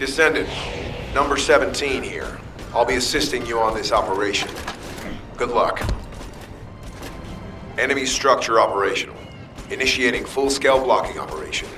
Descendant, number 17 here. I'll be assisting you on this operation. Good luck. Enemy structure operational. Initiating full-scale blocking operation.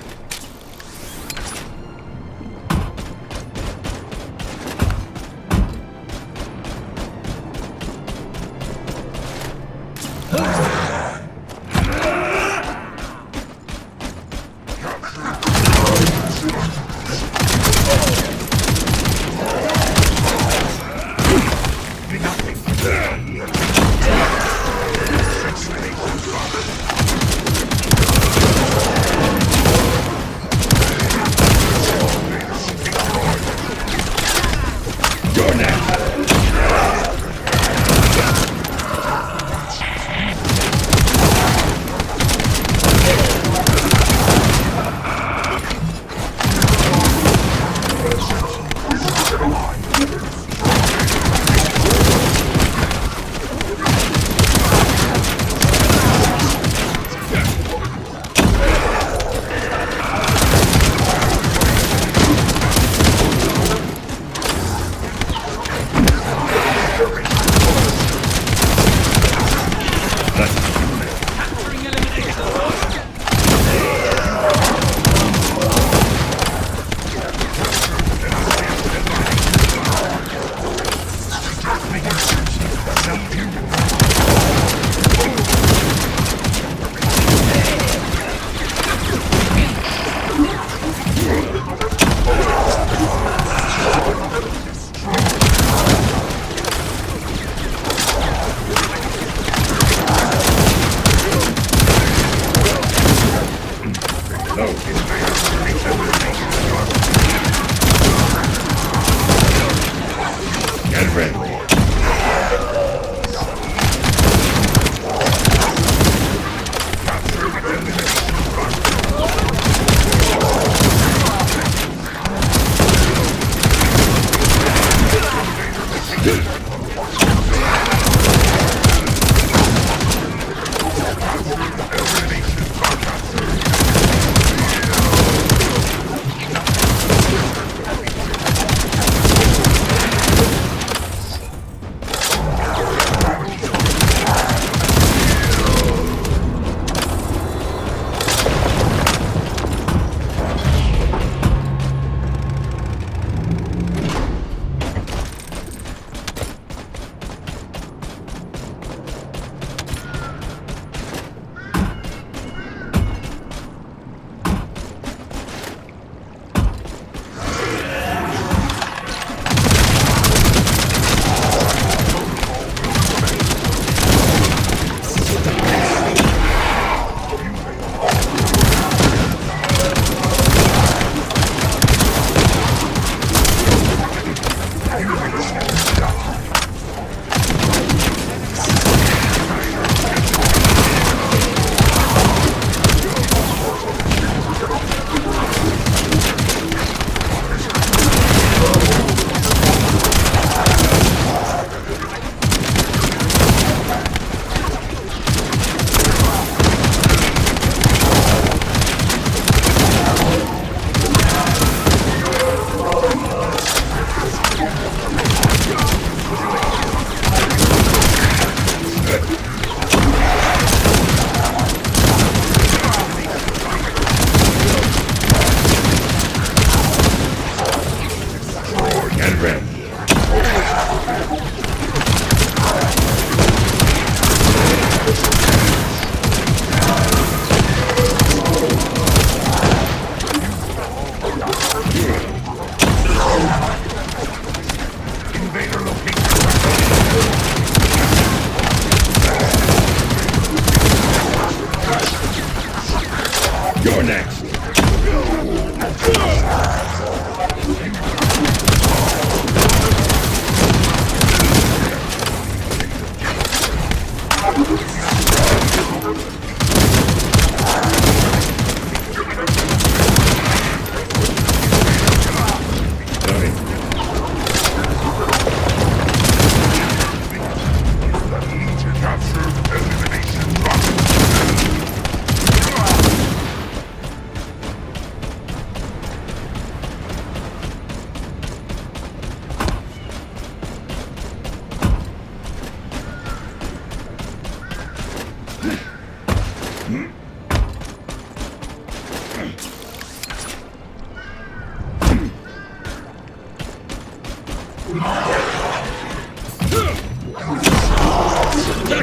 Back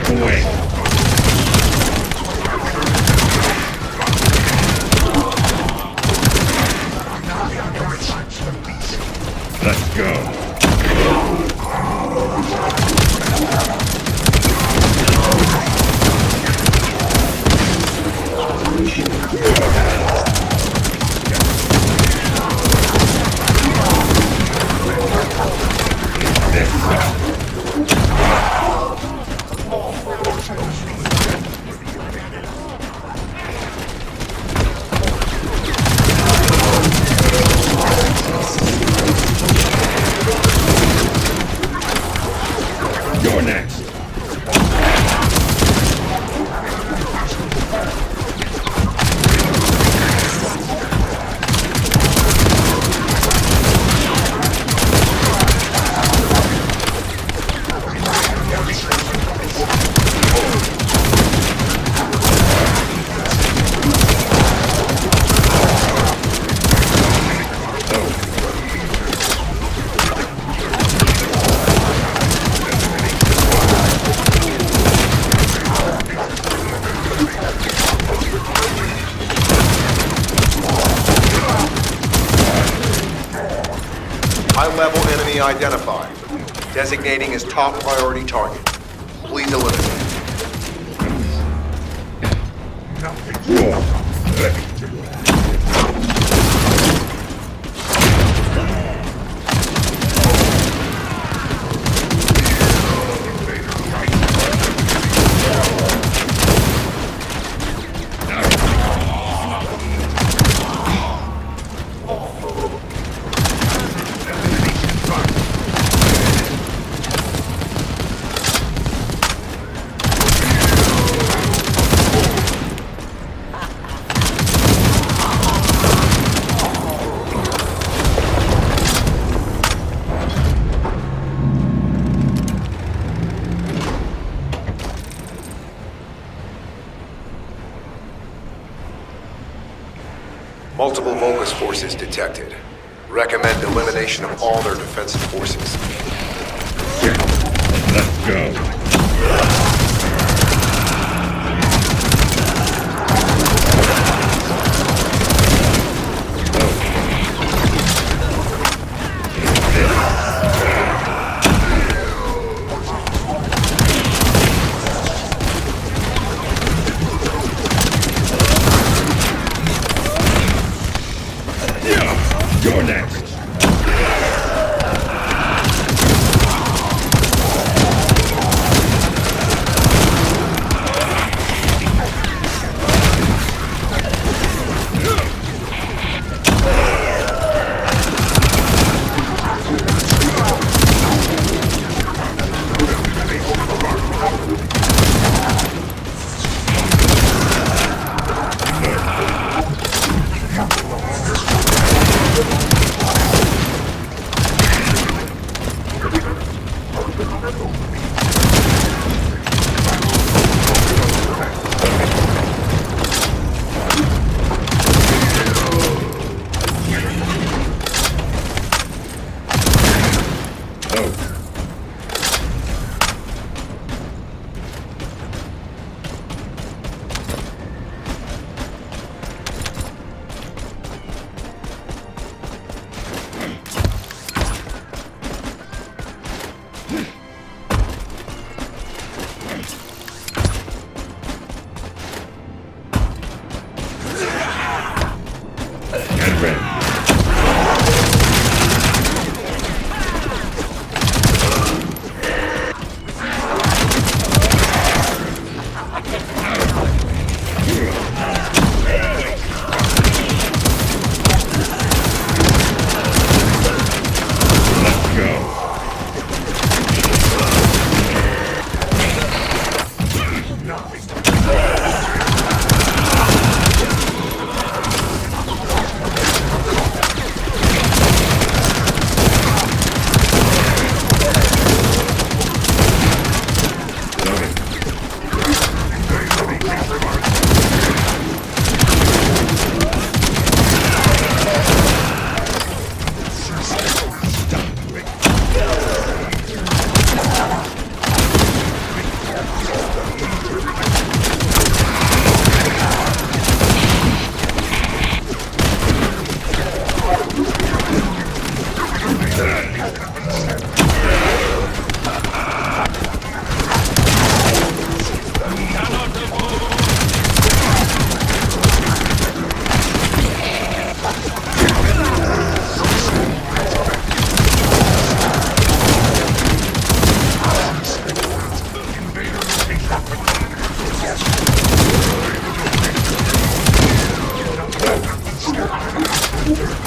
away! Let's go! You're next! High-level enemy identified. Designating as top priority target. Please eliminate. Multiple Vulgus forces detected. Recommend elimination of all their defensive forces. Let's go! You're next!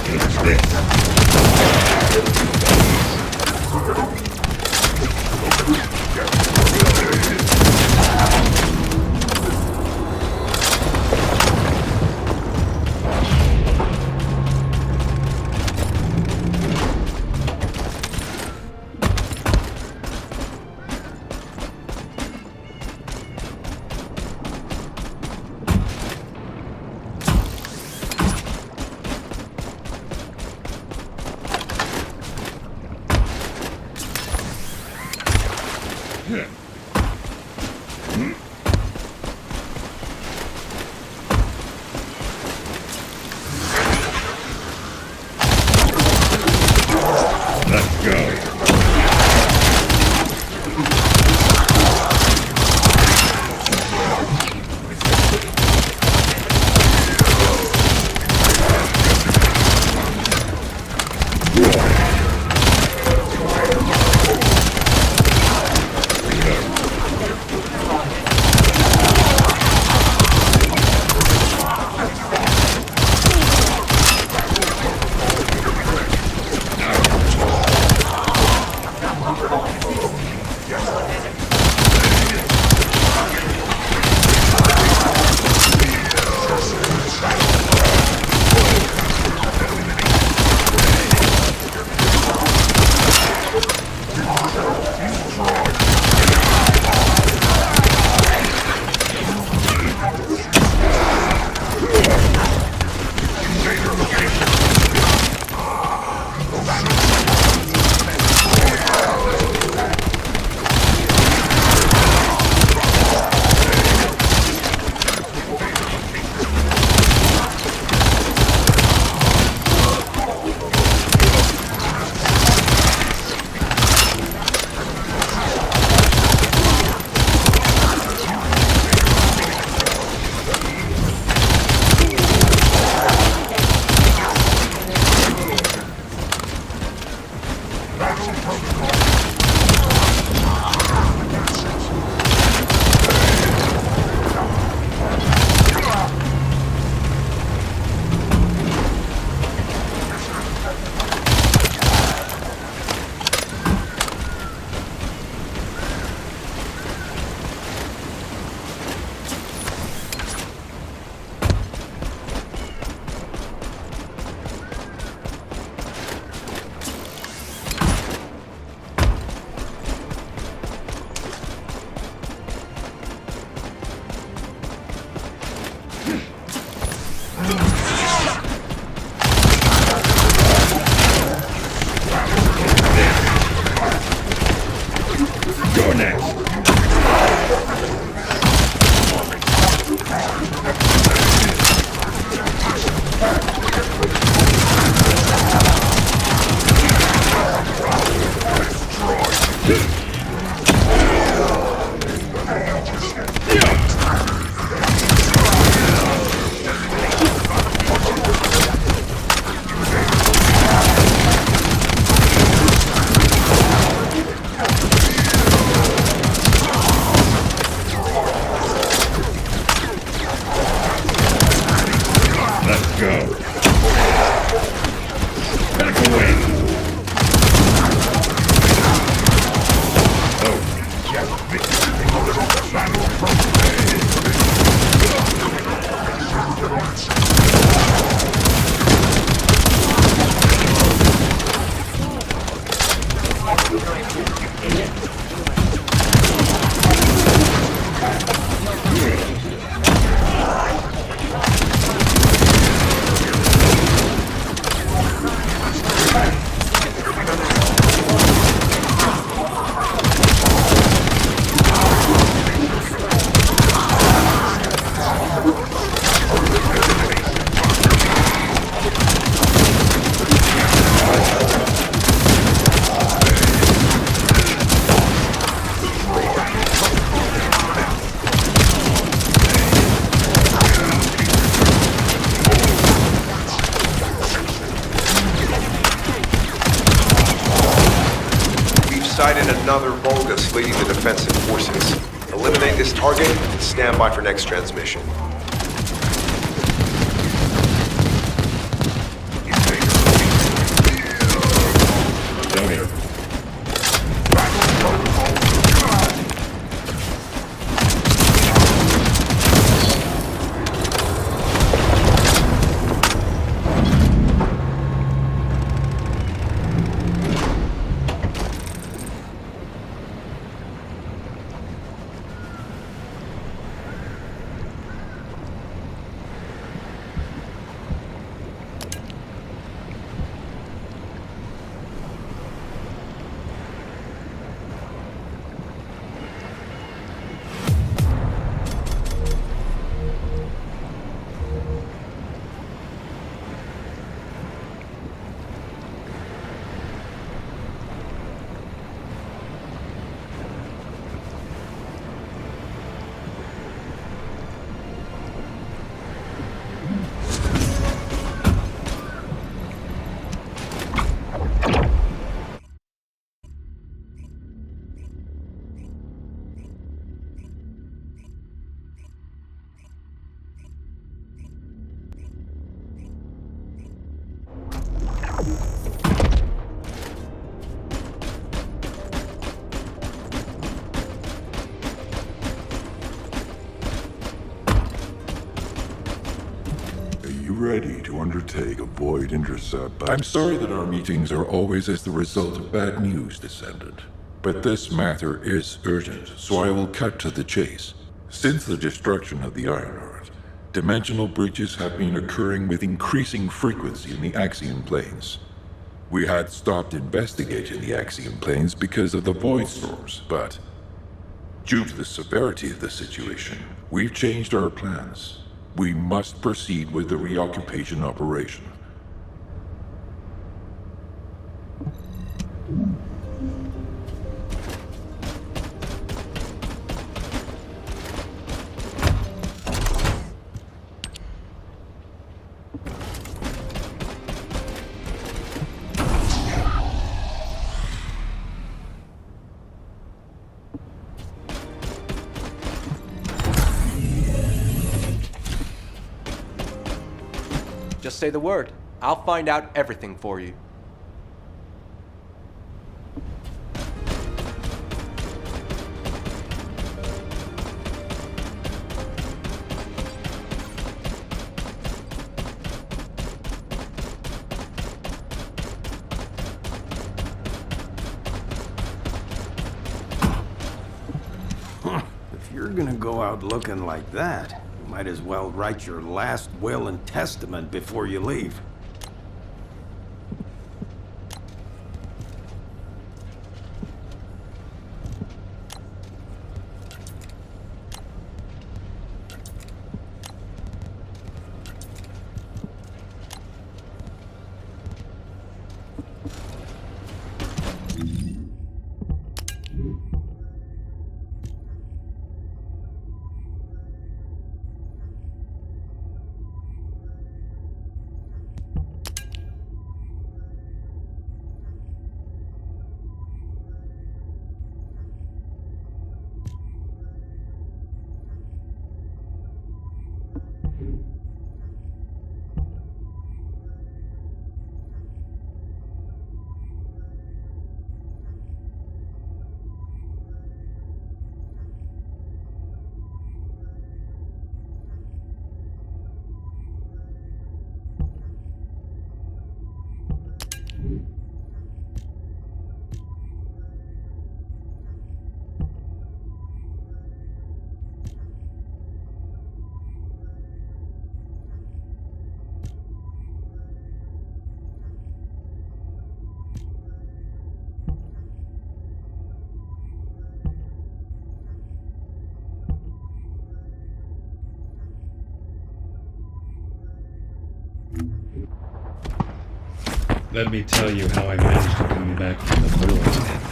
It's this. Let's go. You're next. Let's go. Back away. Sighted another Vulgus leading the defensive forces. Eliminate this target and stand by for next transmission. Invader ready to undertake a void intercept, but I'm sorry that our meetings are always as the result of bad news, Descendant. But this matter is urgent, so I will cut to the chase. Since the destruction of the Ironheart, dimensional breaches have been occurring with increasing frequency in the Axion planes. We had stopped investigating the Axion planes because of the void storms, but due to the severity of the situation, we've changed our plans. We must proceed with the reoccupation operation. Just say the word. I'll find out everything for you. If you're gonna go out looking like that, you might as well write your last will and testament before you leave. Let me tell you how I managed to come back from the void.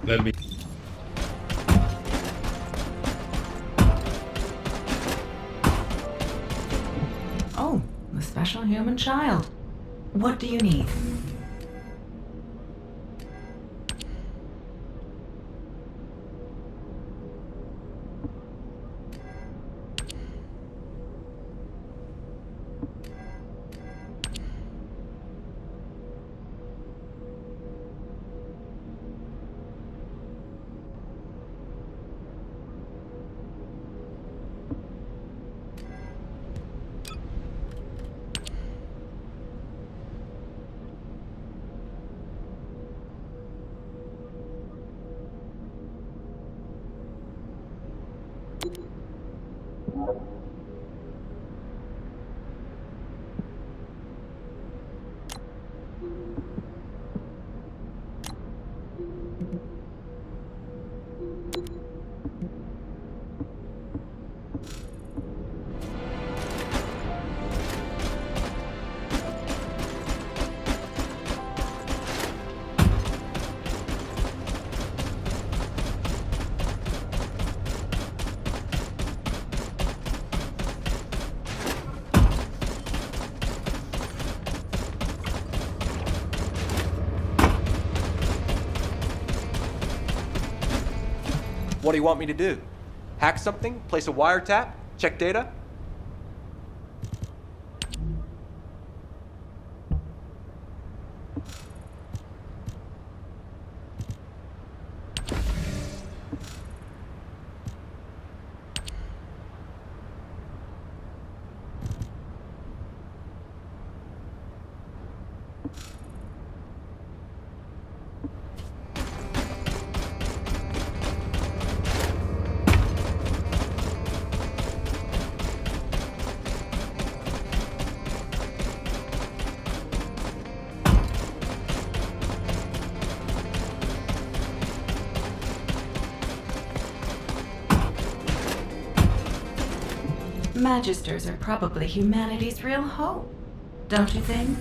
Let me... Oh, the special human child. What do you need? What do you want me to do? Hack something? Place a wiretap? Check data? Magisters are probably humanity's real hope, don't you think?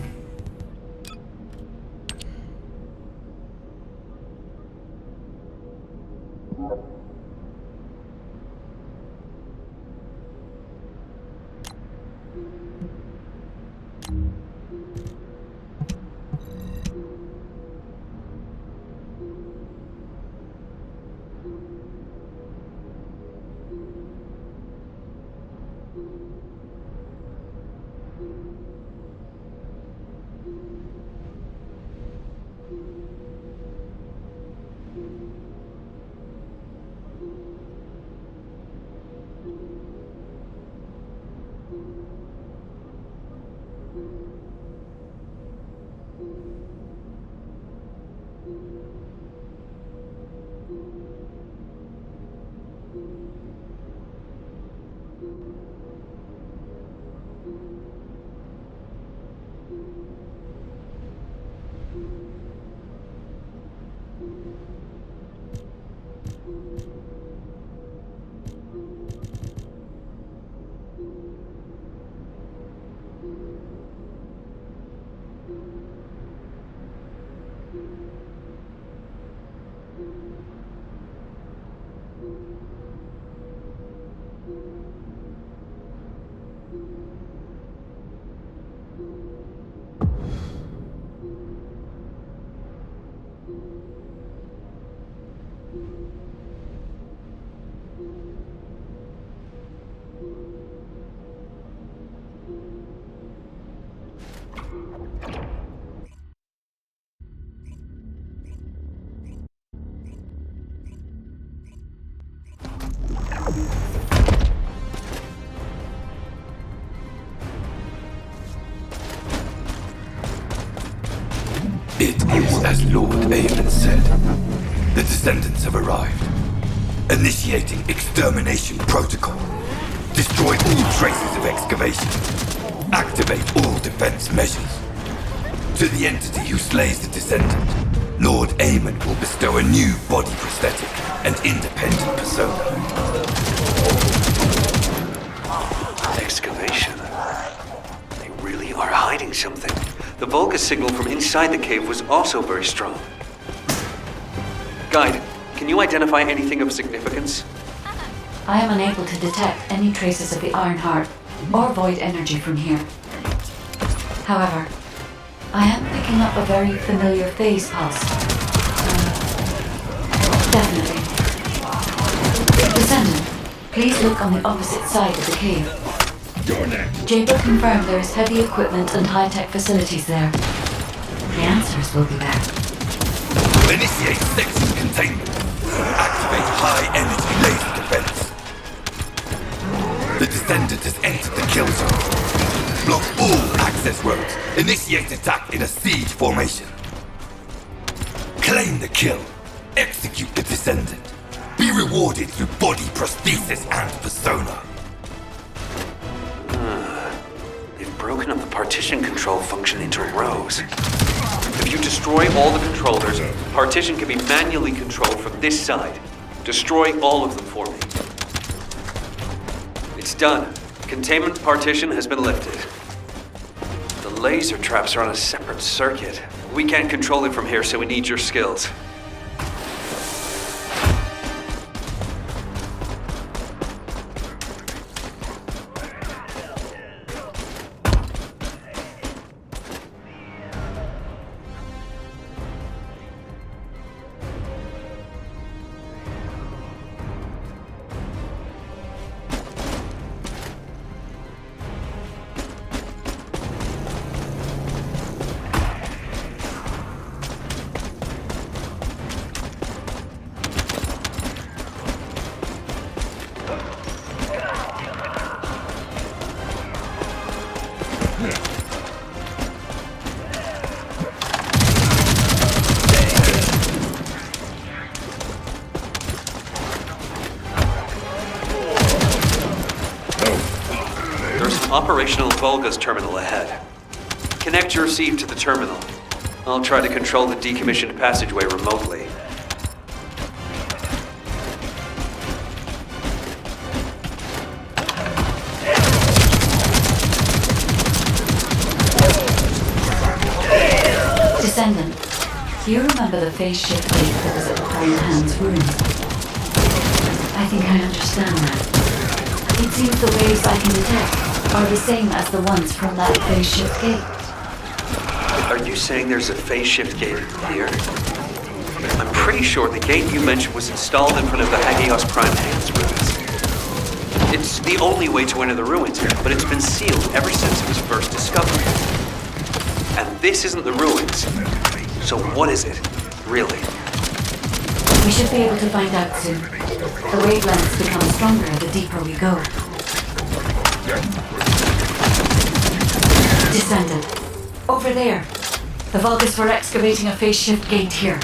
It is as Lord Aemon said. The Descendants have arrived. Initiating extermination protocol. Destroy all traces of excavation. Activate all defense measures. To the entity who slays the Descendant, Lord Aemon will bestow a new body prosthetic and independent persona. Excavation. They really are hiding something. The Volga signal from inside the cave was also very strong. Guide, can you identify anything of significance? I am unable to detect any traces of the Iron Heart or void energy from here. However, I am picking up a very familiar phase pulse. Definitely. Descendant, please look on the opposite side of the cave. You're next. Jacob confirmed there is heavy equipment and high-tech facilities there. The answers will be there. Initiate section containment. Activate high-energy laser defense. The Descendant has entered the kill zone. Block all access roads. Initiate attack in a siege formation. Claim the kill. Execute the Descendant. Be rewarded through body prosthesis and persona. They've broken up the partition control function into rows. If you destroy all the controllers, partition can be manually controlled from this side. Destroy all of them for me. It's done. Containment partition has been lifted. The laser traps are on a separate circuit. We can't control it from here, so we need your skills. Operational Volga's terminal ahead. Connect your receive to the terminal. I'll try to control the decommissioned passageway remotely. Descendant, do you remember the phase shift gate that was at Iron Hand's room? I think I understand that. It seems the waves I can detect are the same as the ones from that phase shift gate. Are you saying there's a phase shift gate here? I'm pretty sure the gate you mentioned was installed in front of the Hagios Prime Hands ruins. It's the only way to enter the ruins, but it's been sealed ever since it was first discovered. And this isn't the ruins. So what is it, really? We should be able to find out soon. The wavelengths become stronger the deeper we go. Descendant. Over there. The Vulgus were excavating a phase shift gate here.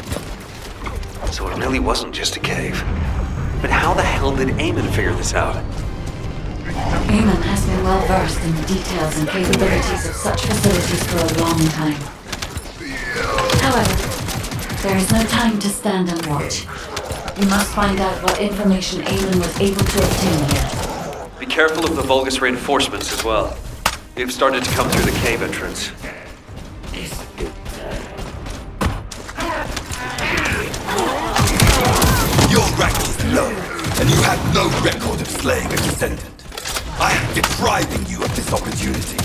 So it really wasn't just a cave. But how the hell did Eamon figure this out? Eamon has been well versed in the details and capabilities of such facilities for a long time. However, there is no time to stand and watch. We must find out what information Eamon was able to obtain here. Be careful of the Vulgus reinforcements as well. They've started to come through the cave entrance. Your rank is low, and you have no record of slaying a descendant. I am depriving you of this opportunity.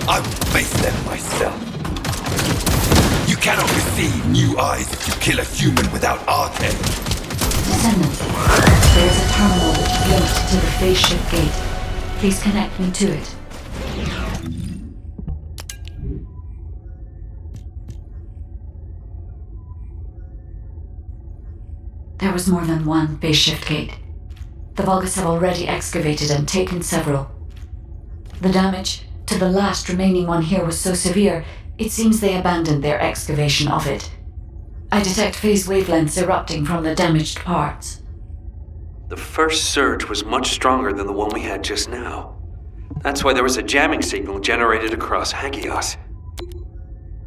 I will face them myself. You cannot receive new eyes if you kill a human without arcane. Descendant, there is a terminal which is linked to the phase shift gate. Please connect me to it. There was more than one phase shift gate. The Vulgus have already excavated and taken several. The damage to the last remaining one here was so severe, it seems they abandoned their excavation of it. I detect phase wavelengths erupting from the damaged parts. The first surge was much stronger than the one we had just now. That's why there was a jamming signal generated across Hagios.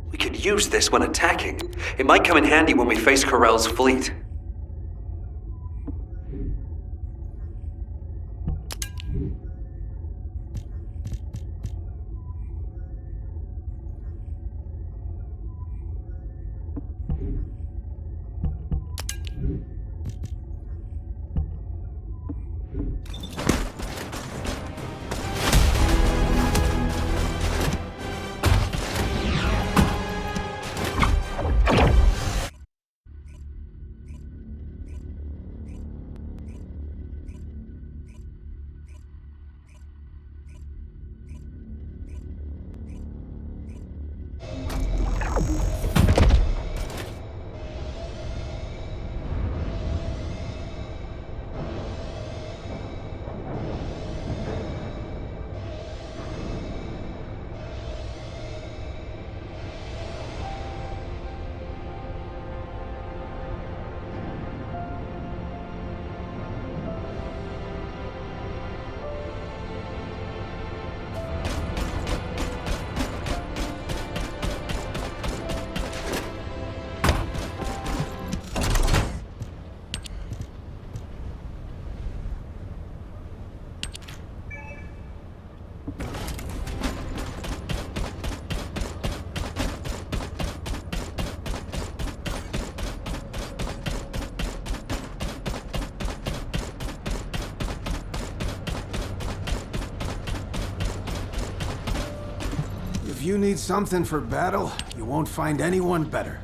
We could use this when attacking. It might come in handy when we face Corell's fleet. If you need something for battle, you won't find anyone better.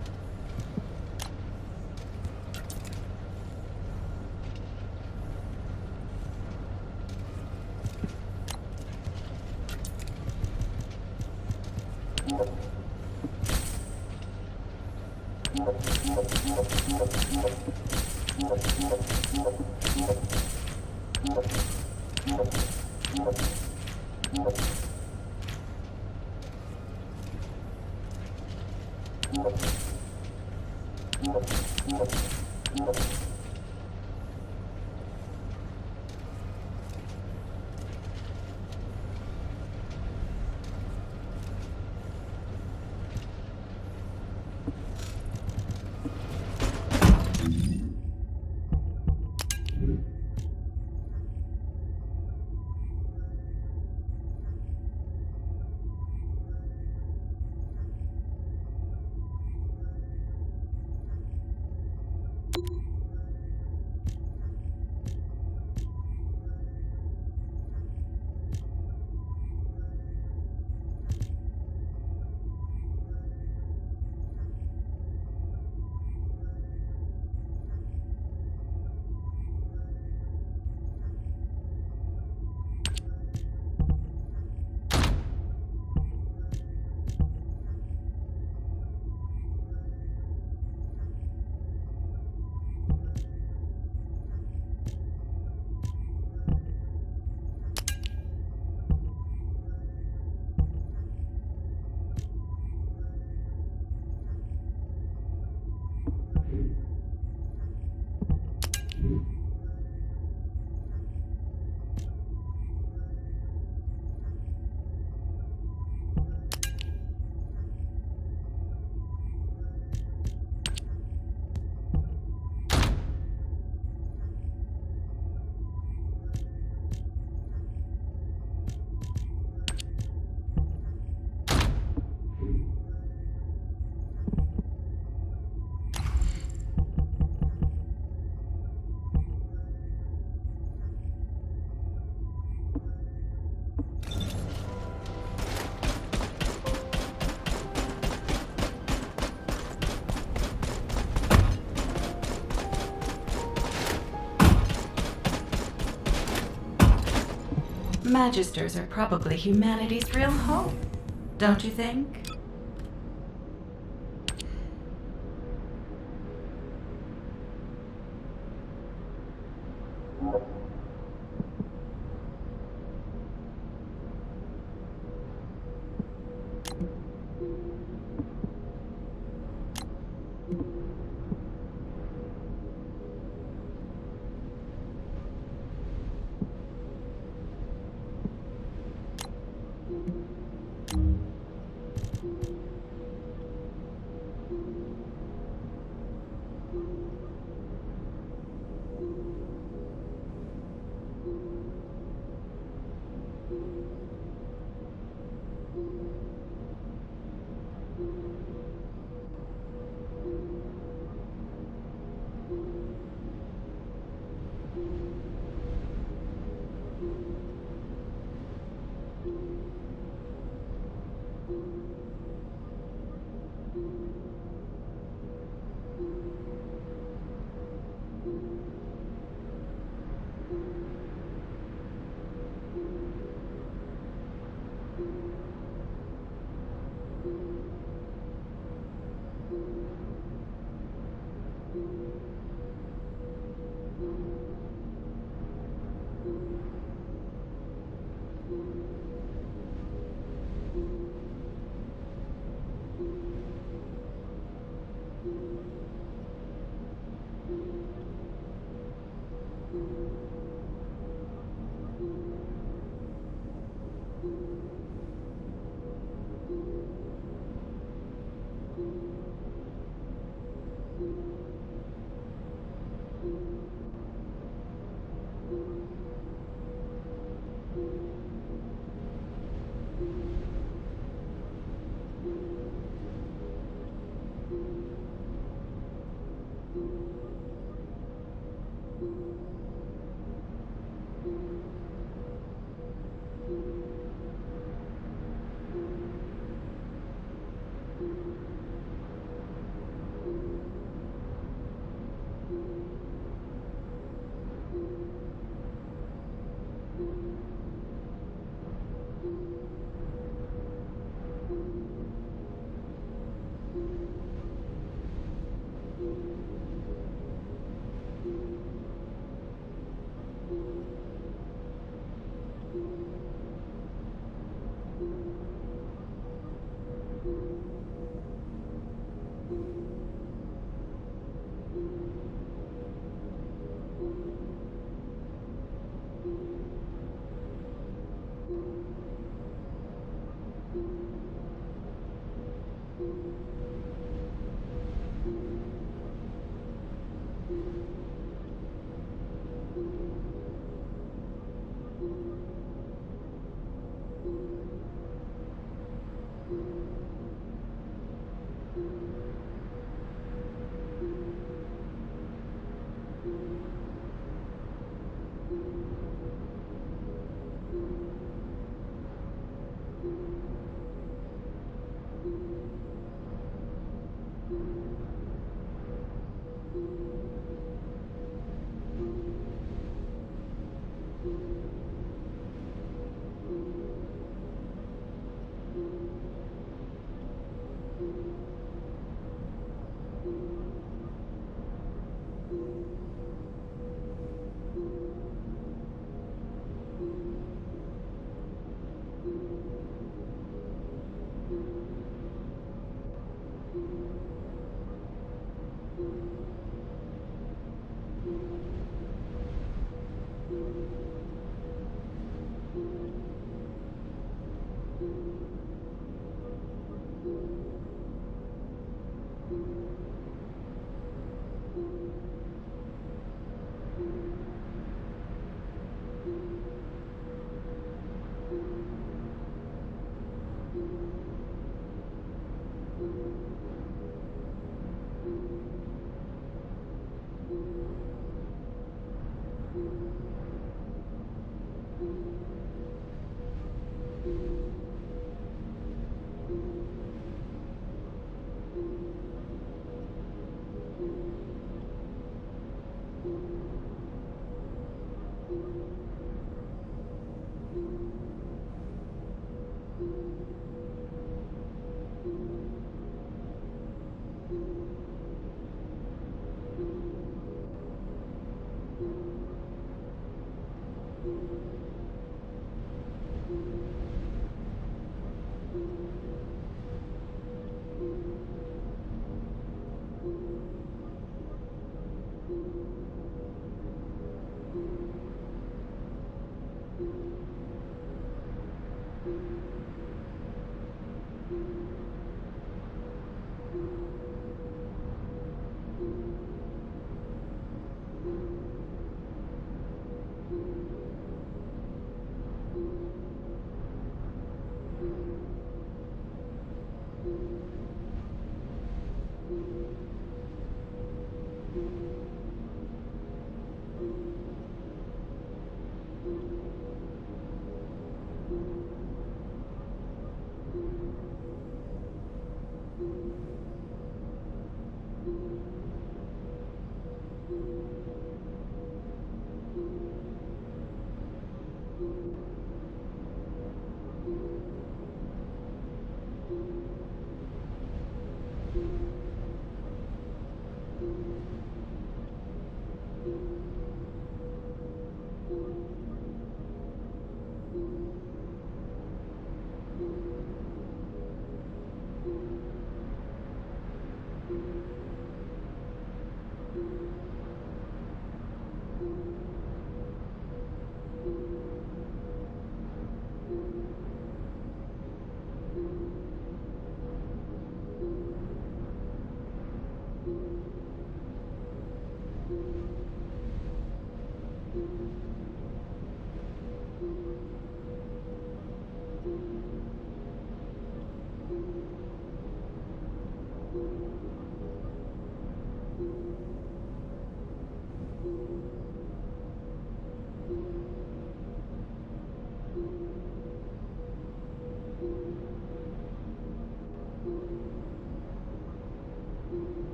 Magisters are probably humanity's real hope, don't you think?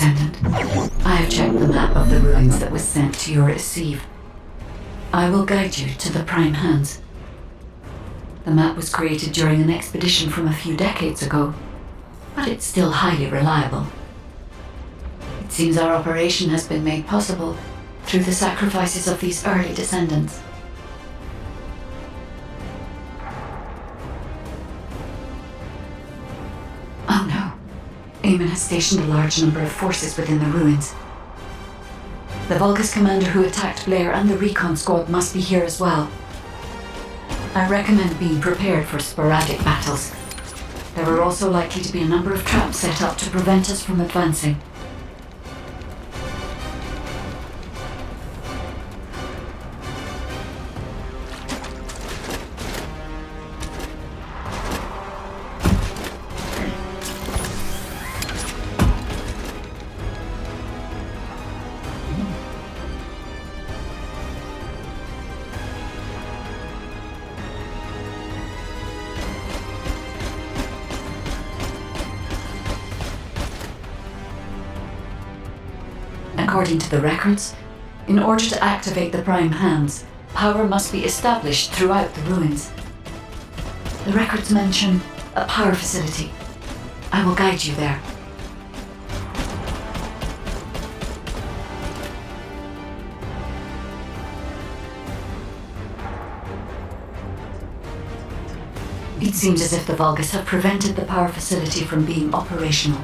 Descendant, I have checked the map of the ruins that was sent to your receive. I will guide you to the Prime Hands. The map was created during an expedition from a few decades ago, but it's still highly reliable. It seems our operation has been made possible through the sacrifices of these early descendants. Oh no. Eamon has stationed a large number of forces within the ruins. The Vulgus commander who attacked Blair and the recon squad must be here as well. I recommend being prepared for sporadic battles. There are also likely to be a number of traps set up to prevent us from advancing. According to the records, in order to activate the Prime Hands, power must be established throughout the ruins. The records mention a power facility. I will guide you there. It seems as if the Vulgus have prevented the power facility from being operational.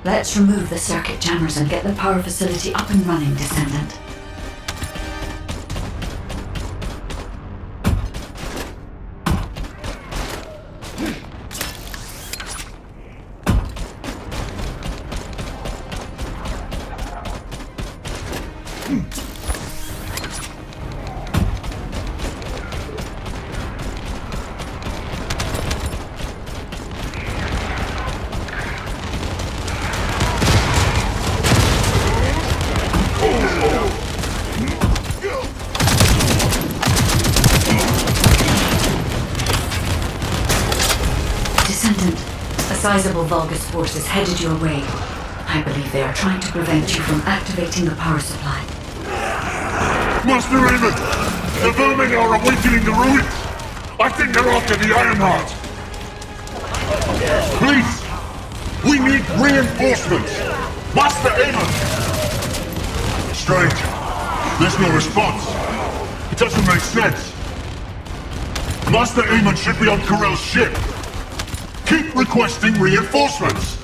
Let's remove the circuit jammers and get the power facility up and running, Descendant. Descendant, a sizable Vulgus force is headed your way. I believe they are trying to prevent you from activating the power supply. Master Raven! The vermin are awakening the ruins! I think they're after the Ironheart! Please! We need reinforcements! Master Raven! Strange. There's no response. It doesn't make sense. Master Aemon should be on Corell's ship. Keep requesting reinforcements!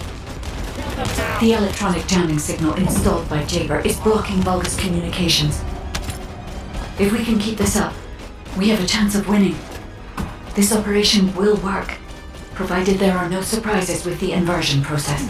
The electronic jamming signal installed by Jaber is blocking Vulgus communications. If we can keep this up, we have a chance of winning. This operation will work, provided there are no surprises with the inversion process.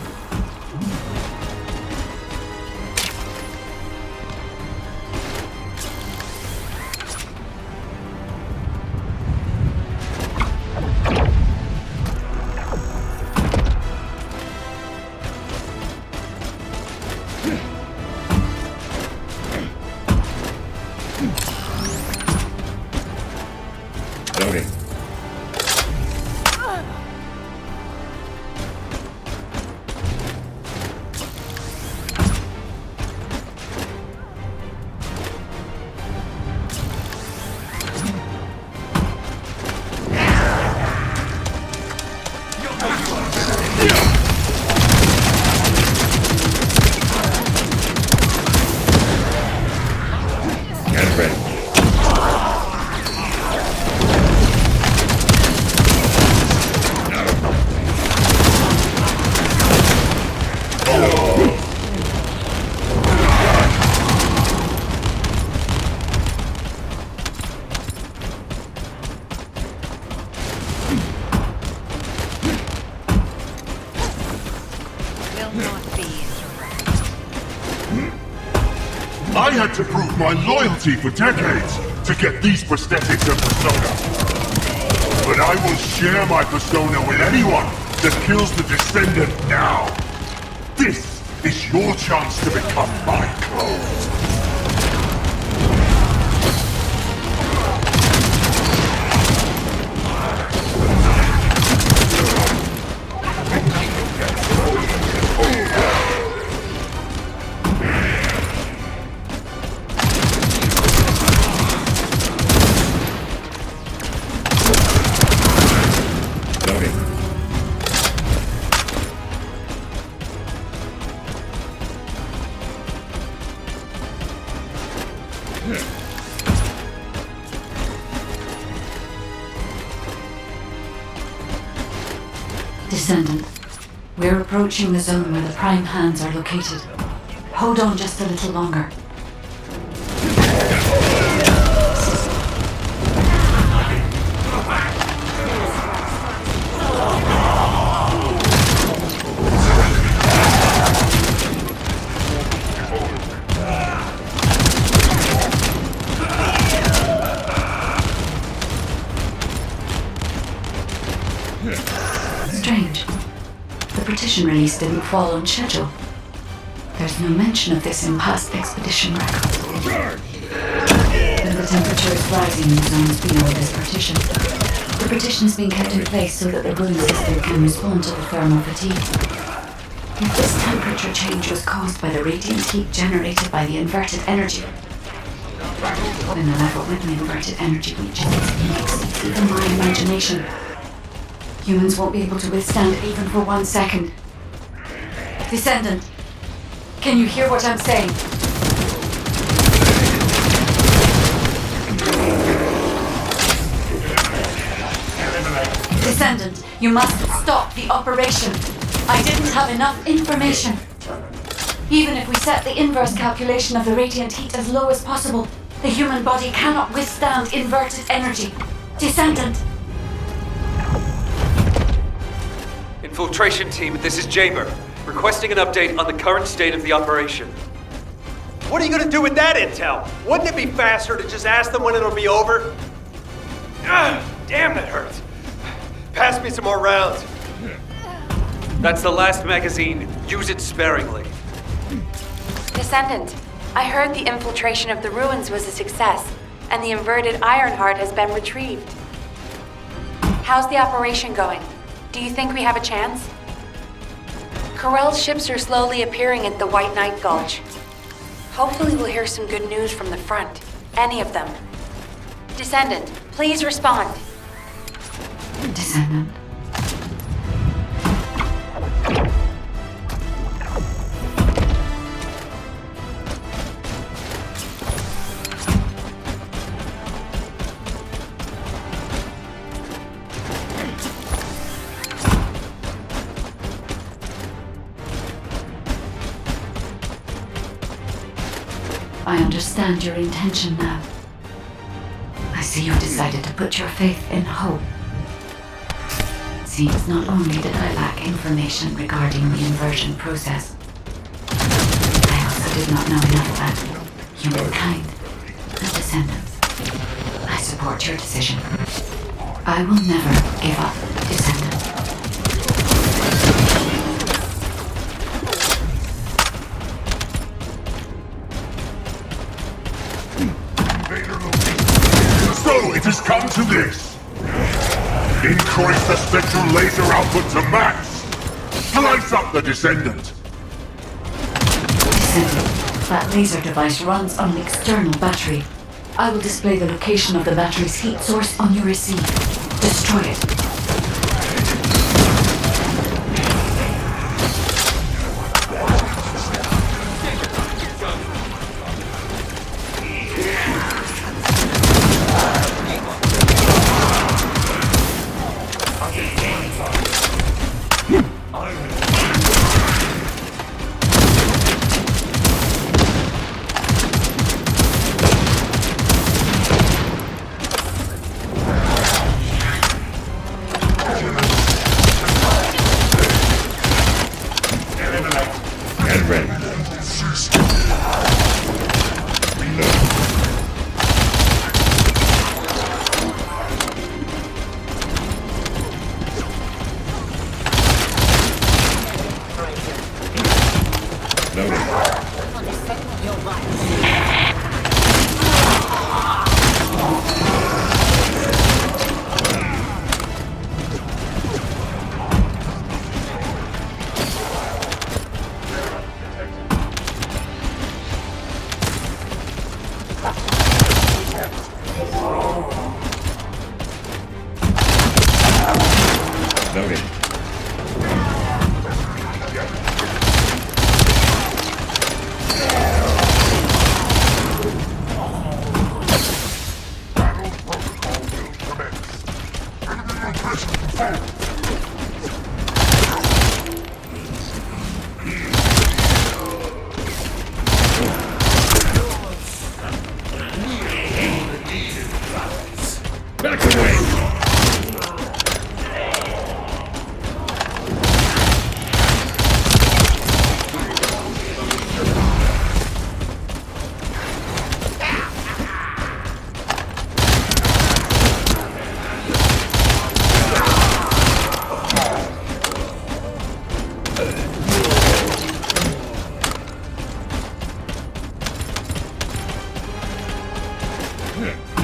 Loading. Get ready. I had to prove my loyalty for decades to get these prosthetics and persona. But I will share my persona with anyone that kills the Descendant now. This is your chance to become my clone. Descendant, we're approaching the zone where the Prime Hands are located. Hold on just a little longer. Strange. The partition release didn't fall on schedule. There's no mention of this in past expedition records. And the temperature is rising in the zones beyond this partition. The partition's been kept in place so that the ruin system can respond to the thermal fatigue. If this temperature change was caused by the radiant heat generated by the inverted energy, then the level when the inverted energy reaches its peak exceeds even my imagination. Humans won't be able to withstand it even for 1 second. Descendant, can you hear what I'm saying? Descendant, you must stop the operation. I didn't have enough information. Even if we set the inverse calculation of the radiant heat as low as possible, the human body cannot withstand inverted energy. Descendant! Infiltration team, this is Jaber, requesting an update on the current state of the operation. What are you gonna do with that intel? Wouldn't it be faster to just ask them when it'll be over? Damn, that hurts. Pass me some more rounds. That's the last magazine. Use it sparingly. Descendant, I heard the infiltration of the ruins was a success, and the inverted Ironheart has been retrieved. How's the operation going? Do you think we have a chance? Corell's ships are slowly appearing at the White Knight Gulch. Hopefully we'll hear some good news from the front. Any of them. Descendant, please respond. Descendant. I understand your intention now. I see you've decided to put your faith in hope. Seems not only did I lack information regarding the inversion process, I also did not know enough about humankind and descendants. I support your decision. I will never give up, descendants. So it has come to this. Increase the spectral laser output to max. Slice up the Descendant. Descendant, that laser device runs on an external battery. I will display the location of the battery's heat source on your receipt. Destroy it.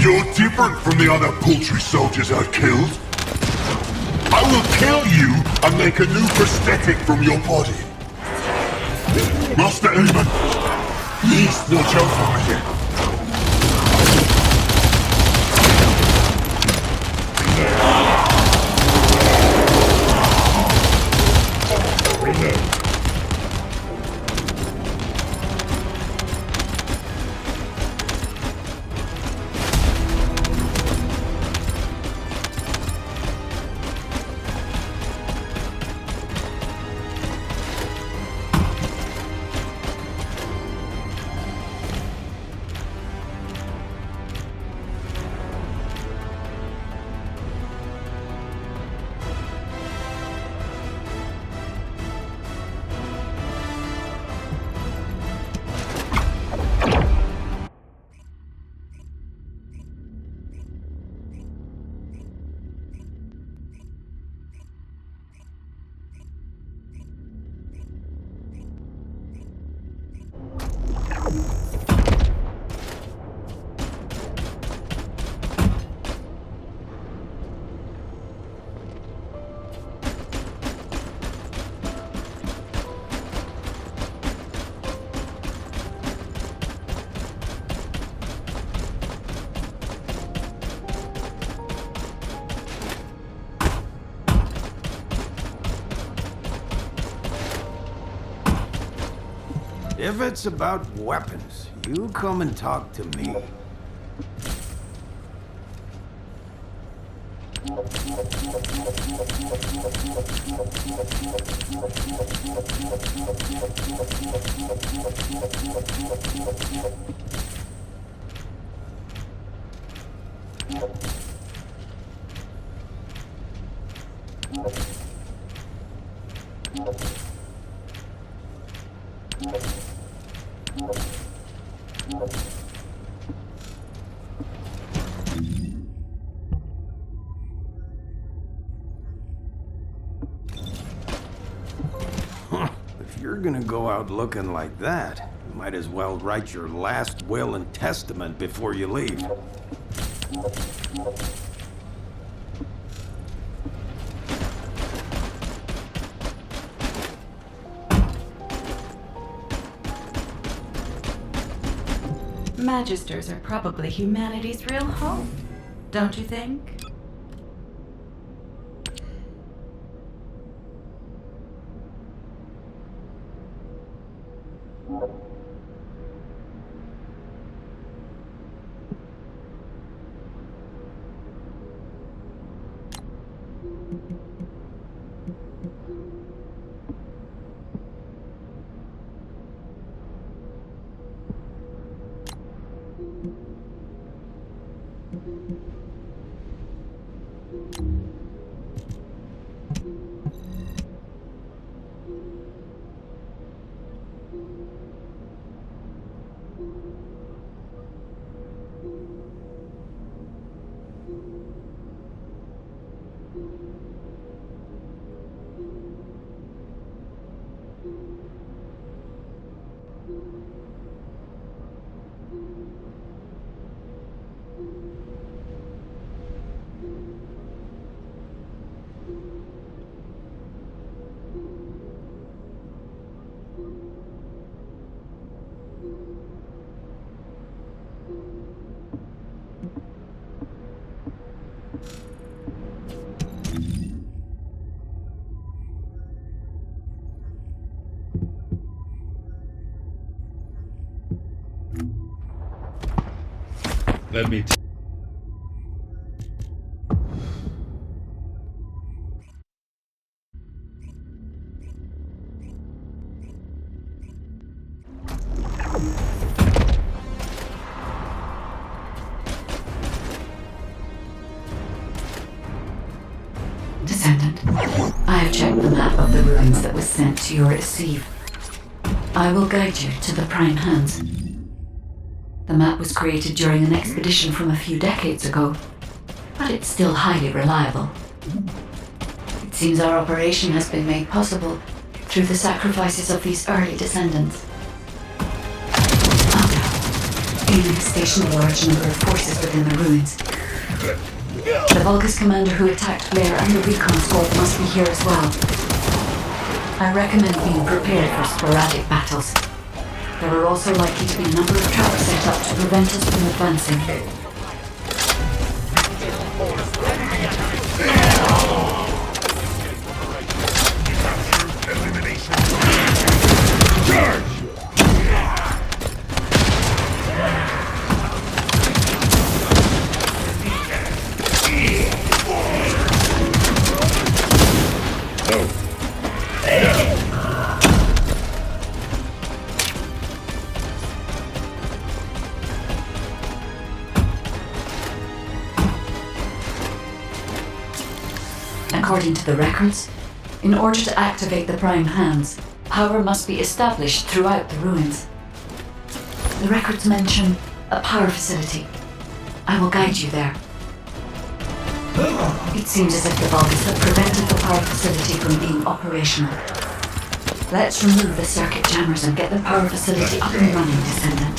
You're different from the other paltry soldiers I've killed. I will kill you and make a new prosthetic from your body. Master Aemon, please watch over me. If it's about weapons, you come and talk to me. If you're gonna go out looking like that, you might as well write your last will and testament before you leave. Magisters are probably humanity's real hope, don't you think? Let me Descendant, I have checked the map of the ruins that was sent to your receive. I will guide you to the Prime Hands. The map was created during an expedition from a few decades ago, but it's still highly reliable. It seems our operation has been made possible through the sacrifices of these early descendants. Oh no. Aemon has stationed a large number of forces within the ruins. The Vulgus commander who attacked Blair and the recon squad must be here as well. I recommend being prepared for sporadic battles. There are also likely to be a number of traps set up to prevent us from advancing. According to the records, in order to activate the Prime Hands, power must be established throughout the ruins. The records mention a power facility. I will guide you there. It seems as if the Vulgus have prevented the power facility from being operational. Let's remove the circuit jammers and get the power facility up and running, Descendant.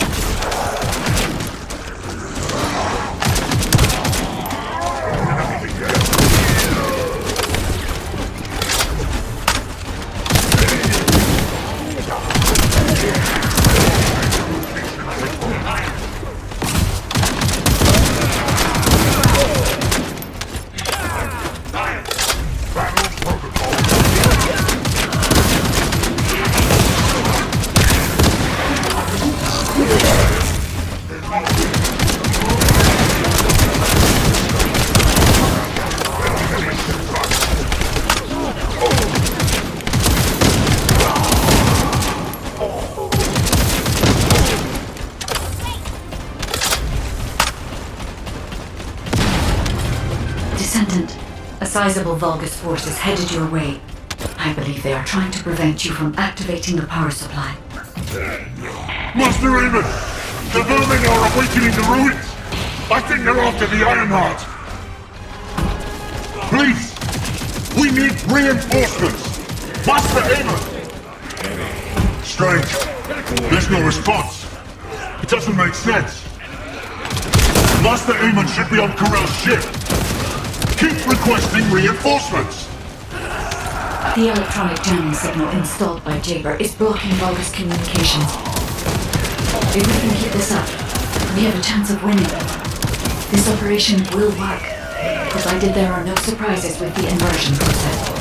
Descendant, a sizable Vulgus force is headed your way. I believe they are trying to prevent you from activating the power supply. Master Aemon! The vermin are awakening the ruins! I think they're after the Ironheart! Please! We need reinforcements! Master Aemon! Strange. There's no response. It doesn't make sense. Master Aemon should be on Corell's ship. Keep requesting reinforcements! The electronic jamming signal installed by Jaber is blocking Vulgus communications. If we can keep this up, we have a chance of winning. This operation will work, provided there are no surprises with the inversion process.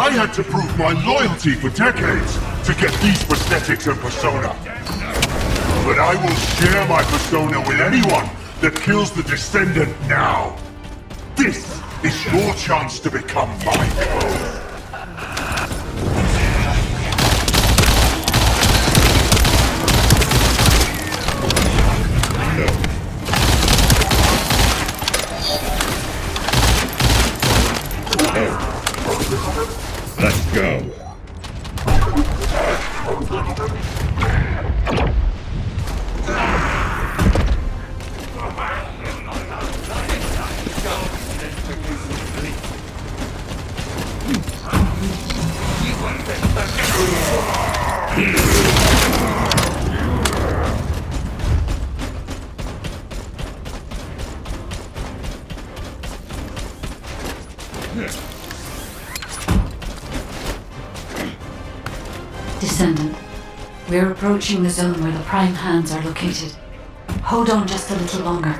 I had to prove my loyalty for decades to get these prosthetics and persona. But I will share my persona with anyone that kills the Descendant now. This is your chance to become my clone. Let's go. Descendant, we're approaching the zone where the Prime Hands are located. Hold on just a little longer.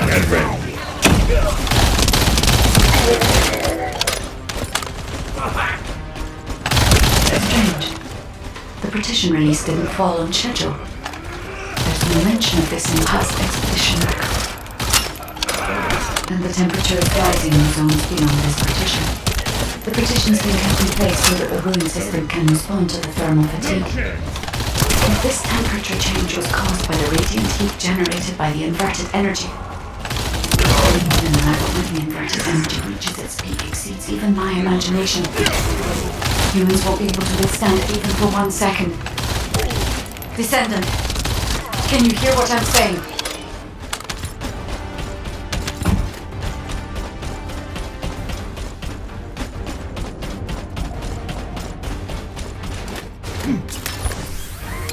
Get ready. Strange. The partition release didn't fall on schedule. There's no mention of this in past expedition records. And the temperature is rising in zones beyond this partition. The partition's been kept in place so that the ruin system can respond to the thermal fatigue. If this temperature change was caused by the radiant heat generated by the inverted energy, even the level when the inverted energy reaches its peak exceeds even my imagination. Humans won't be able to withstand it even for 1 second. Descendant, can you hear what I'm saying?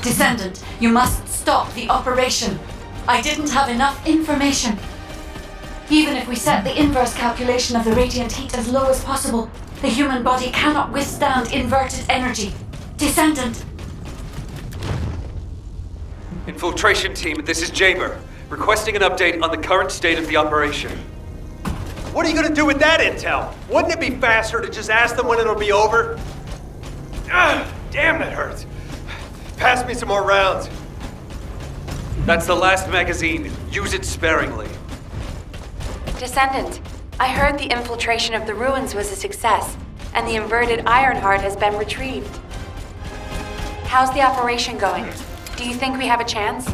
Descendant, you must stop the operation. I didn't have enough information. Even if we set the inverse calculation of the radiant heat as low as possible, the human body cannot withstand inverted energy. Descendant! Infiltration team, this is Jaber, requesting an update on the current state of the operation. What are you gonna do with that intel? Wouldn't it be faster to just ask them when it'll be over? Damn, that hurts. Pass me some more rounds. That's the last magazine. Use it sparingly. Descendant, I heard the infiltration of the ruins was a success, and the inverted Ironheart has been retrieved. How's the operation going? Do you think we have a chance?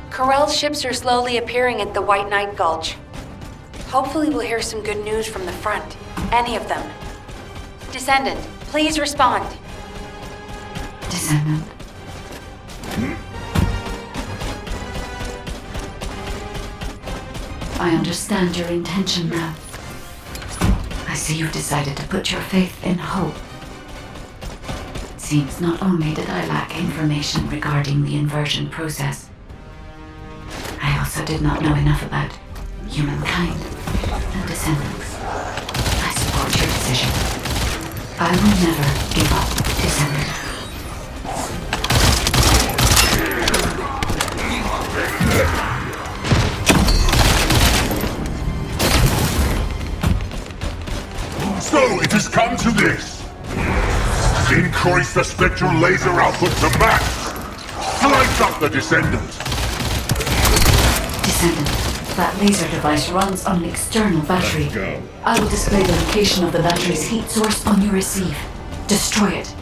Corell's ships are slowly appearing at the White Knight Gulch. Hopefully we'll hear some good news from the front. Any of them. Descendant, please respond. Descendant. I understand your intention now. I see you've decided to put your faith in hope. It seems not only did I lack information regarding the inversion process, I also did not know enough about humankind and descendants. I support your decision. I will never give up, Descendant. So it has come to this. Increase the spectral laser output to max. Slice up the Descendant. Descendant, that laser device runs on an external battery. Let's go. I will display the location of the battery's heat source on your receive. Destroy it.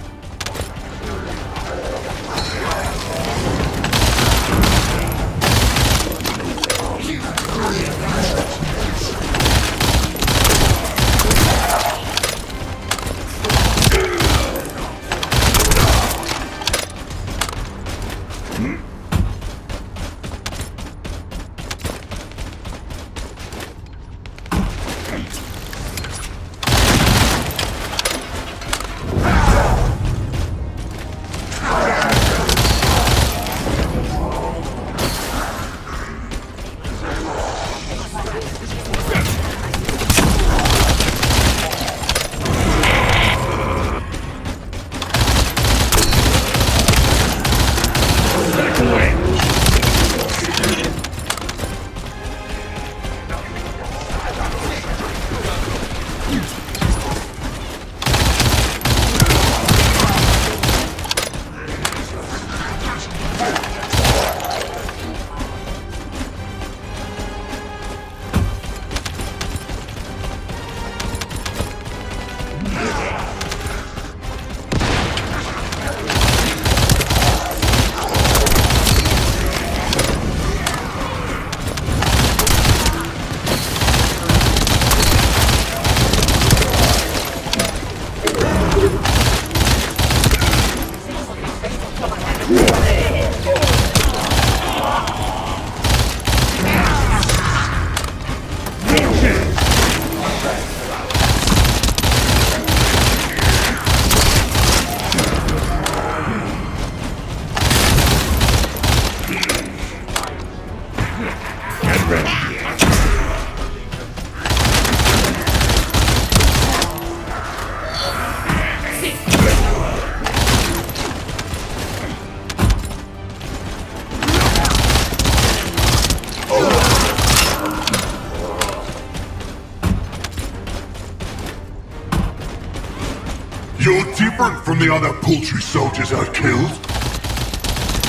You're different from the other paltry soldiers I've killed.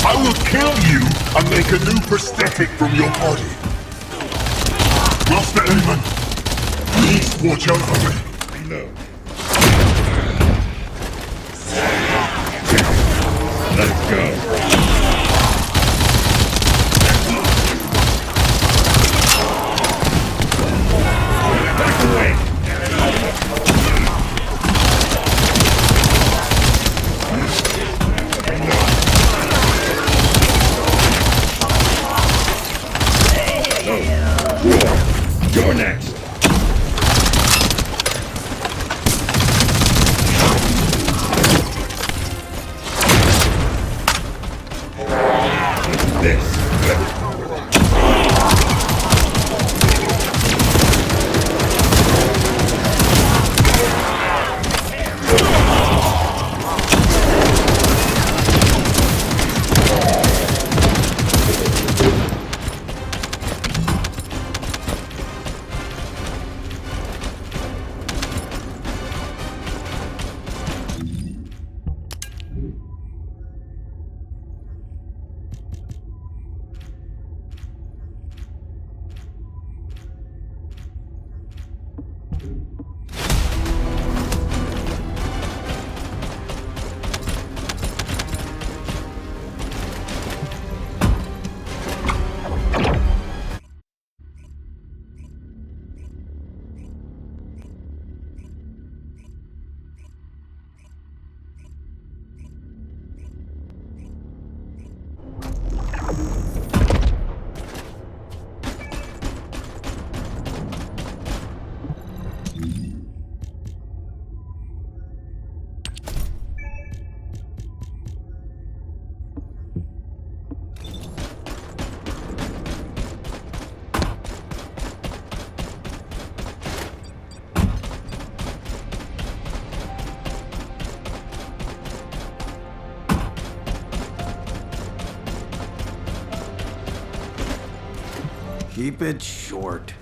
I will kill you and make a new prosthetic from your body. Master Eamon, please watch over me. No. Let's go. Back away. You're next. This. Keep it short.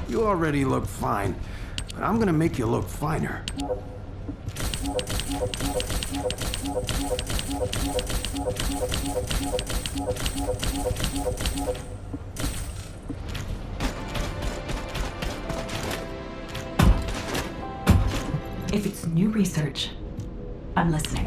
You already look fine, but I'm gonna make you look finer. If it's new research, I'm listening.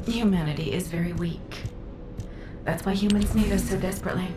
Humanity is very weak. That's why humans need us so desperately.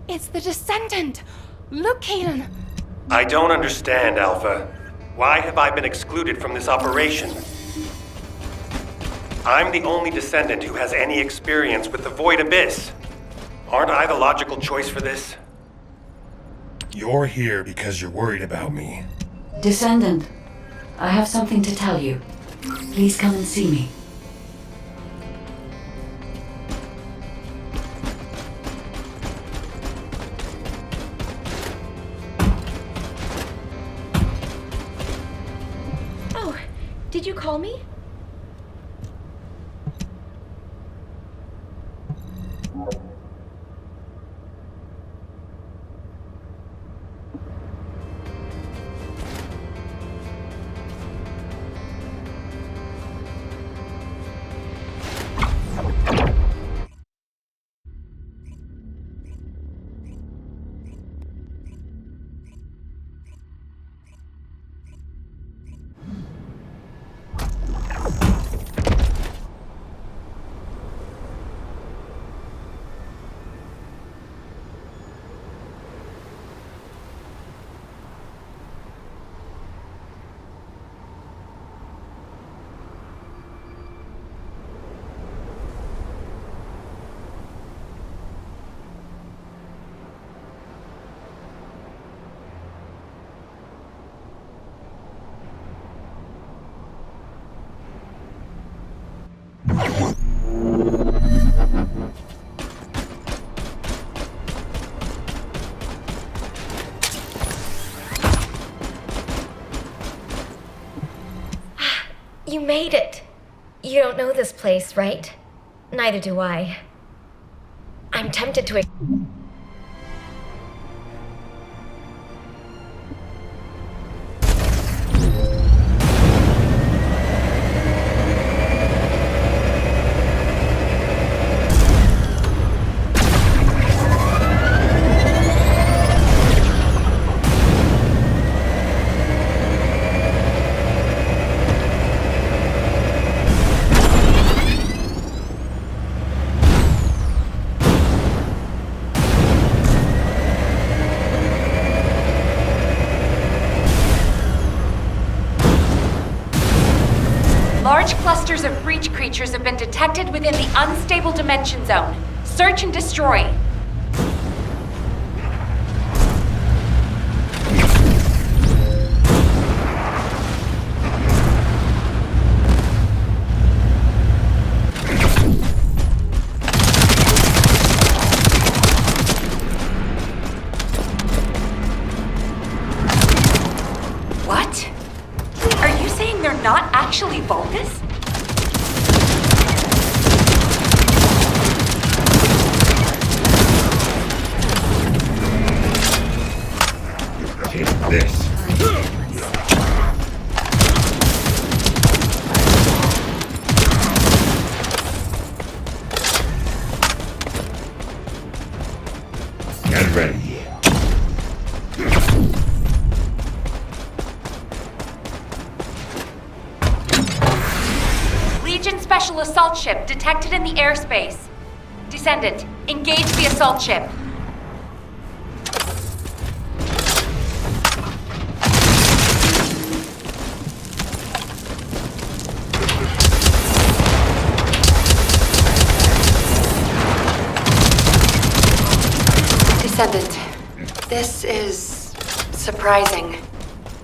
It's the Descendant! Look, Kalen! I don't understand, Alpha. Why have I been excluded from this operation? I'm the only Descendant who has any experience with the Void Abyss. Aren't I the logical choice for this? You're here because you're worried about me. Descendant, I have something to tell you. Please come and see me. Oh, did you call me? You made it. You don't know this place, right? Neither do I. I'm tempted to... Large clusters of breach creatures have been detected within the unstable dimension zone. Search and destroy. What? Are you saying they're not actually Vulgus? Take this. Get ready. Legion Special Assault Ship detected in the airspace. Descendant, engage the assault ship. Descendant, this is surprising.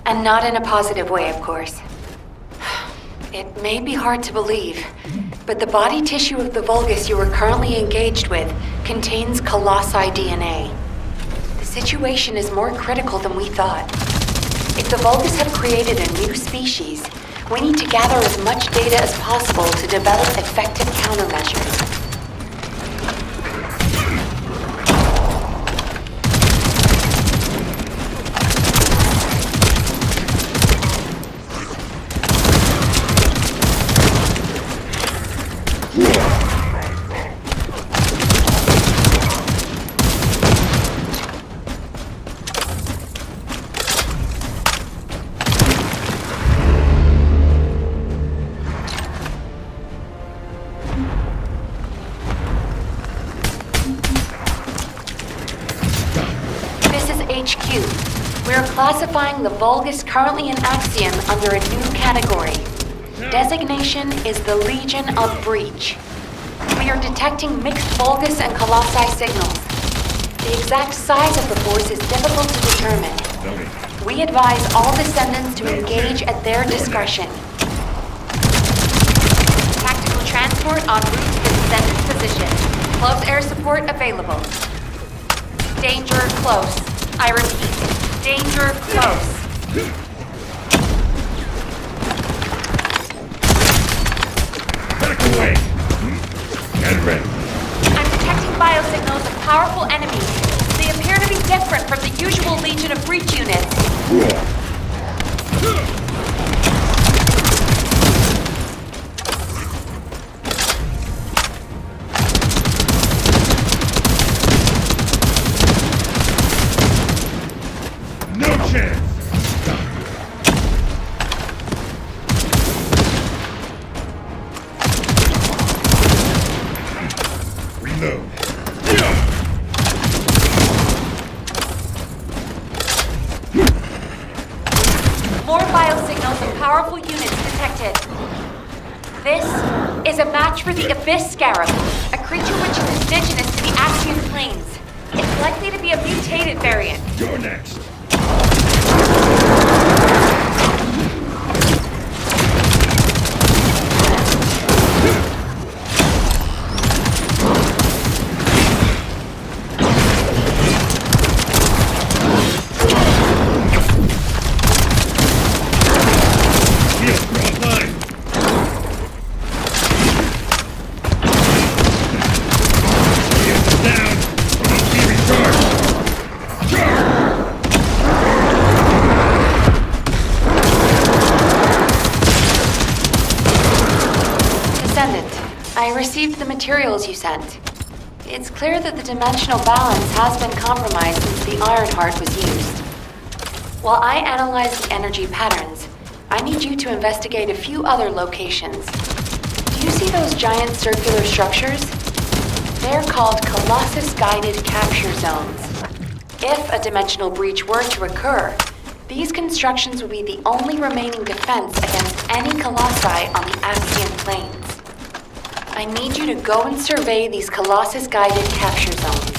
And not in a positive way, of course. It may be hard to believe, but the body tissue of the Vulgus you are currently engaged with contains Colossi DNA. The situation is more critical than we thought. If the Vulgus have created a new species, we need to gather as much data as possible to develop effective countermeasures. Yeah. HQ. We're classifying the Vulgus currently in Axiom under a new category. Designation is the Legion of Breach. We are detecting mixed Vulgus and Colossi signals. The exact size of the force is difficult to determine. We advise all descendants to engage at their discretion. Tactical transport en route to the descendant's position. Close air support available. Danger close. I repeat, danger close. Back away! Get ready. I'm detecting biosignals of powerful enemies. They appear to be different from the usual Legion of Breach units. No chance! Reload. More biosignals of powerful units detected. This is a match for the Abyss Scarab, a creature which is indigenous to the Axiom Plains. It's likely to be a mutated variant. You're next. I received the materials you sent. It's clear that the dimensional balance has been compromised since the Ironheart was used. While I analyze the energy patterns, I need you to investigate a few other locations. Do you see those giant circular structures? They're called Colossus-guided capture zones. If a dimensional breach were to occur, these constructions would be the only remaining defense against any Colossi on the Axiom Plains. I need you to go and survey these Colossus-guided capture zones.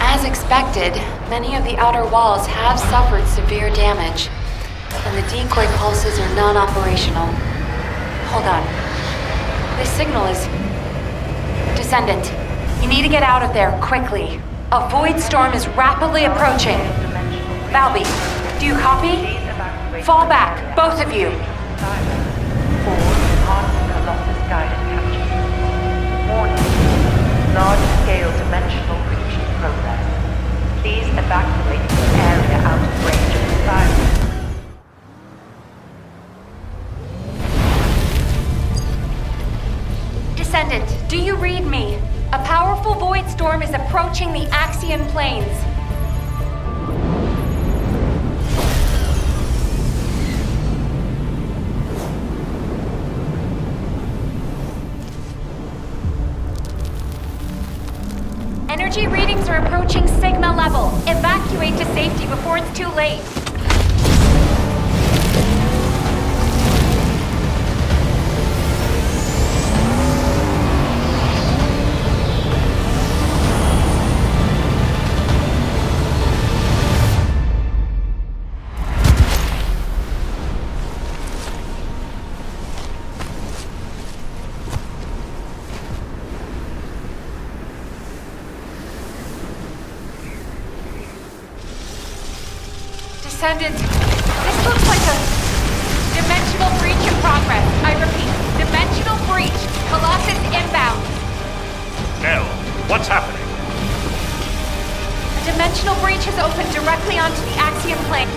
As expected, many of the outer walls have suffered severe damage, and the decoy pulses are non-operational. Hold on. This signal is... Descendant, you need to get out of there quickly. A void storm is rapidly approaching. Valby, do you copy? Fall back, both of you. Warning. Large-scale dimensional breach in progress. Please evacuate the area out of range of the fire. Descendant, do you read me? A powerful void storm is approaching the Axiom Plains. Energy readings are approaching Sigma level. Evacuate to safety before it's too late. Descendant, this looks like a dimensional breach in progress. I repeat, dimensional breach. Colossus inbound. Nell, what's happening? A dimensional breach has opened directly onto the Axiom plane.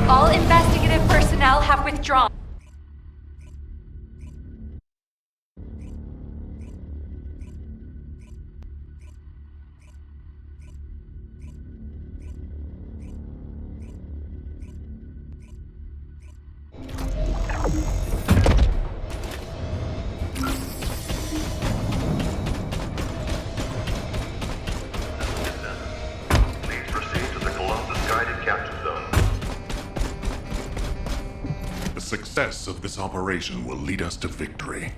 All investigative personnel have withdrawn. Please proceed to the Colossus guided capture zone. The success of this operation will lead us to victory.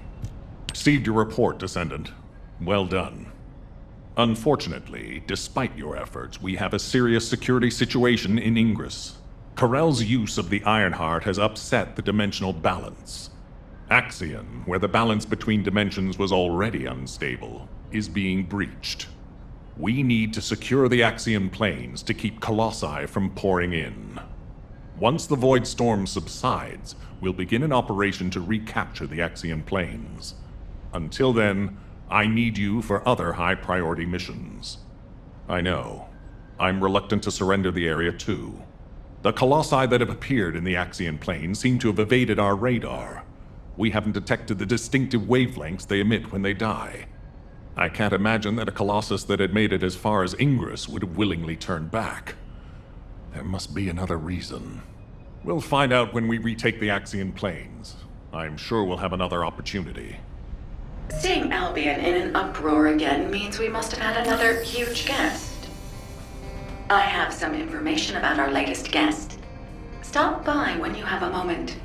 Received your report, Descendant. Well done. Unfortunately, despite your efforts, we have a serious security situation in Ingress. Corell's use of the Ironheart has upset the dimensional balance. Axion, where the balance between dimensions was already unstable, is being breached. We need to secure the Axion planes to keep Colossi from pouring in. Once the Void Storm subsides, we'll begin an operation to recapture the Axion planes. Until then, I need you for other high-priority missions. I know. I'm reluctant to surrender the area too. The Colossi that have appeared in the Axion plane seem to have evaded our radar. We haven't detected the distinctive wavelengths they emit when they die. I can't imagine that a Colossus that had made it as far as Ingress would have willingly turned back. There must be another reason. We'll find out when we retake the Axion planes. I'm sure we'll have another opportunity. Seeing Albion in an uproar again means we must have had another huge guest. I have some information about our latest guest. Stop by when you have a moment.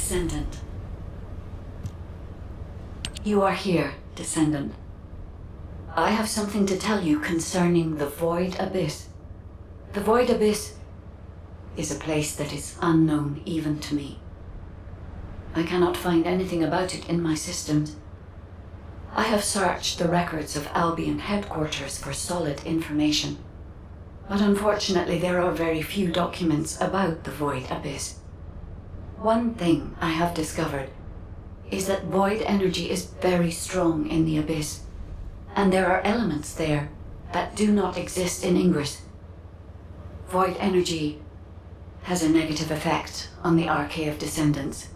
Descendant. You are here, Descendant. I have something to tell you concerning the Void Abyss. The Void Abyss is a place that is unknown even to me. I cannot find anything about it in my systems. I have searched the records of Albion headquarters for solid information, but unfortunately there are very few documents about the Void Abyss. One thing I have discovered is that void energy is very strong in the Abyss, and there are elements there that do not exist in Ingress. Void energy has a negative effect on the Arcade of Descendants.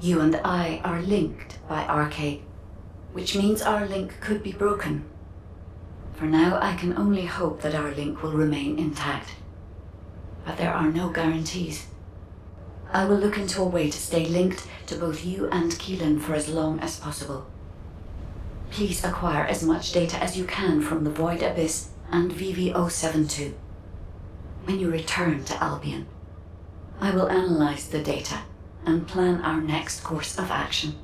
You and I are linked by Arcade, which means our link could be broken. For now, I can only hope that our link will remain intact. But there are no guarantees. I will look into a way to stay linked to both you and Keelan for as long as possible. Please acquire as much data as you can from the Void Abyss and VV-072. When you return to Albion, I will analyze the data and plan our next course of action.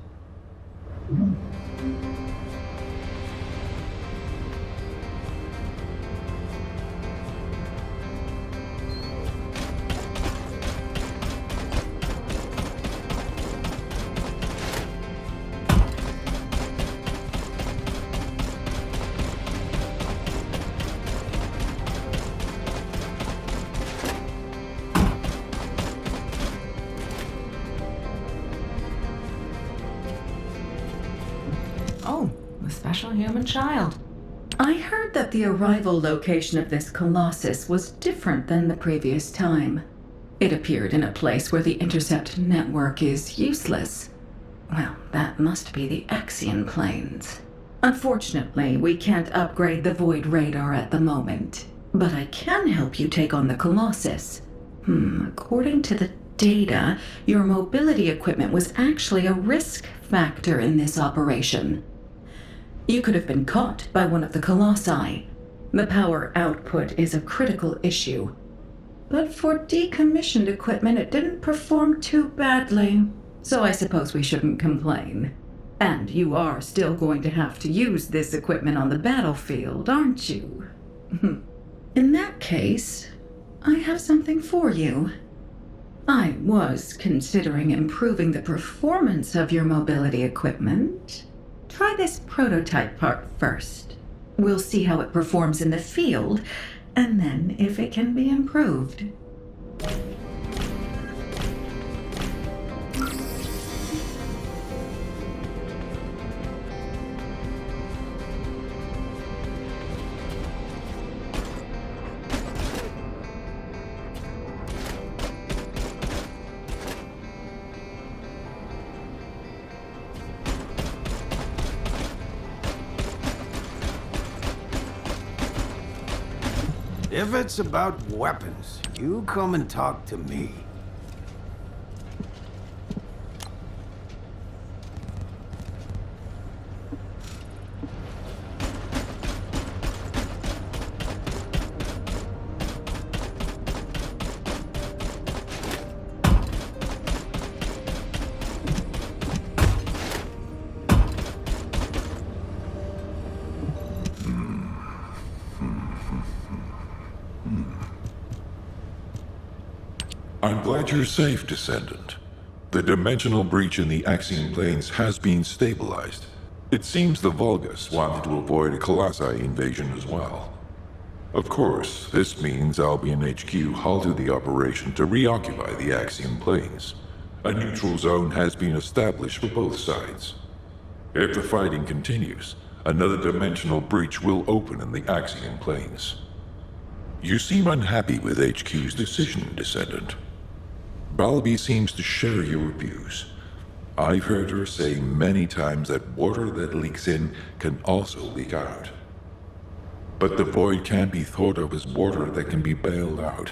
Oh, a special human child. I heard that the arrival location of this Colossus was different than the previous time. It appeared in a place where the intercept network is useless. Well, that must be the Axion planes. Unfortunately, we can't upgrade the Void radar at the moment, but I can help you take on the Colossus. According to the data, your mobility equipment was actually a risk factor in this operation. You could have been caught by one of the Colossi. The power output is a critical issue. But for decommissioned equipment, it didn't perform too badly, so I suppose we shouldn't complain. And you are still going to have to use this equipment on the battlefield, aren't you? In that case, I have something for you. I was considering improving the performance of your mobility equipment. Try this prototype part first. We'll see how it performs in the field, and then if it can be improved. If it's about weapons, you come and talk to me. I'm glad you're safe, Descendant. The dimensional breach in the Axion planes has been stabilized. It seems the Vulgus wanted to avoid a Colossi invasion as well. Of course, this means Albion HQ halted the operation to reoccupy the Axion planes. A neutral zone has been established for both sides. If the fighting continues, another dimensional breach will open in the Axion planes. You seem unhappy with HQ's decision, Descendant. Balbi seems to share your views. I've heard her say many times that water that leaks in can also leak out. But the void can't be thought of as water that can be bailed out.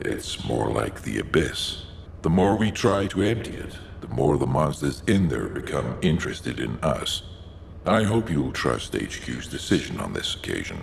It's more like the abyss. The more we try to empty it, the more the monsters in there become interested in us. I hope you'll trust HQ's decision on this occasion.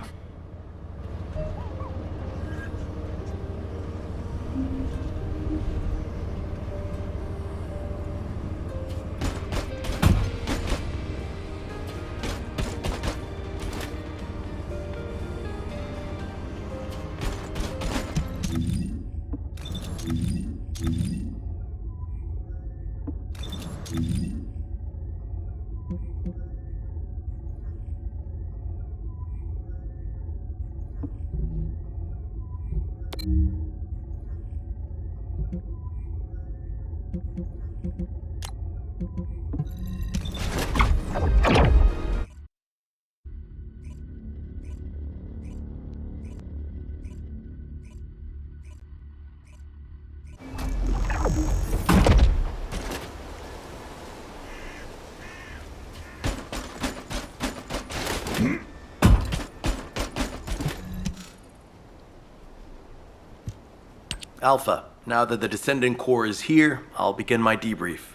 Alpha, now that the Descendant Corps is here, I'll begin my debrief.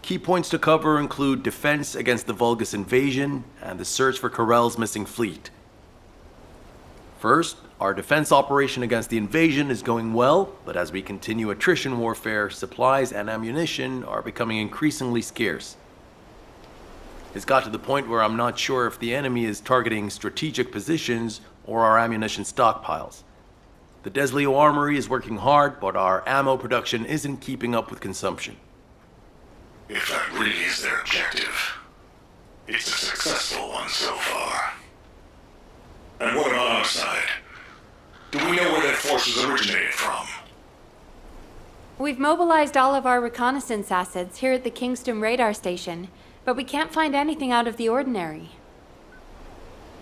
Key points to cover include defense against the Vulgus invasion and the search for Corell's missing fleet. First, our defense operation against the invasion is going well, but as we continue attrition warfare, supplies and ammunition are becoming increasingly scarce. It's got to the point where I'm not sure if the enemy is targeting strategic positions or our ammunition stockpiles. The Desleo Armory is working hard, but our ammo production isn't keeping up with consumption. If that really is their objective, it's a successful one so far. And what about our side? Do we know where that forces originated from? We've mobilized all of our reconnaissance assets here at the Kingston radar station, but we can't find anything out of the ordinary.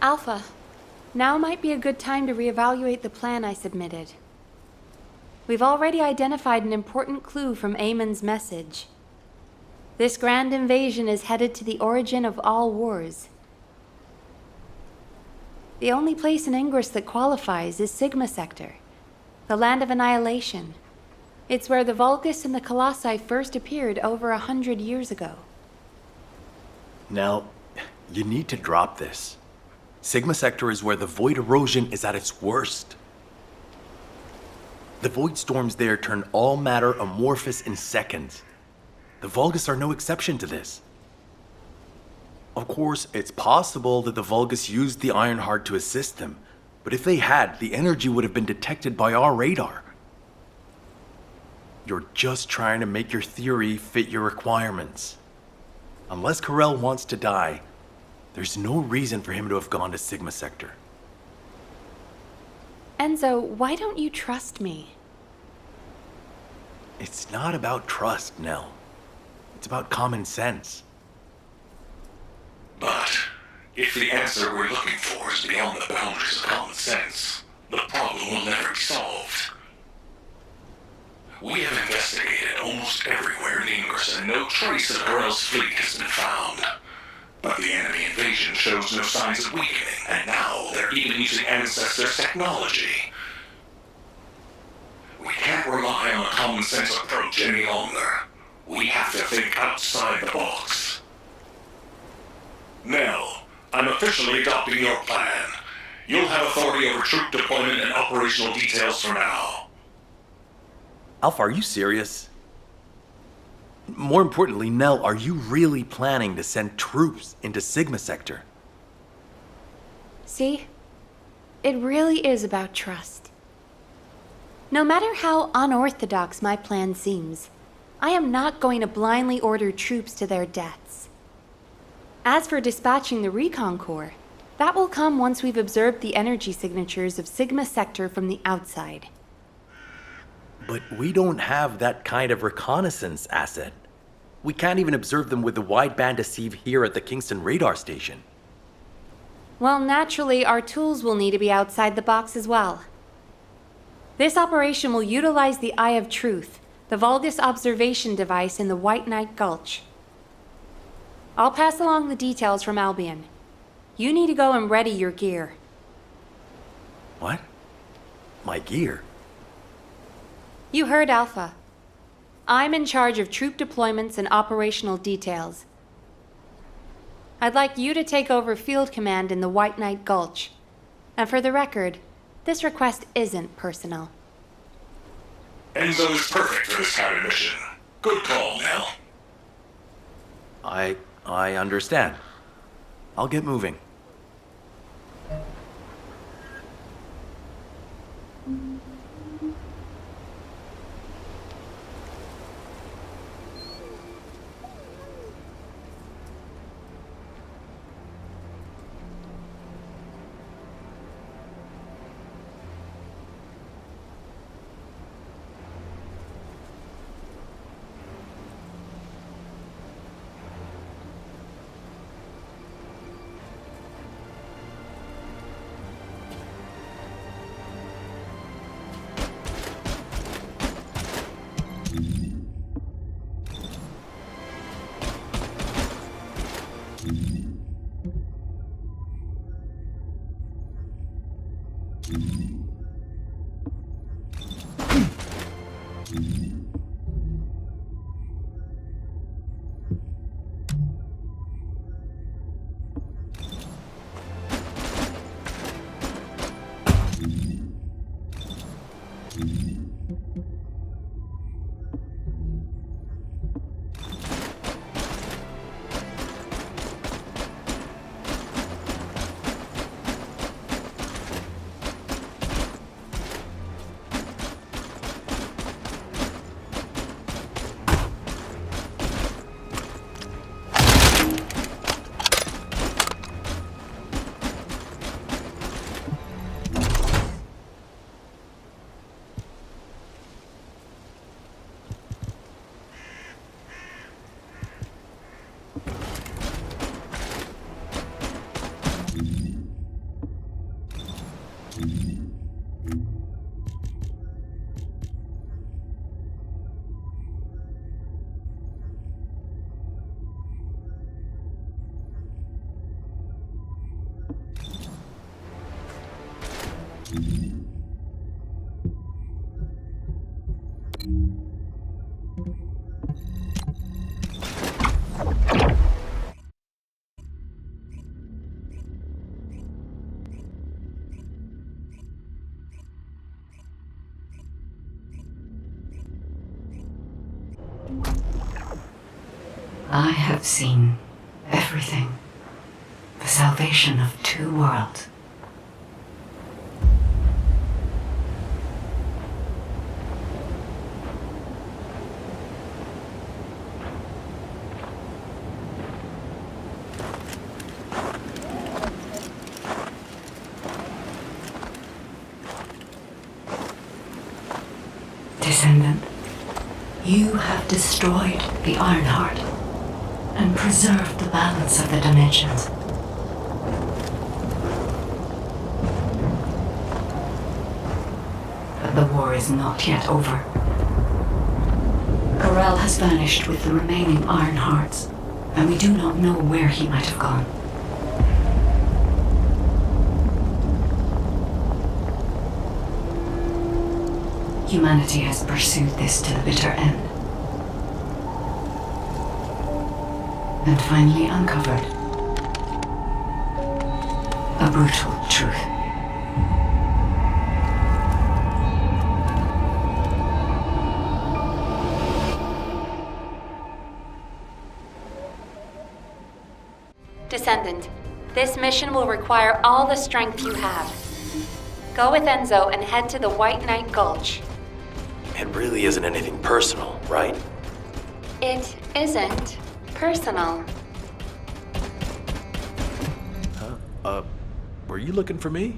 Alpha, now might be a good time to reevaluate the plan I submitted. We've already identified an important clue from Eamon's message. This grand invasion is headed to the origin of all wars. The only place in Ingress that qualifies is Sigma Sector, the land of annihilation. It's where the Vulgus and the Colossi first appeared over 100 years ago. Now, you need to drop this. Sigma Sector is where the void erosion is at its worst. The void storms there turn all matter amorphous in seconds. The Vulgus are no exception to this. Of course, it's possible that the Vulgus used the Ironheart to assist them, but if they had, the energy would have been detected by our radar. You're just trying to make your theory fit your requirements. Unless Corell wants to die, there's no reason for him to have gone to Sigma Sector. Enzo, why don't you trust me? It's not about trust, Nell. It's about common sense. But if the answer we're looking for is beyond the boundaries of common sense, the problem will never be solved. We have investigated almost everywhere in Ingress, and no trace of Corell's fleet has been found. But the enemy invasion shows no signs of weakening, and now they're even using Ancestors' technology. We can't rely on a common sense approach any longer. We have to think outside the box. Nell, I'm officially adopting your plan. You'll have authority over troop deployment and operational details for now. Alpha, are you serious? More importantly, Nell, are you really planning to send troops into Sigma Sector? See? It really is about trust. No matter how unorthodox my plan seems, I am not going to blindly order troops to their deaths. As for dispatching the Recon Corps, that will come once we've observed the energy signatures of Sigma Sector from the outside. But we don't have that kind of reconnaissance asset. We can't even observe them with the wideband deceive here at the Kingston radar station. Well, naturally, our tools will need to be outside the box as well. This operation will utilize the Eye of Truth, the Vulgus observation device in the White Knight Gulch. I'll pass along the details from Albion. You need to go and ready your gear. What? My gear? You heard Alpha. I'm in charge of troop deployments and operational details. I'd like you to take over field command in the White Knight Gulch. And for the record, this request isn't personal. Enzo is perfect for this kind of mission. Good call, Nell. I understand. I'll get moving. I have seen everything. The salvation of two worlds. Descendant, you have destroyed the Ironheart and preserved the balance of the dimensions. But the war is not yet over. Corel has vanished with the remaining Ironhearts, and we do not know where he might have gone. Humanity has pursued this to the bitter end. And finally uncovered a brutal truth. Descendant, this mission will require all the strength you have. Go with Enzo and head to the White Knight Gulch. It really isn't anything personal, right? It isn't personal. Were you looking for me?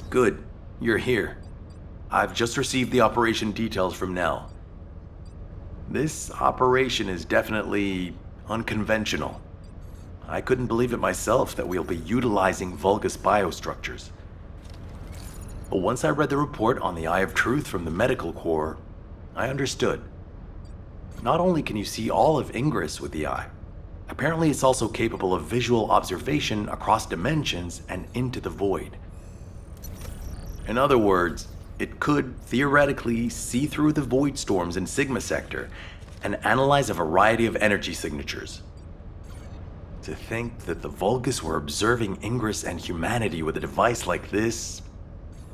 Good. You're here. I've just received the operation details from Nell. This operation is definitely unconventional. I couldn't believe it myself that we'll be utilizing Vulgus biostructures. But once I read the report on the Eye of Truth from the Medical Corps, I understood. Not only can you see all of Ingress with the eye, apparently it's also capable of visual observation across dimensions and into the void. In other words, it could theoretically see through the void storms in Sigma Sector and analyze a variety of energy signatures. To think that the Vulgus were observing Ingress and humanity with a device like this,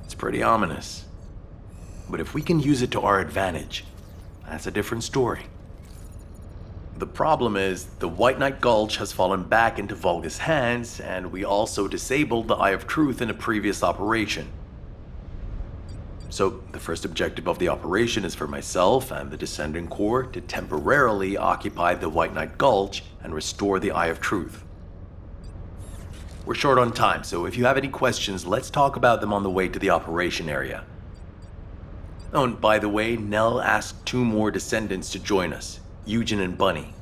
it's pretty ominous. But if we can use it to our advantage, that's a different story. The problem is, the White Knight Gulch has fallen back into Vulgus hands, and we also disabled the Eye of Truth in a previous operation. So, the first objective of the operation is for myself and the Descendant Corps to temporarily occupy the White Knight Gulch and restore the Eye of Truth. We're short on time, so if you have any questions, let's talk about them on the way to the operation area. Oh, and by the way, Nell asked 2 more Descendants to join us, Eugen and Bunny.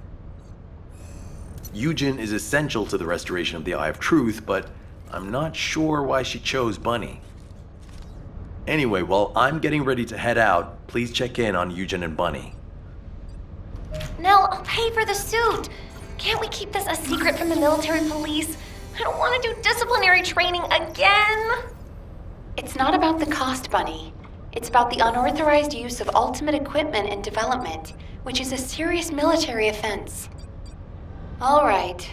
Eugen is essential to the restoration of the Eye of Truth, but I'm not sure why she chose Bunny. Anyway, while I'm getting ready to head out, please check in on Eugen and Bunny. Nell, I'll pay for the suit. Can't we keep this a secret from the military police? I don't want to do disciplinary training again. It's not about the cost, Bunny. It's about the unauthorized use of ultimate equipment in development, which is a serious military offense. All right.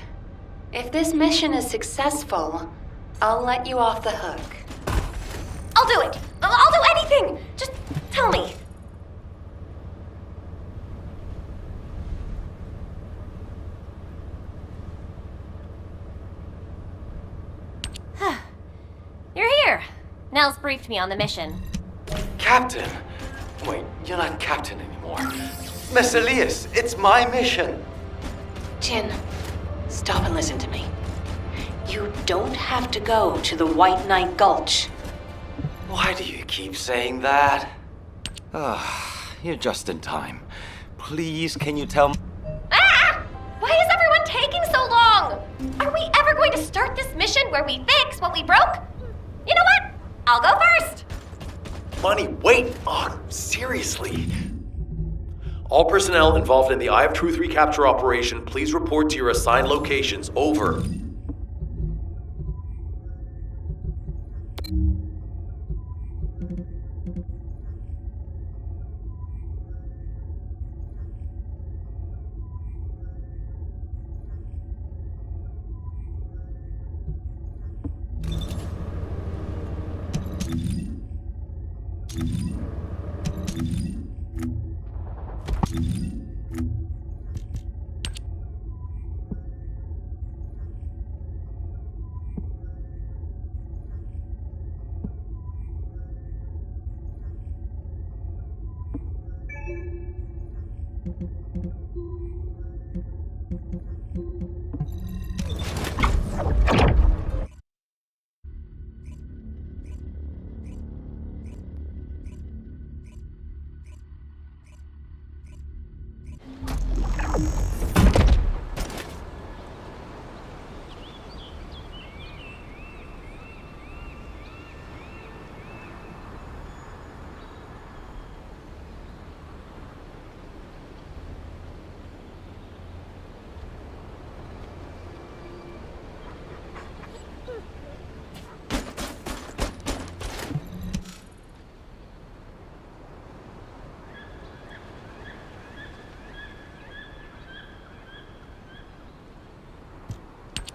If this mission is successful, I'll let you off the hook. I'll do it! I'll do anything! Just tell me. You're here. Nels briefed me on the mission. Captain? Wait, you're not captain anymore. Miss Elias, it's my mission. Jin, stop and listen to me. You don't have to go to the White Knight Gulch. Why do you keep saying that? You're just in time. Please, can you tell me? Ah! Why is everyone taking so long? Are we ever going to start this mission where we fix what we broke? You know what? I'll go first. Bunny, wait! Oh, seriously. All personnel involved in the Eye of Truth recapture operation, please report to your assigned locations. Over.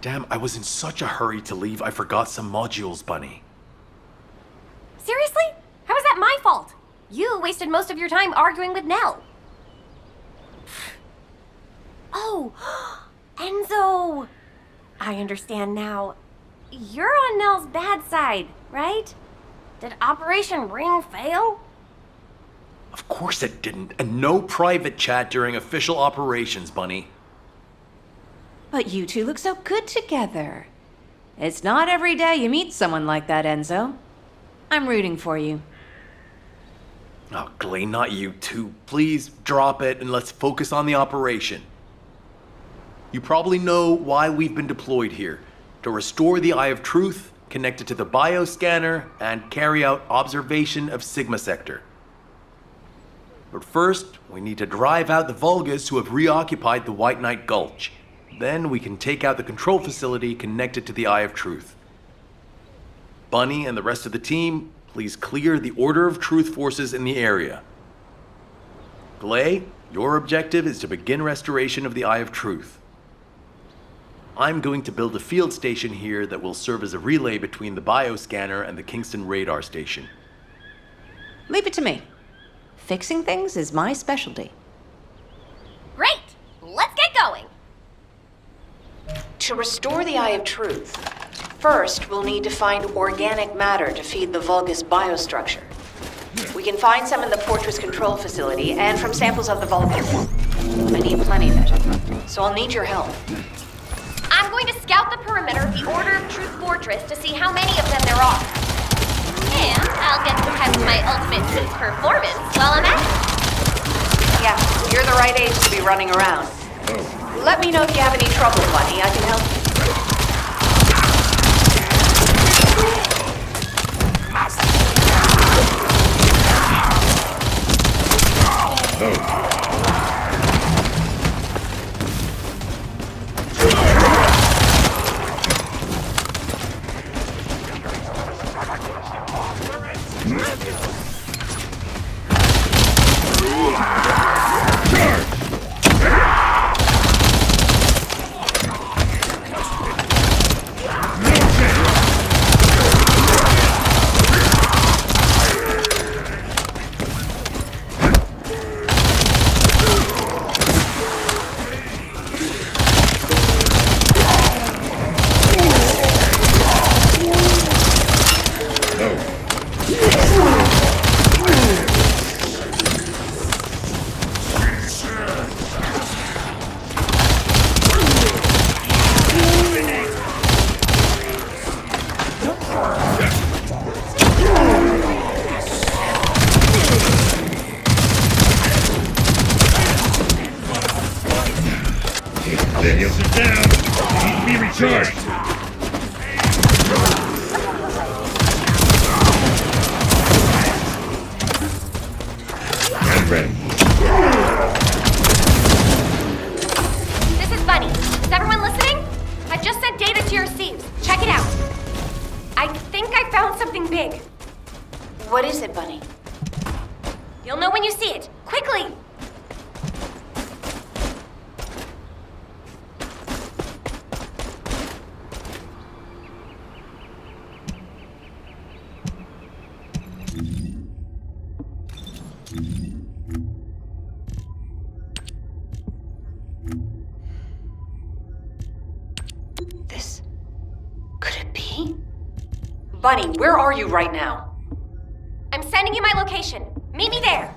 Damn, I was in such a hurry to leave, I forgot some modules, Bunny. Seriously? How is that my fault? You wasted most of your time arguing with Nell. Oh, Enzo! I understand now. You're on Nell's bad side, right? Did Operation Ring fail? Of course it didn't, and no private chat during official operations, Bunny. But you two look so good together. It's not every day you meet someone like that, Enzo. I'm rooting for you. Oh, Glay, not you two. Please drop it and let's focus on the operation. You probably know why we've been deployed here. To restore the Eye of Truth, connect it to the bioscanner, and carry out observation of Sigma Sector. But first, we need to drive out the Vulgus who have reoccupied the White Knight Gulch. Then we can take out the control facility connected to the Eye of Truth. Bunny and the rest of the team, please clear the Order of Truth forces in the area. Glay, your objective is to begin restoration of the Eye of Truth. I'm going to build a field station here that will serve as a relay between the bioscanner and the Kingston radar station. Leave it to me. Fixing things is my specialty. Great! Let's get going! To restore the Eye of Truth, first we'll need to find organic matter to feed the Vulgus biostructure. We can find some in the Fortress control facility and from samples of the Vulgus. I need plenty of it, so I'll need your help. I'm going to scout the perimeter of the Order of Truth Fortress to see how many of them there are. And I'll get to test my ultimate suit performance while I'm at it. Yeah, you're the right age to be running around. Let me know if you have any trouble, Bunny. I can help you. The heals are down. They need to be recharged. I'm ready. This is Bunny. Is everyone listening? I just sent data to your receives. Check it out. I think I found something big. What is it, Bunny? You'll know when you see it. Quickly! This... could it be? Bunny, where are you right now? I'm sending you my location. Meet me there.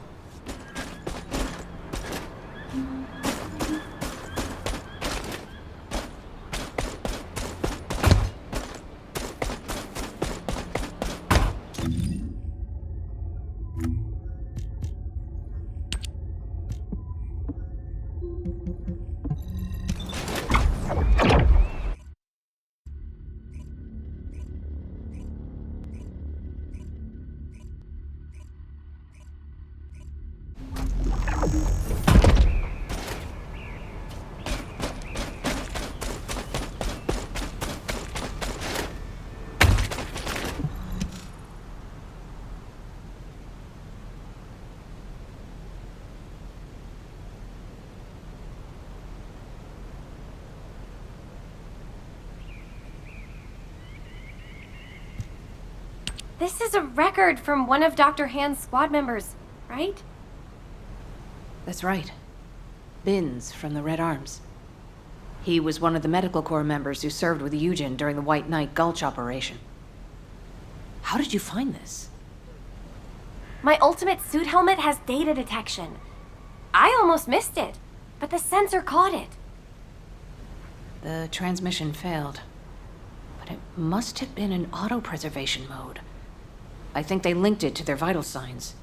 This is a record from one of Dr. Hand's squad members, right? That's right. Binns from the Red Arms. He was one of the Medical Corps members who served with Eugen during the White Knight Gulch operation. How did you find this? My ultimate suit helmet has data detection. I almost missed it, but the sensor caught it. The transmission failed, but it must have been in auto-preservation mode. I think they linked it to their vital signs.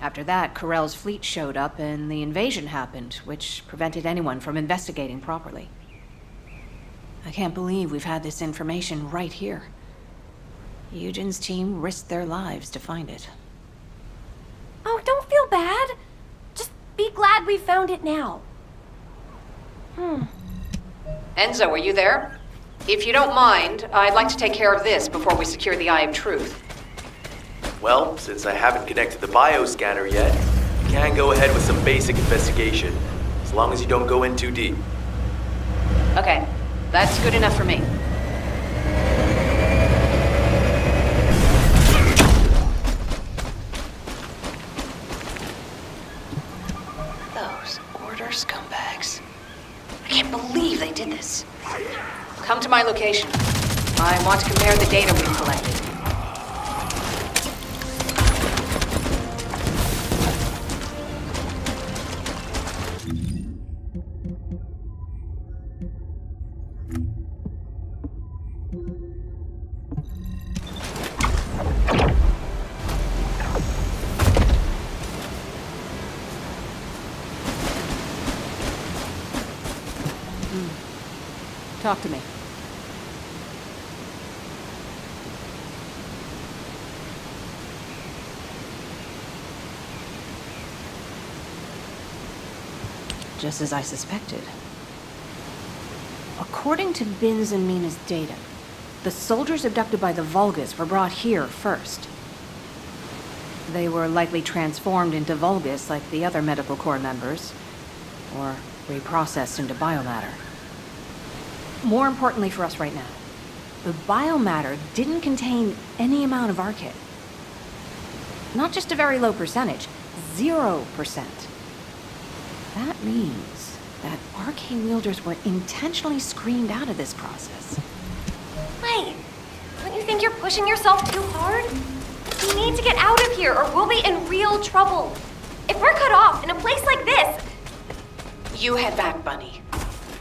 After that, Corell's fleet showed up and the invasion happened, which prevented anyone from investigating properly. I can't believe we've had this information right here. Eugen's team risked their lives to find it. Oh, don't feel bad. Just be glad we found it now. Enzo, are you there? If you don't mind, I'd like to take care of this before we secure the Eye of Truth. Well, since I haven't connected the bioscanner yet, you can go ahead with some basic investigation, as long as you don't go in too deep. Okay, that's good enough for me. Those order scumbags. I can't believe they did this. Come to my location. I want to compare the data we've collected. Talk to me. Just as I suspected. According to Binns and Mina's data, the soldiers abducted by the Vulgus were brought here first. They were likely transformed into Vulgus like the other Medical Corps members, or reprocessed into biomatter. More importantly for us right now, the biomatter didn't contain any amount of Archaea. Not just a very low percentage, 0%. That means that Archaea wielders were intentionally screened out of this process. Wait, don't you think you're pushing yourself too hard? We need to get out of here or we'll be in real trouble. If we're cut off in a place like this... You head back, Bunny.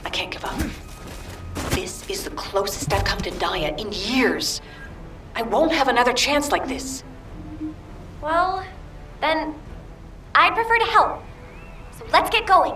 I can't give up. This is the closest I've come to Daya in years. I won't have another chance like this. Well, then I'd prefer to help. So let's get going.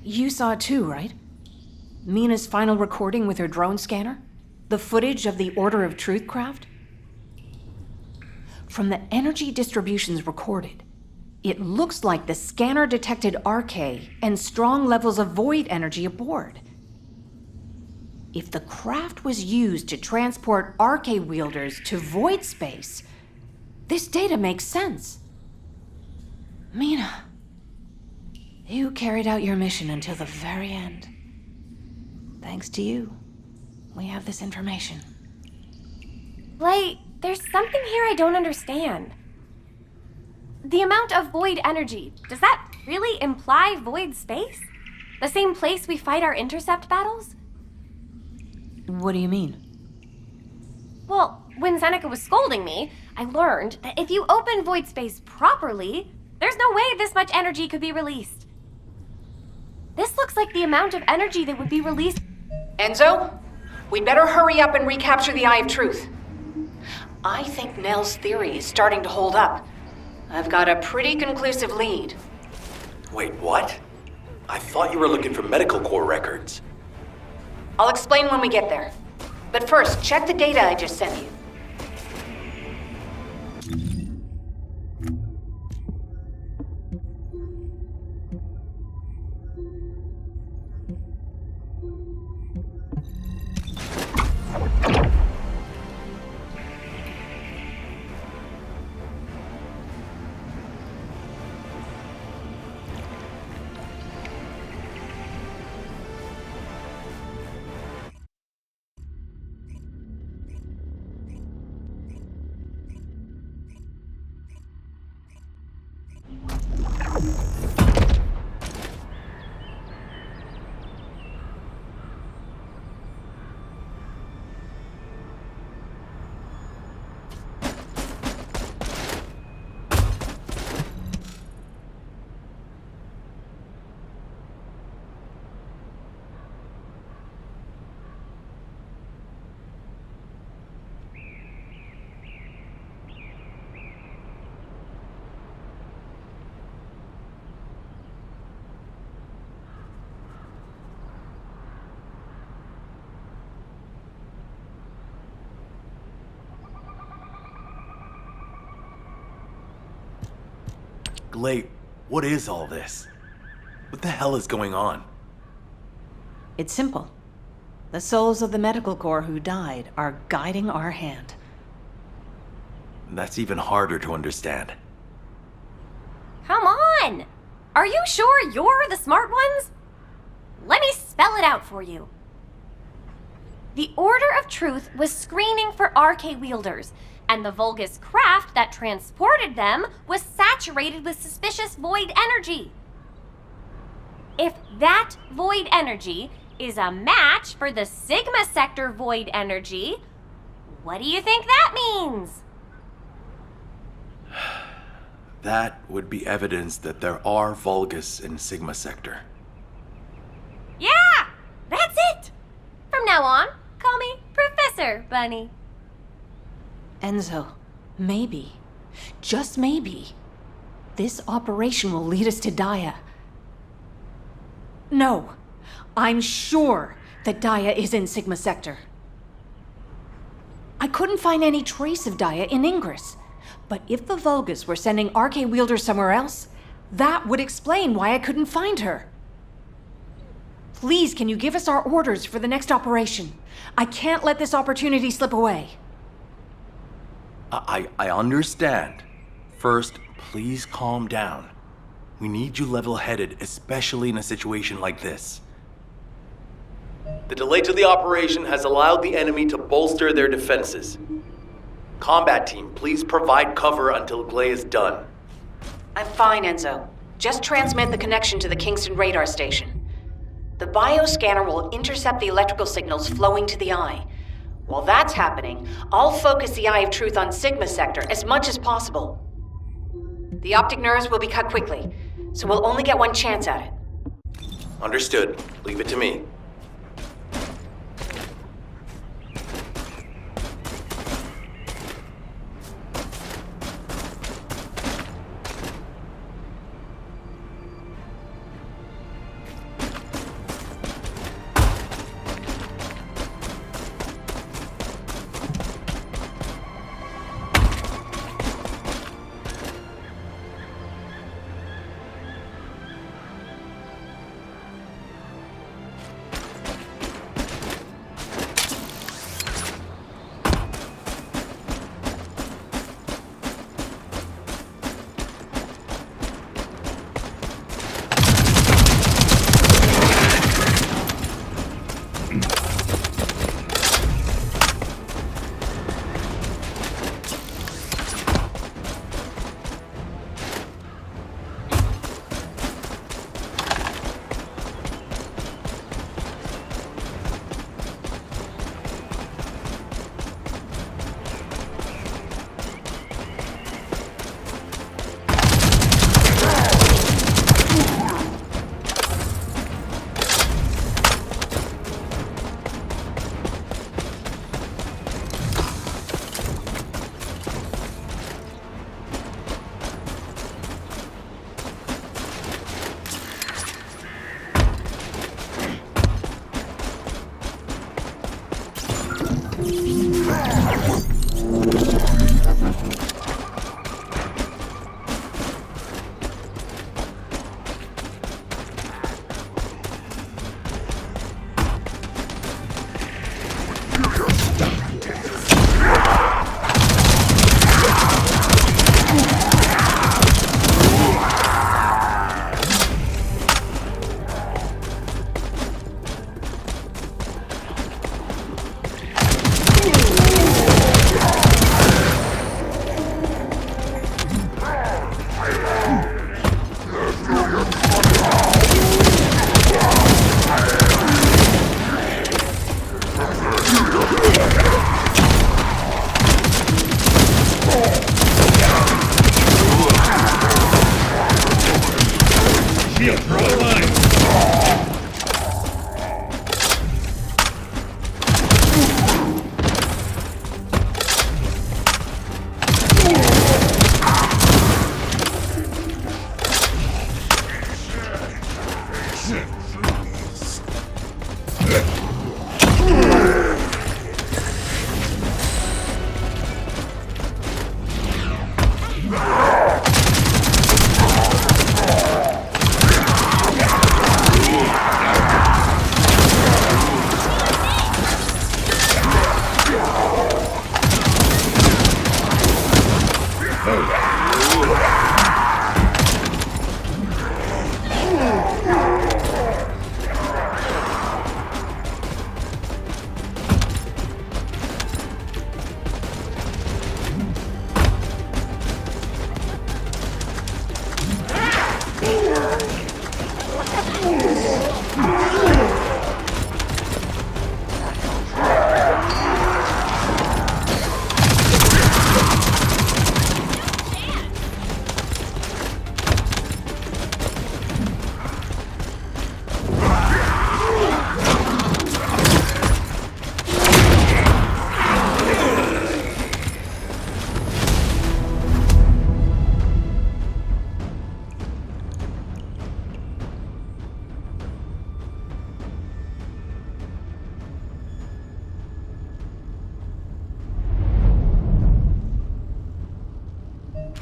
You saw it too, right? Mina's final recording with her drone scanner? The footage of the Order of Truth craft? From the energy distributions recorded, it looks like the scanner detected Arche and strong levels of void energy aboard. If the craft was used to transport Arche wielders to void space, this data makes sense. Mina, you carried out your mission until the very end. Thanks to you, we have this information. Like, there's something here I don't understand. The amount of void energy, does that really imply void space? The same place we fight our intercept battles? What do you mean? Well, when Seneca was scolding me, I learned that if you open void space properly, there's no way this much energy could be released. This looks like the amount of energy that would be released. Enzo, we'd better hurry up and recapture the Eye of Truth. I think Nell's theory is starting to hold up. I've got a pretty conclusive lead. Wait, what? I thought you were looking for medical core records. I'll explain when we get there. But first, check the data I just sent you. Glade, what is all this? What the hell is going on? It's simple. The souls of the medical corps who died are guiding our hand. That's even harder to understand. Come on! Are you sure you're the smart ones? Let me spell it out for you. The Order of Truth was screening for Arche wielders, and the Vulgus craft that transported them was saturated with suspicious void energy. If that void energy is a match for the Sigma Sector void energy, what do you think that means? That would be evidence that there are Vulgus in Sigma Sector. Yeah! That's it! From now on, call me Professor Bunny. Enzo, maybe, just maybe, this operation will lead us to Daya. No, I'm sure that Daya is in Sigma Sector. I couldn't find any trace of Daya in Ingress, but if the Vulgus were sending Arche wielders somewhere else, that would explain why I couldn't find her. Please, can you give us our orders for the next operation? I can't let this opportunity slip away. I understand. First, please calm down. We need you level-headed, especially in a situation like this. The delay to the operation has allowed the enemy to bolster their defenses. Combat team, please provide cover until Glade is done. I'm fine, Enzo. Just transmit the connection to the Kingston radar station. The bioscanner will intercept the electrical signals flowing to the eye. While that's happening, I'll focus the Eye of Truth on Sigma Sector as much as possible. The optic nerves will be cut quickly, so we'll only get one chance at it. Understood. Leave it to me.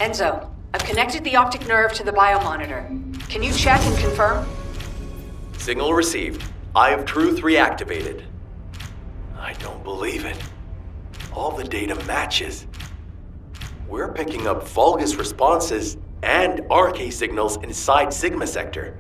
Enzo, I've connected the optic nerve to the biomonitor. Can you check and confirm? Signal received. Eye of Truth reactivated. I don't believe it. All the data matches. We're picking up Vulgus responses and RK signals inside Sigma Sector.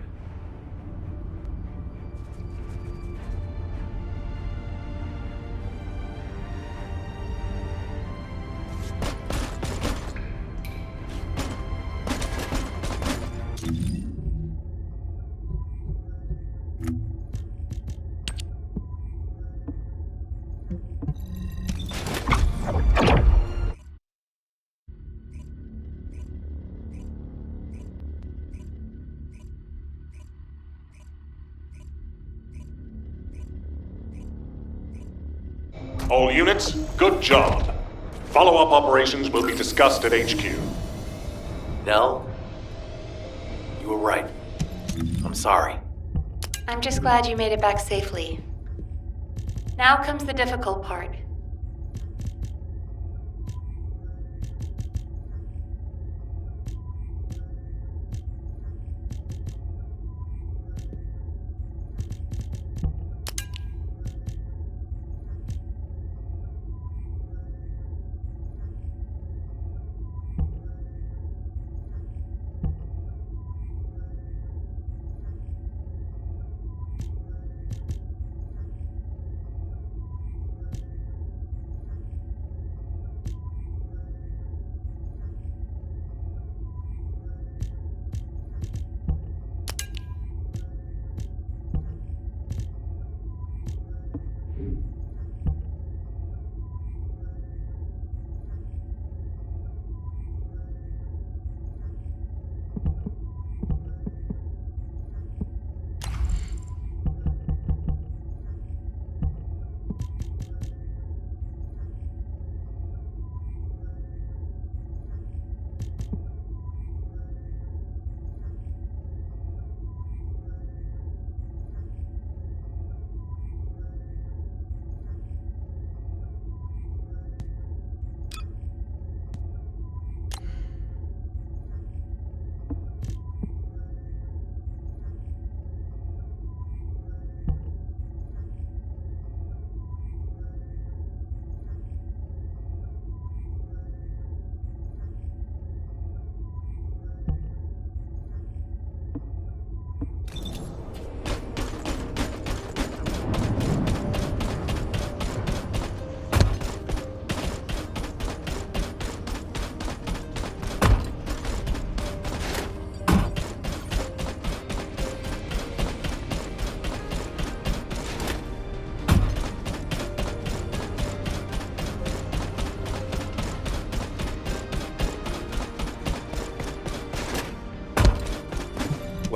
All units, good job. Follow-up operations will be discussed at HQ. Nell, you were right. I'm sorry. I'm just glad you made it back safely. Now comes the difficult part.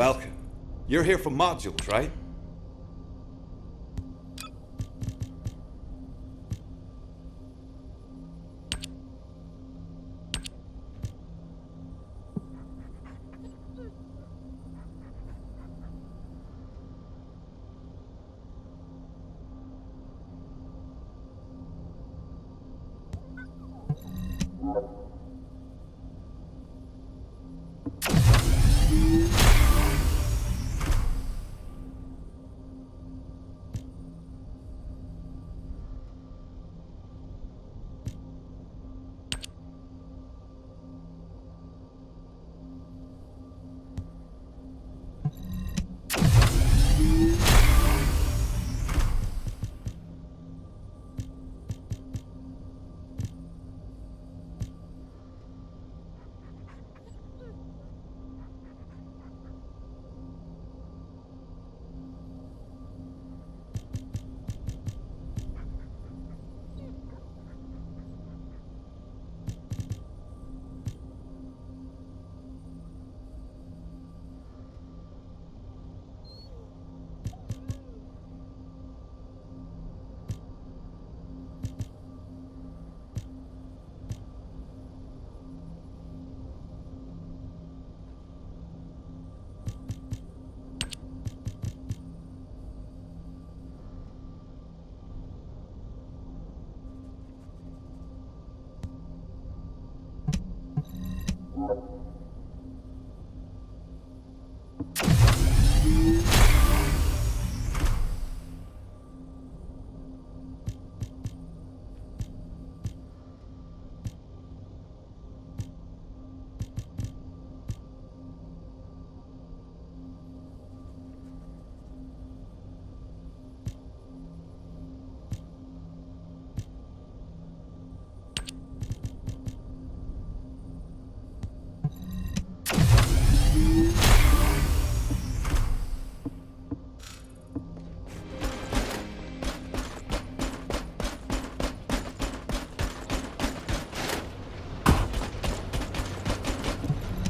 Welcome. You're here for modules, right?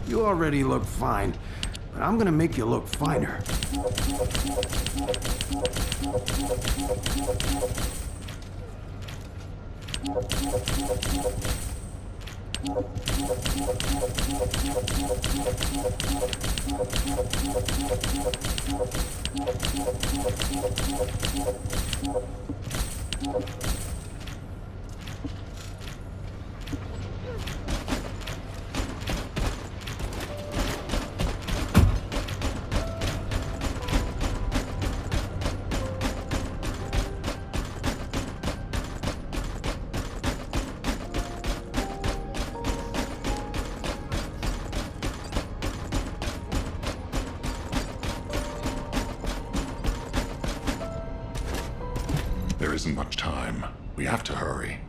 You already look fine, but I'm gonna make you look finer. There isn't much time. We have to hurry.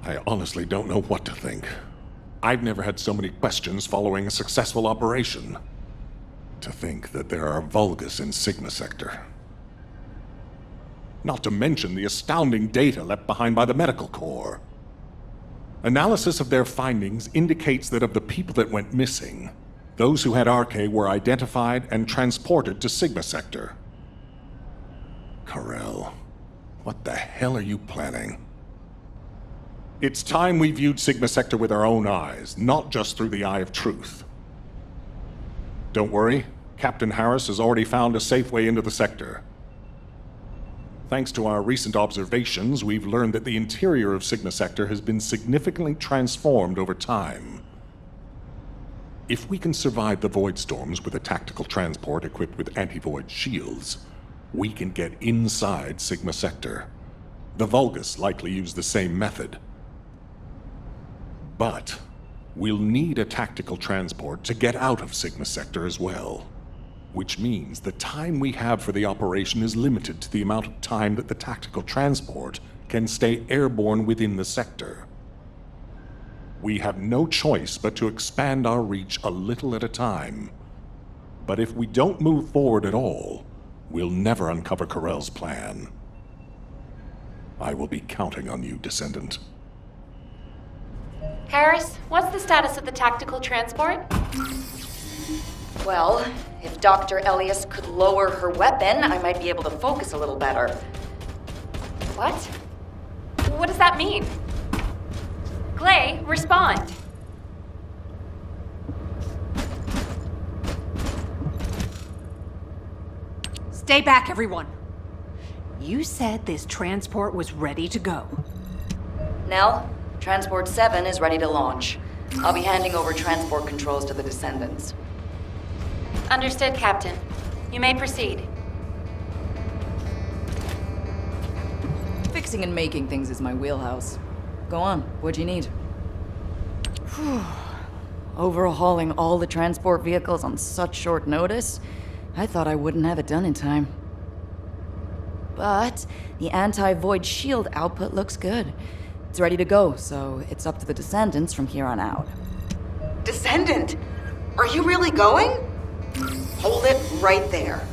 I honestly don't know what to think. I've never had so many questions following a successful operation. To think that there are Vulgus in Sigma Sector. Not to mention the astounding data left behind by the Medical Corps. Analysis of their findings indicates that of the people that went missing, those who had RK were identified and transported to Sigma Sector. Karel, what the hell are you planning? It's time we viewed Sigma Sector with our own eyes, not just through the eye of truth. Don't worry, Captain Harris has already found a safe way into the sector. Thanks to our recent observations, we've learned that the interior of Sigma Sector has been significantly transformed over time. If we can survive the Void Storms with a tactical transport equipped with anti-void shields, we can get inside Sigma Sector. The Vulgus likely use the same method. But we'll need a tactical transport to get out of Sigma Sector as well. which means the time we have for the operation is limited to the amount of time that the tactical transport can stay airborne within the sector. We have no choice but to expand our reach a little at a time. But if we don't move forward at all, we'll never uncover Corell's plan. I will be counting on you, Descendant. Karis, what's the status of the tactical transport? Well, if Dr. Elias could lower her weapon, I might be able to focus a little better. What? What does that mean? Glay, respond. Stay back, everyone. You said this transport was ready to go. Nell, Transport 7 is ready to launch. I'll be handing over transport controls to the Descendants. Understood, Captain. You may proceed. Fixing and making things is my wheelhouse. Go on, what do you need? Overhauling all the transport vehicles on such short notice? I thought I wouldn't have it done in time. But the anti-void shield output looks good. It's ready to go, so it's up to the Descendants from here on out. Descendant? Are you really going? Hold it right there.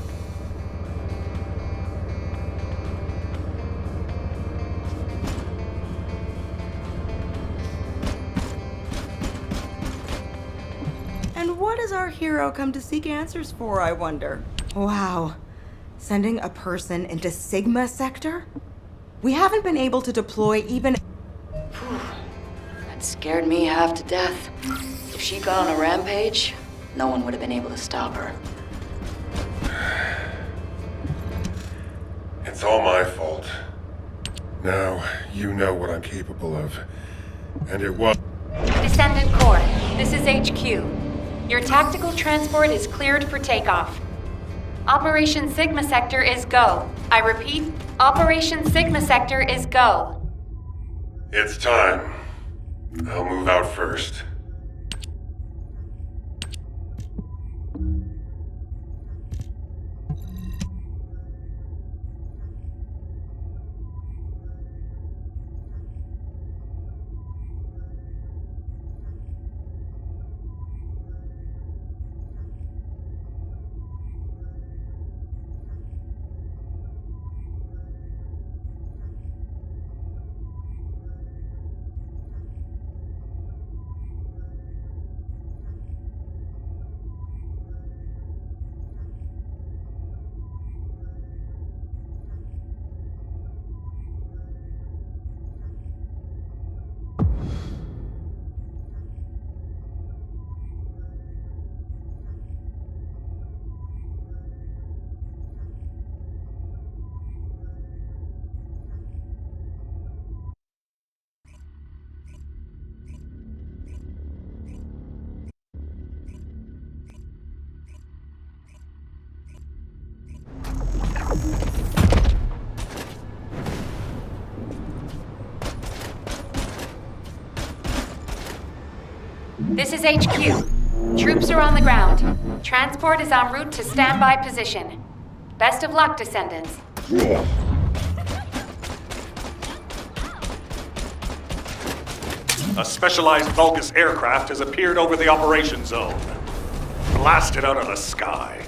And what does our hero come to seek answers for, I wonder? Wow. Sending a person into Sigma Sector? We haven't been able to deploy even... That scared me half to death. If she'd gone on a rampage, no one would have been able to stop her. It's all my fault. Now, you know what I'm capable of. And it was... Descendant Corps, this is HQ. Your tactical transport is cleared for takeoff. Operation Sigma Sector is go. I repeat, Operation Sigma Sector is go. It's time. I'll move out first. This is HQ. Troops are on the ground. Transport is en route to standby position. Best of luck, Descendants. A specialized Vulgus aircraft has appeared over the operation zone. Blasted out of the sky.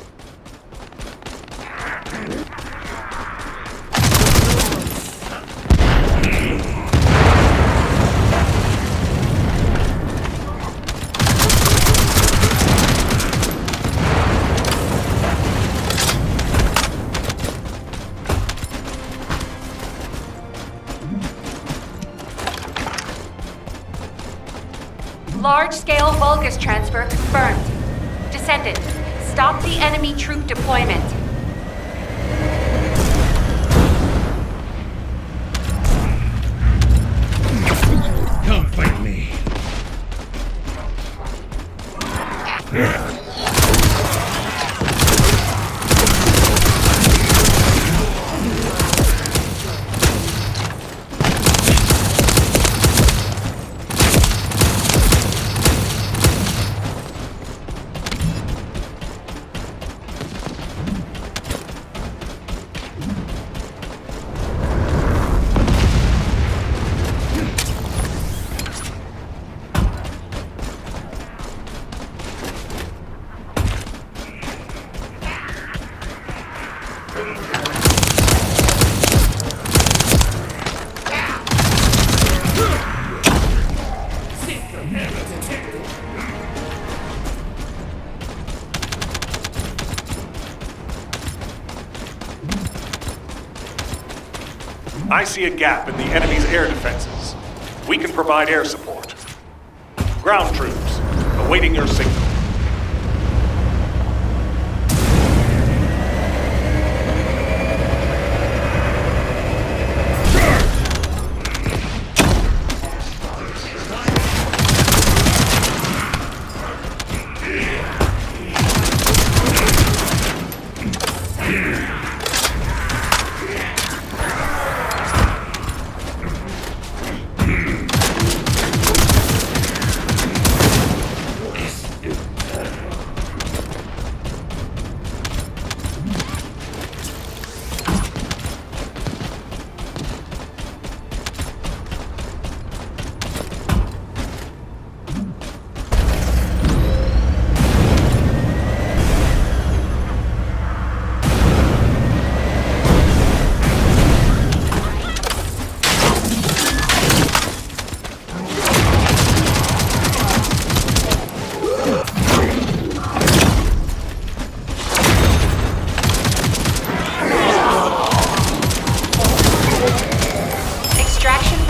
Large-scale Vulgus transfer confirmed. Descendant, stop the enemy troop deployment. Come fight me. I see a gap in the enemy's air defenses. We can provide air support. Ground troops, awaiting your signal.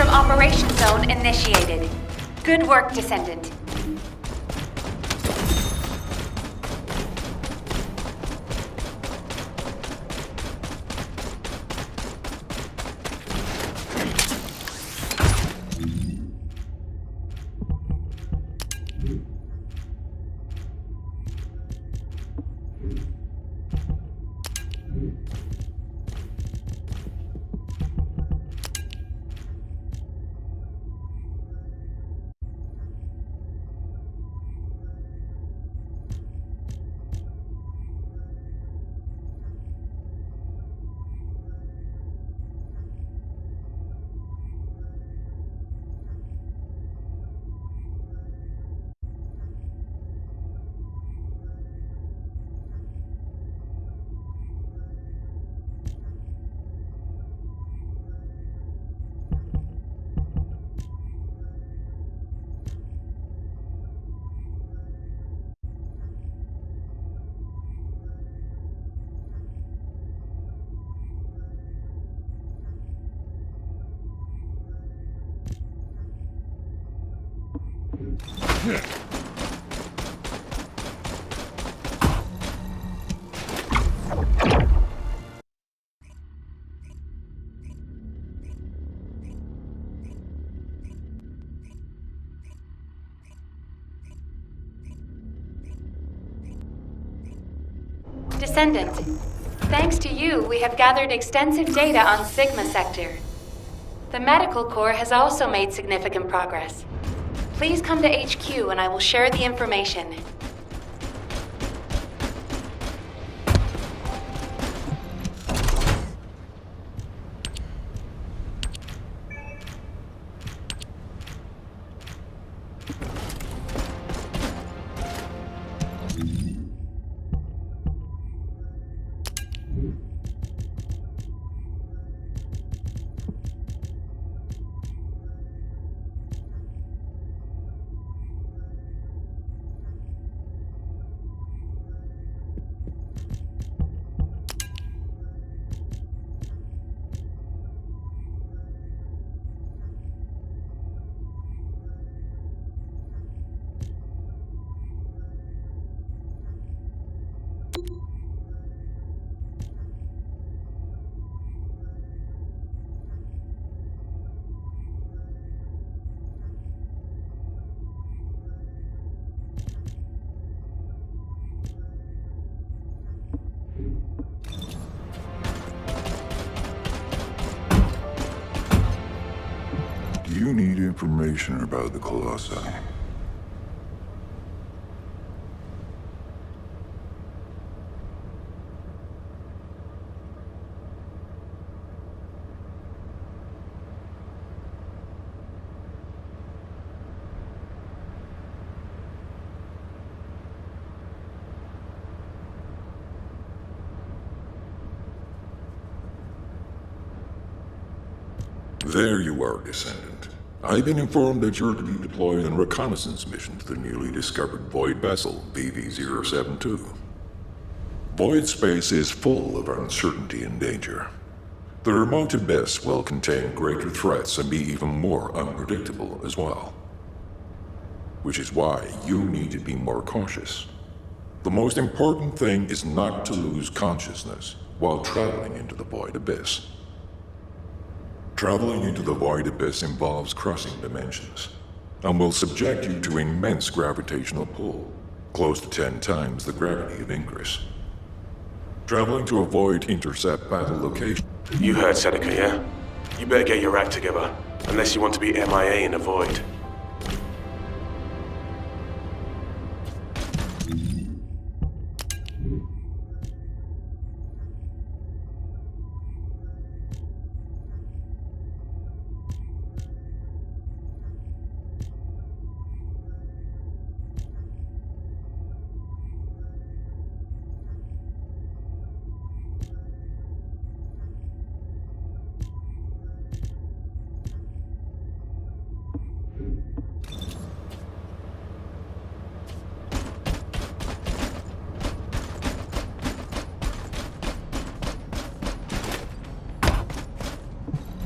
Operation zone initiated. Good work, Descendant. Descendant, thanks to you, we have gathered extensive data on Sigma Sector. The Medical Corps has also made significant progress. Please come to HQ and I will share the information. Do you need information about the Colossi? There you are, Descendant. I've been informed that you're to be deployed on a reconnaissance mission to the newly discovered Void vessel, BV-072. Void space is full of uncertainty and danger. The remote abyss will contain greater threats and be even more unpredictable as well. Which is why you need to be more cautious. The most important thing is not to lose consciousness while traveling into the Void Abyss. Traveling into the Void Abyss involves crossing dimensions, and will subject you to immense gravitational pull, close to 10 times the gravity of Ingress. Traveling to a Void intercept battle location... You heard Seneca, yeah? You better get your act together, unless you want to be MIA in the Void.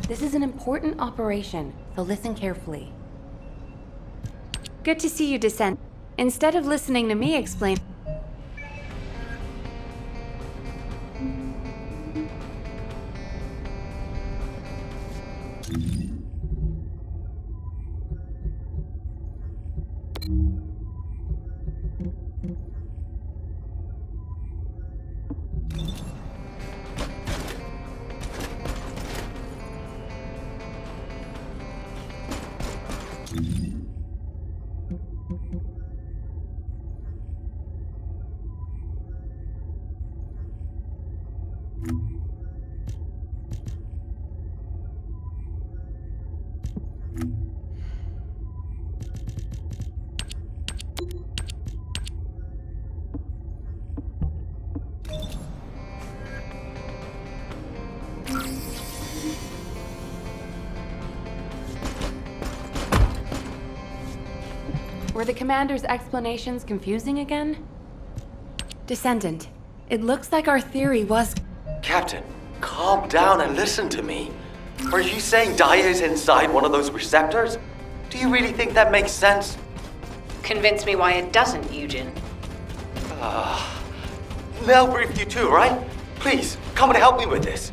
This is an important operation, so listen carefully. Good to see you, Descent. Instead of listening to me explain... Were the commander's explanations confusing again? Descendant, it looks like our theory was... Captain, calm down and listen to me. Are you saying Daya is inside one of those receptors? Do you really think that makes sense? Convince me why it doesn't, Eugen. Mel briefed you too, right? Please, come and help me with this.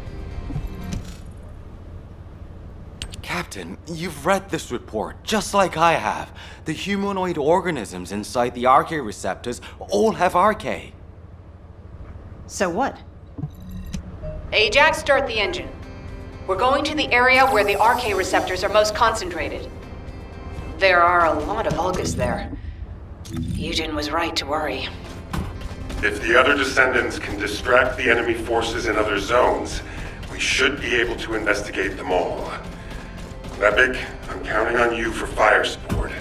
Captain, you've read this report, just like I have. The humanoid organisms inside the RK receptors all have RK. So what? Ajax, start the engine. We're going to the area where the RK receptors are most concentrated. There are a lot of Vulgus there. Eugen was right to worry. If the other descendants can distract the enemy forces in other zones, we should be able to investigate them all. Lepic, I'm counting on you for fire support.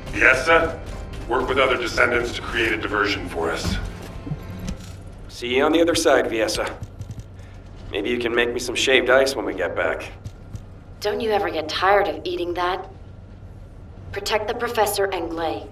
Fiesta, work with other descendants to create a diversion for us. See you on the other side, Viessa. Maybe you can make me some shaved ice when we get back. Don't you ever get tired of eating that? Protect the Professor and Glay.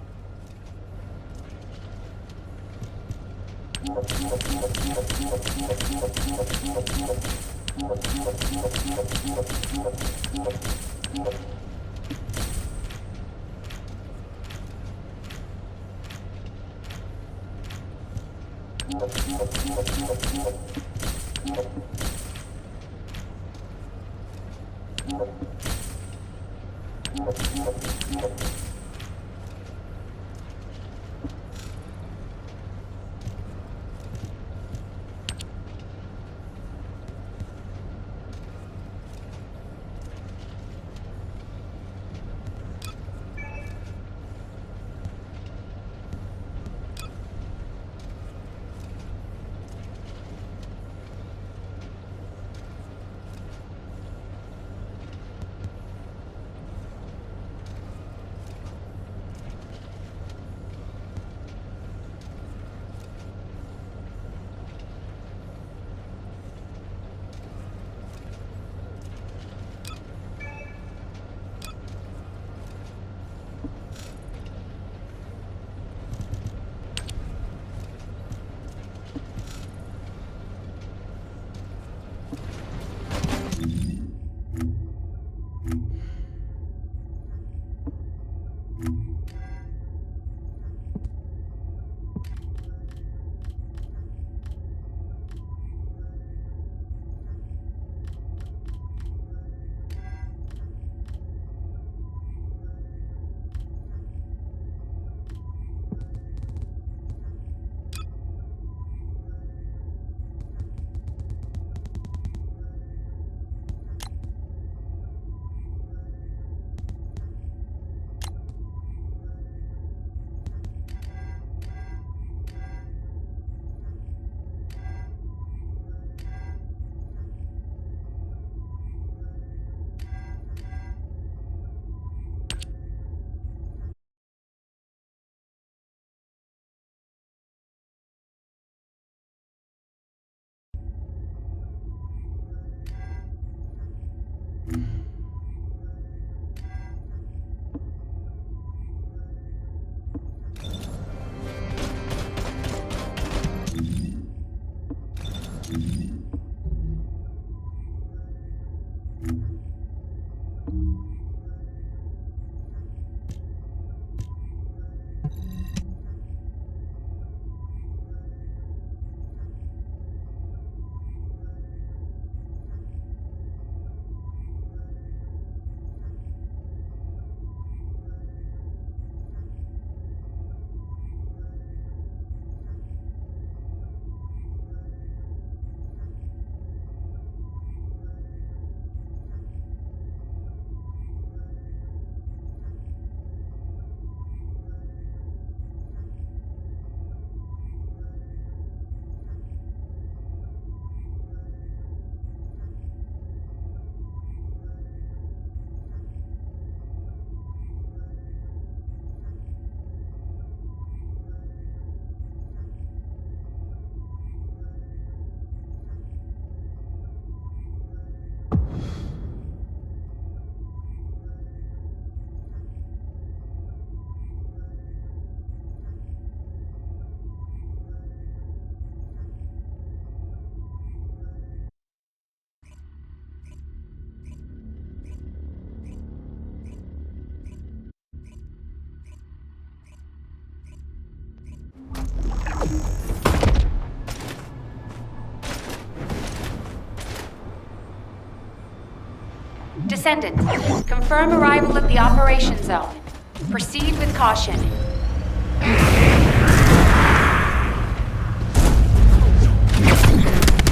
Descendant, confirm arrival at the operation zone. Proceed with caution.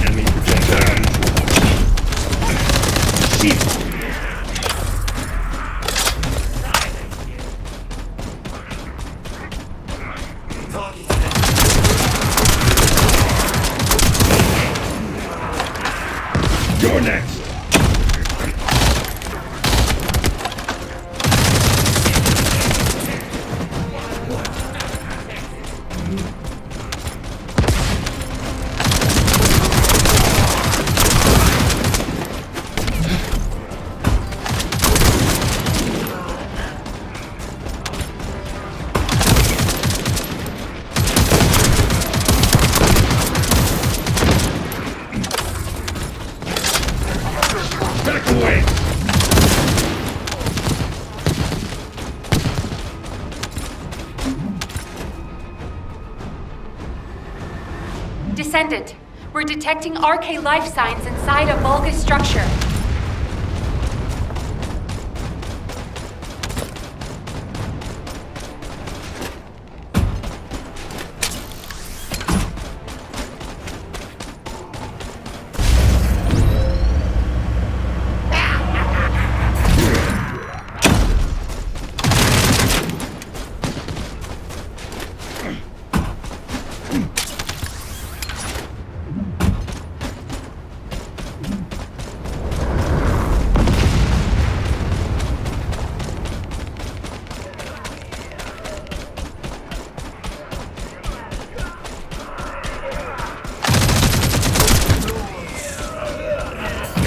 Enemy projectile. You're next. Back away. Descendant, we're detecting RK life signs inside a Vulgus structure.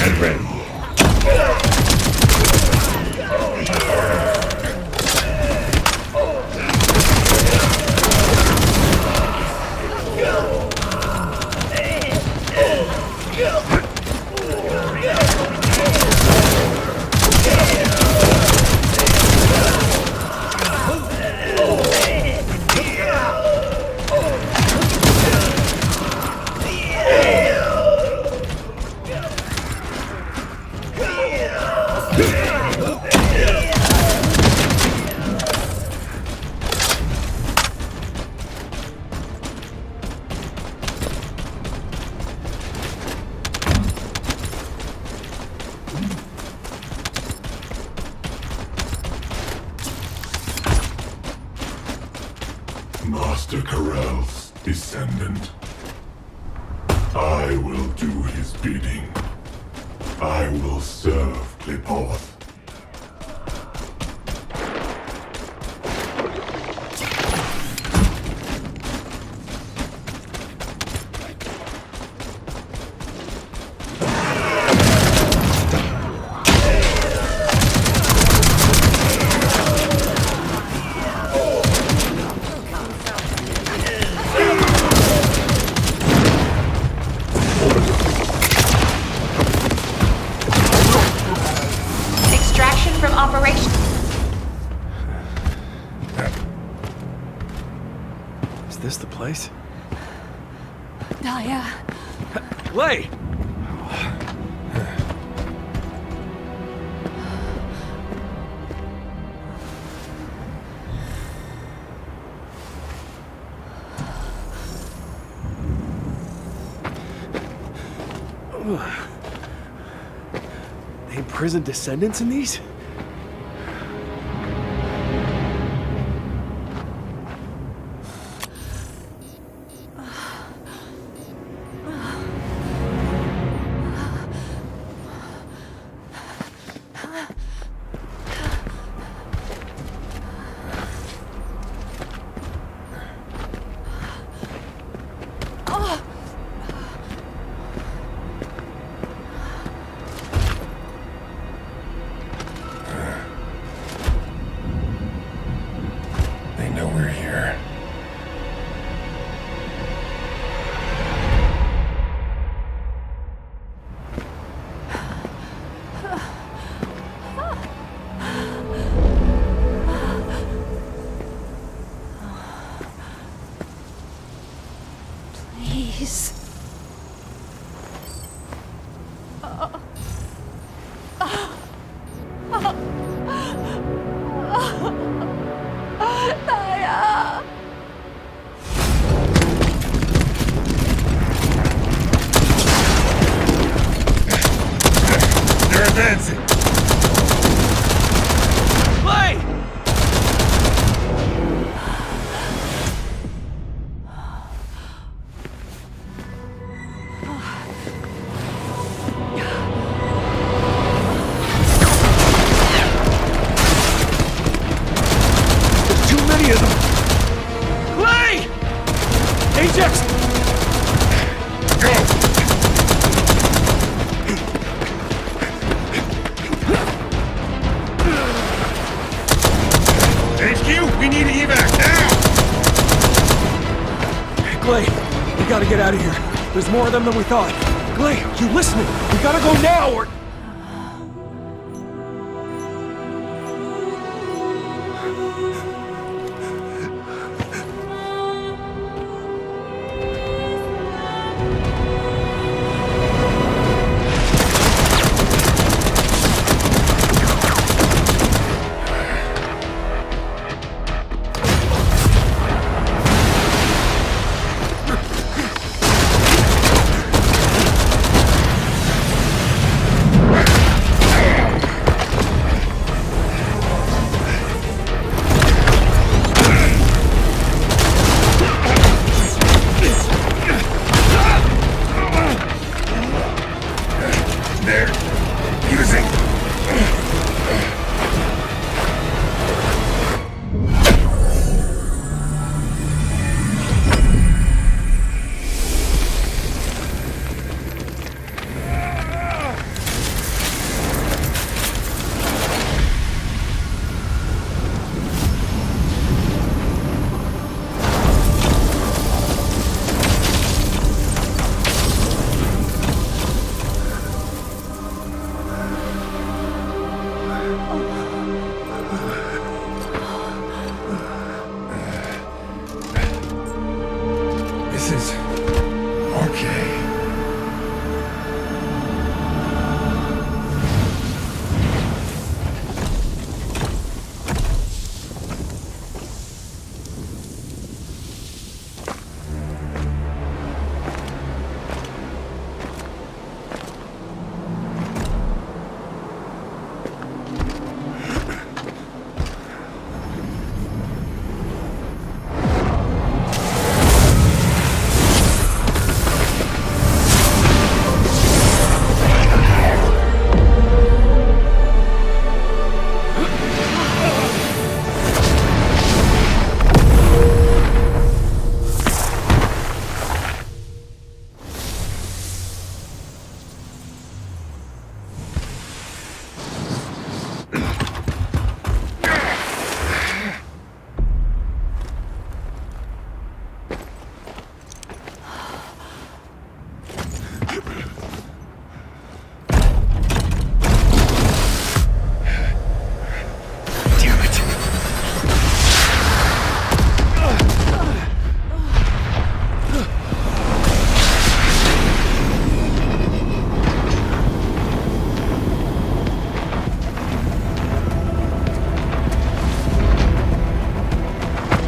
And ready. Master Corell's descendant. I will do his bidding. I will serve Qlipoth. Extraction from operation. Is this the place? Daya. Lay! They imprisoned descendants in these? They know we're here. Please. advancing! Clay! There's too many of them! Clay! Ajax! Go! HQ, we need evac now! Clay, we gotta get out of here. There's more of them than we thought. Clay, you listening? We gotta go now or... They're using... This is... okay.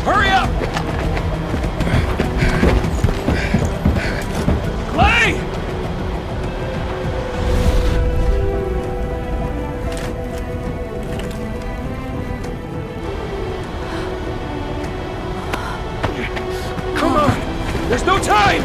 Hurry up! Clay! Come on! There's no time!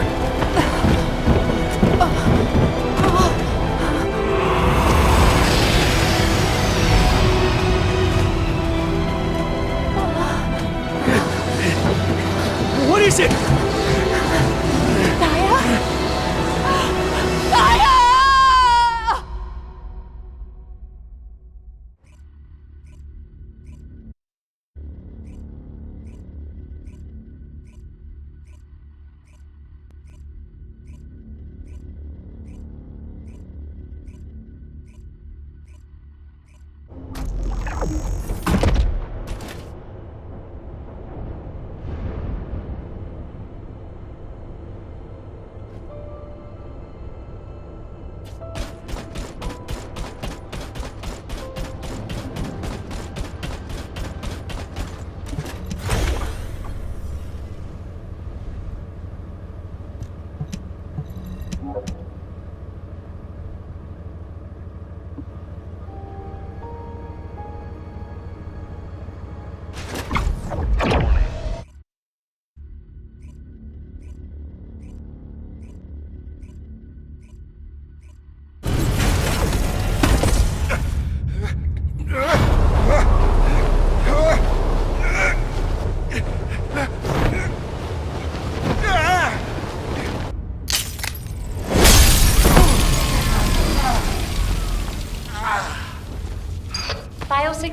What is it?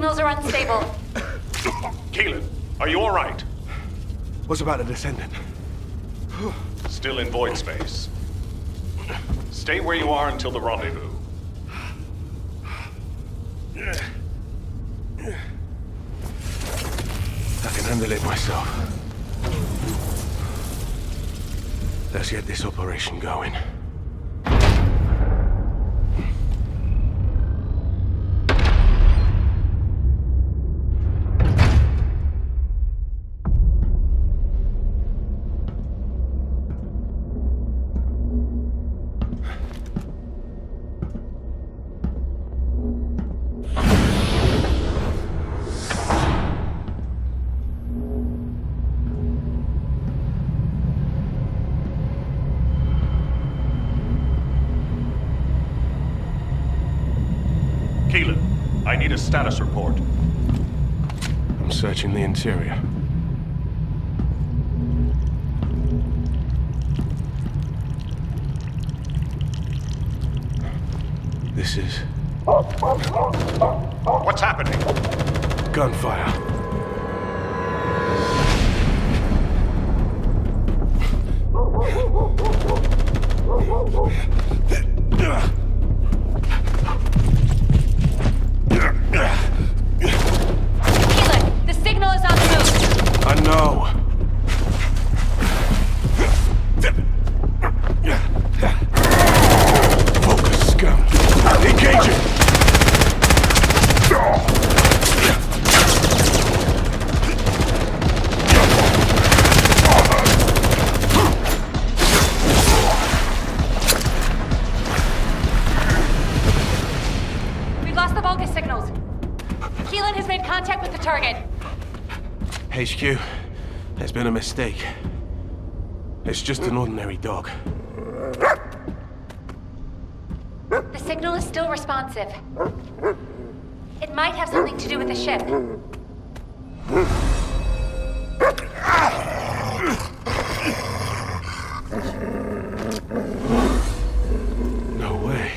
signals are unstable. Keelan, are you alright? What's about the Descendant? Still in void space. Stay where you are until the rendezvous. I can handle it myself. Let's get this operation going. Keelan, I need a status report. I'm searching the interior. This is... What's happening? gunfire. Keelan, the signal is on the move. I know. Focus, scum. Engaging! We've lost the Vulgus signals. Keelan has made contact with the target. HQ, there's been a mistake. It's just an ordinary dog. The signal is still responsive. It might have something to do with the ship. No way.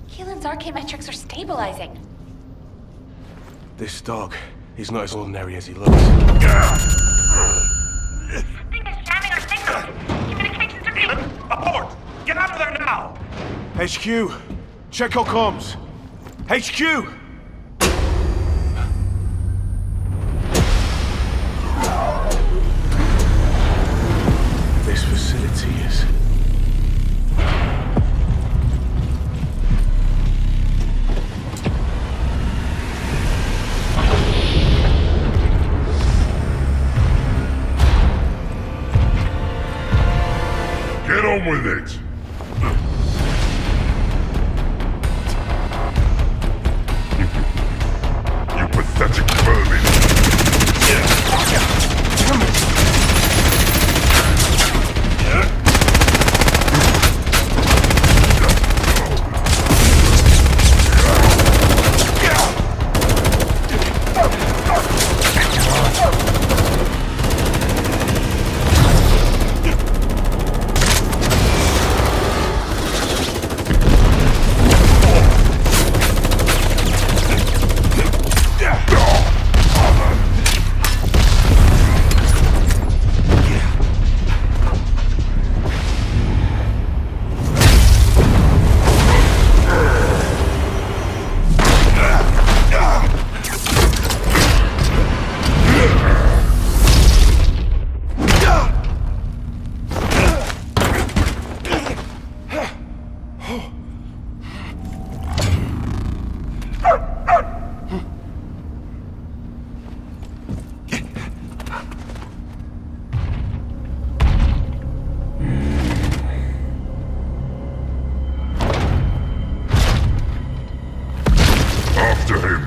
Keelan's archaeometrics are stabilizing. This dog, he's not as ordinary as he looks. Abort! Get out of there now! HQ, check your comms. HQ! This facility is... Get on with it! You pathetic vermin! After him.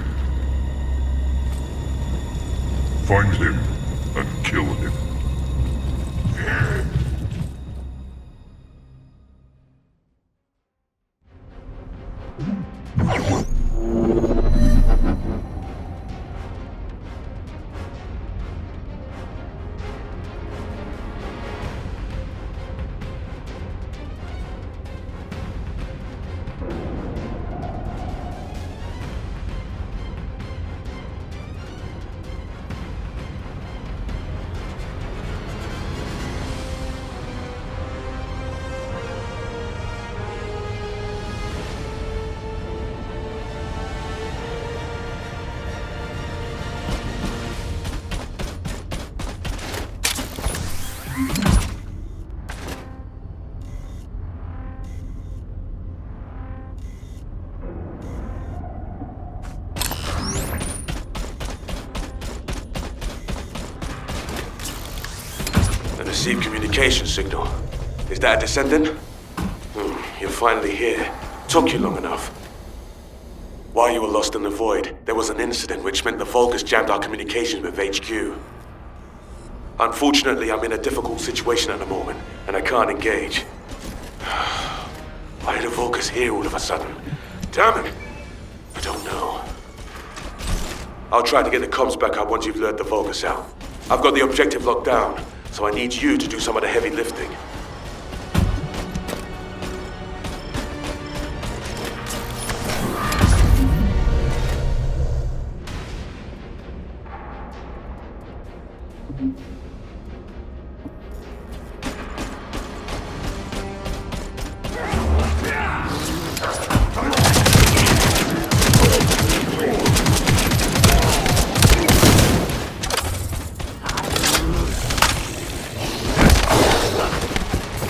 Find him and kill him. received communication signal. Is that a descendant? You're finally here. Took you long enough. While you were lost in the void, there was an incident which meant the Vulgus jammed our communications with HQ. Unfortunately, I'm in a difficult situation at the moment, and I can't engage. Why are the Vulgus here all of a sudden? Damn it! I don't know. I'll try to get the comms back up once you've lured the Vulgus out. I've got the objective locked down, so I need you to do some of the heavy lifting.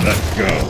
Let's go.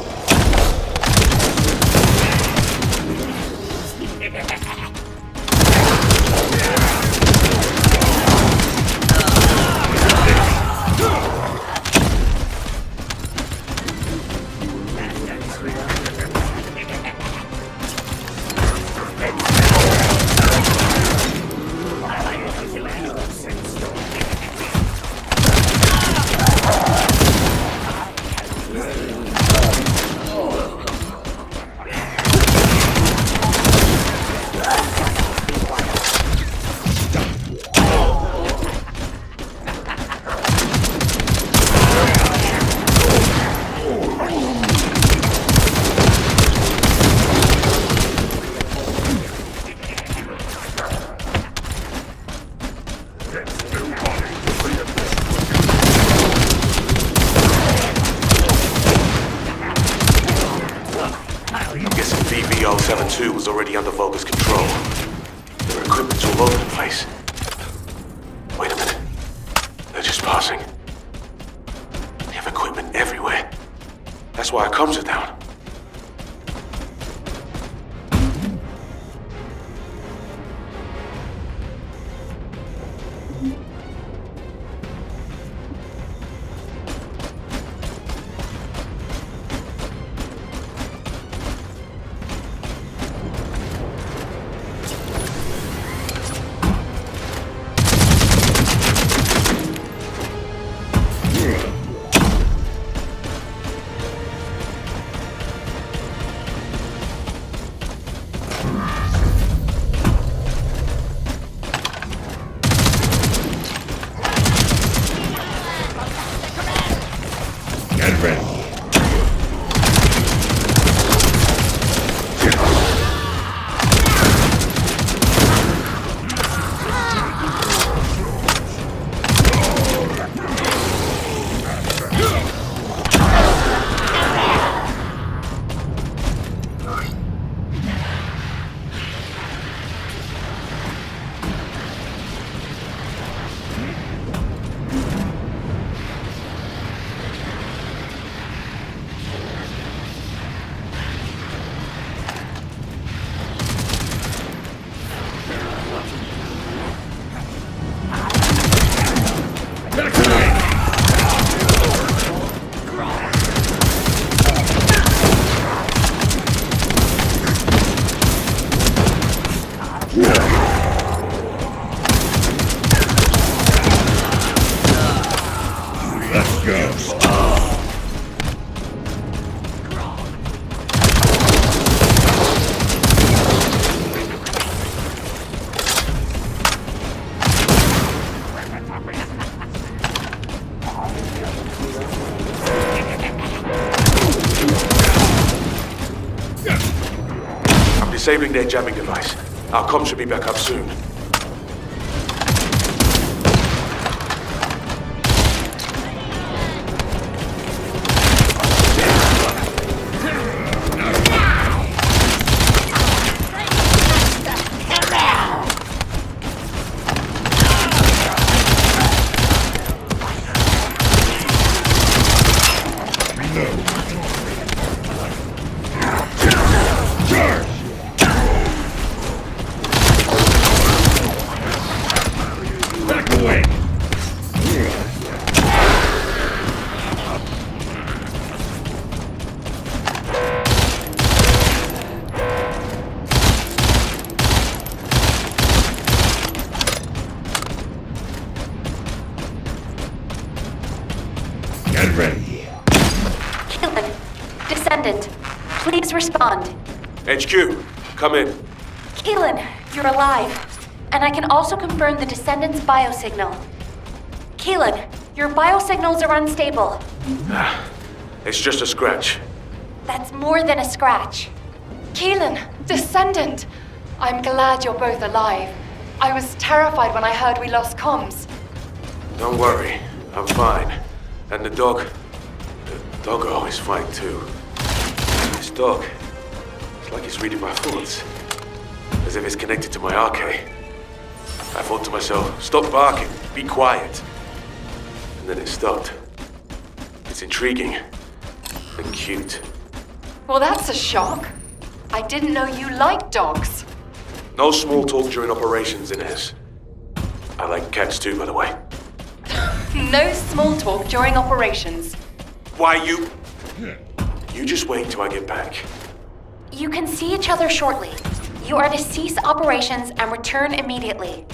VV-072 was already under Vulgus control. There were equipment all over the place. Wait a minute. They're just passing. They have equipment everywhere. That's why our comms are down. Get ready. Let's go. I'm disabling their jamming device. Our comms should be back up soon. And ready. Keelan, Descendant, please respond. HQ, come in. Keelan, you're alive. And I can also confirm the Descendant's biosignal. Keelan, your biosignals are unstable. It's just a scratch. That's more than a scratch. Keelan, Descendant! I'm glad you're both alive. I was terrified when I heard we lost comms. Don't worry, I'm fine. And the dog is fine too. This dog, it's like it's reading my thoughts. As if it's connected to my arcade. I thought to myself, stop barking, be quiet. And then it stopped. It's intriguing and cute. Well, that's a shock. I didn't know you liked dogs. No small talk during operations, Inez. I like cats too, by the way. No small talk during operations. Why you just wait till I get back. You can see each other shortly. You are to cease operations and return immediately.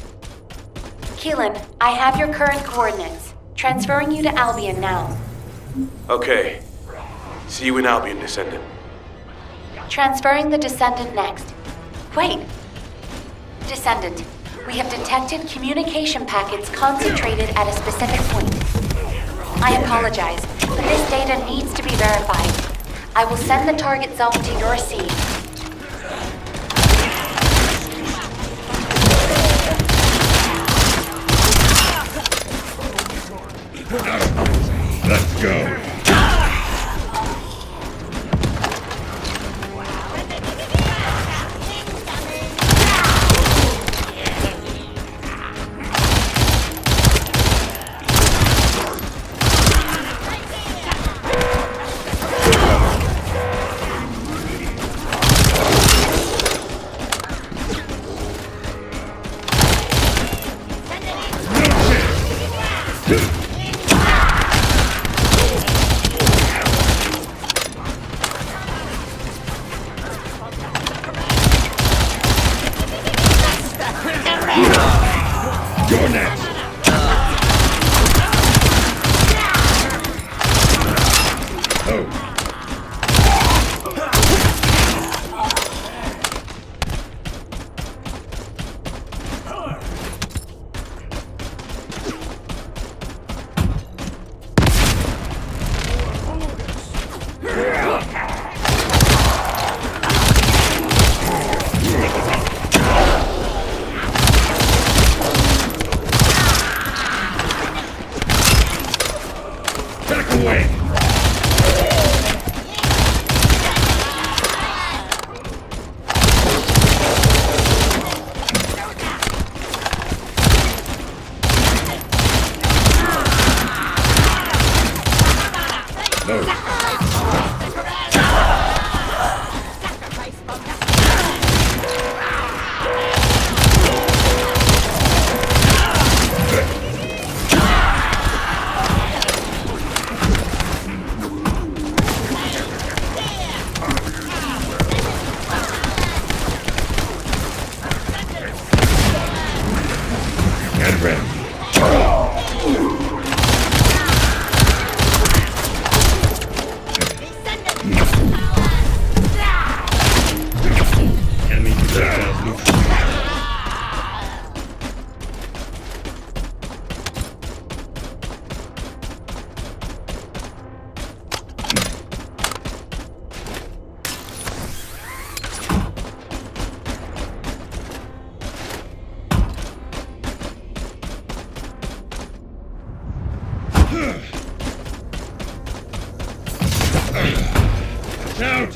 Keelan, I have your current coordinates. Transferring you to Albion now. Okay. See you in Albion, Descendant. Transferring the Descendant next. Wait. Descendant, we have detected communication packets concentrated at a specific point. I apologize, but this data needs to be verified. I will send the target zone to your seed. Let's go. You're next. Oh. Back away! No. And ready. Enemy projectiles neutral. Watch out!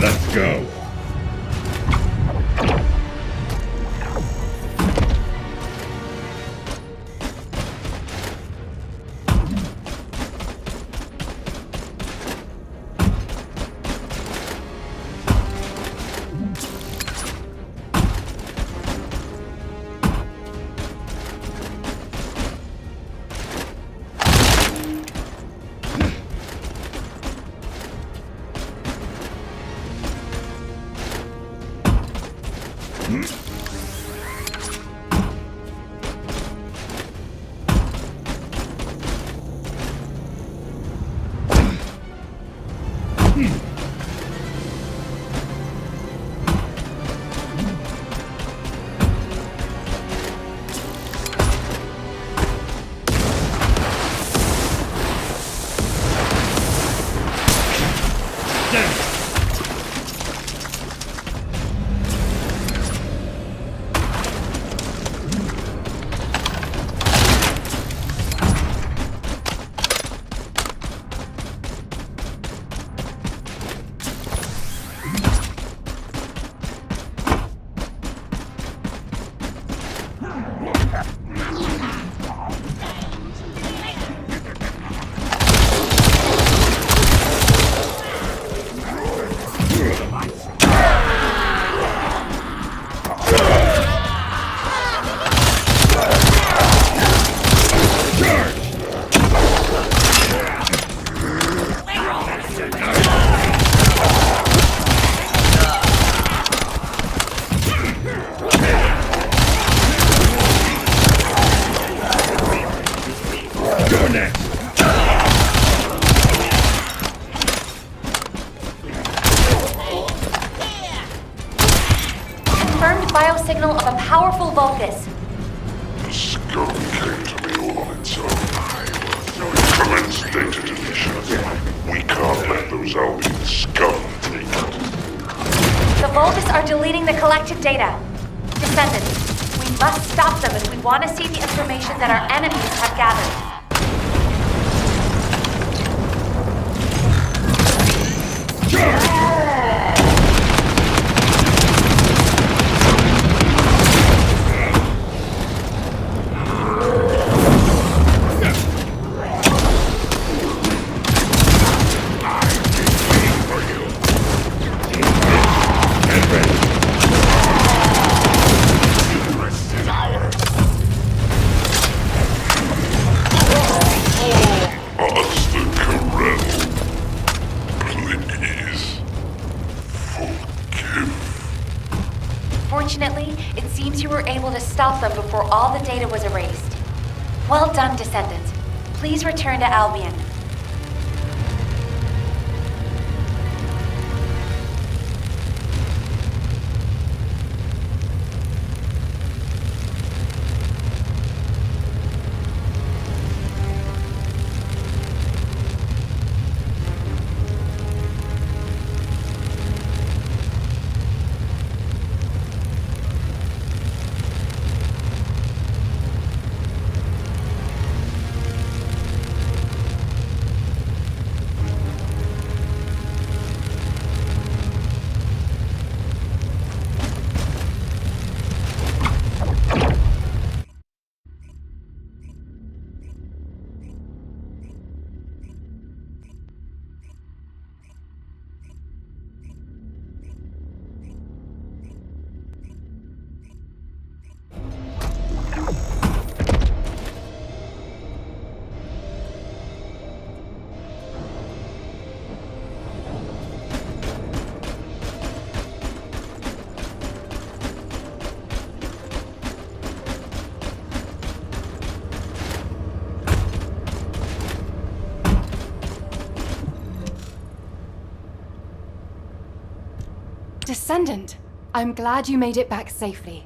Let's go. Biosignal of a powerful Vulgus. The scum came to me all on its own. Commence data deletion. We can't let those Albion scum take it. The Vulgus are deleting the collected data. Descendants, we must stop them if we want to see the information that our enemies have gathered. Fortunately, it seems you were able to stop them before all the data was erased. Well done, Descendants. Please return to Albion. Descendant, I'm glad you made it back safely.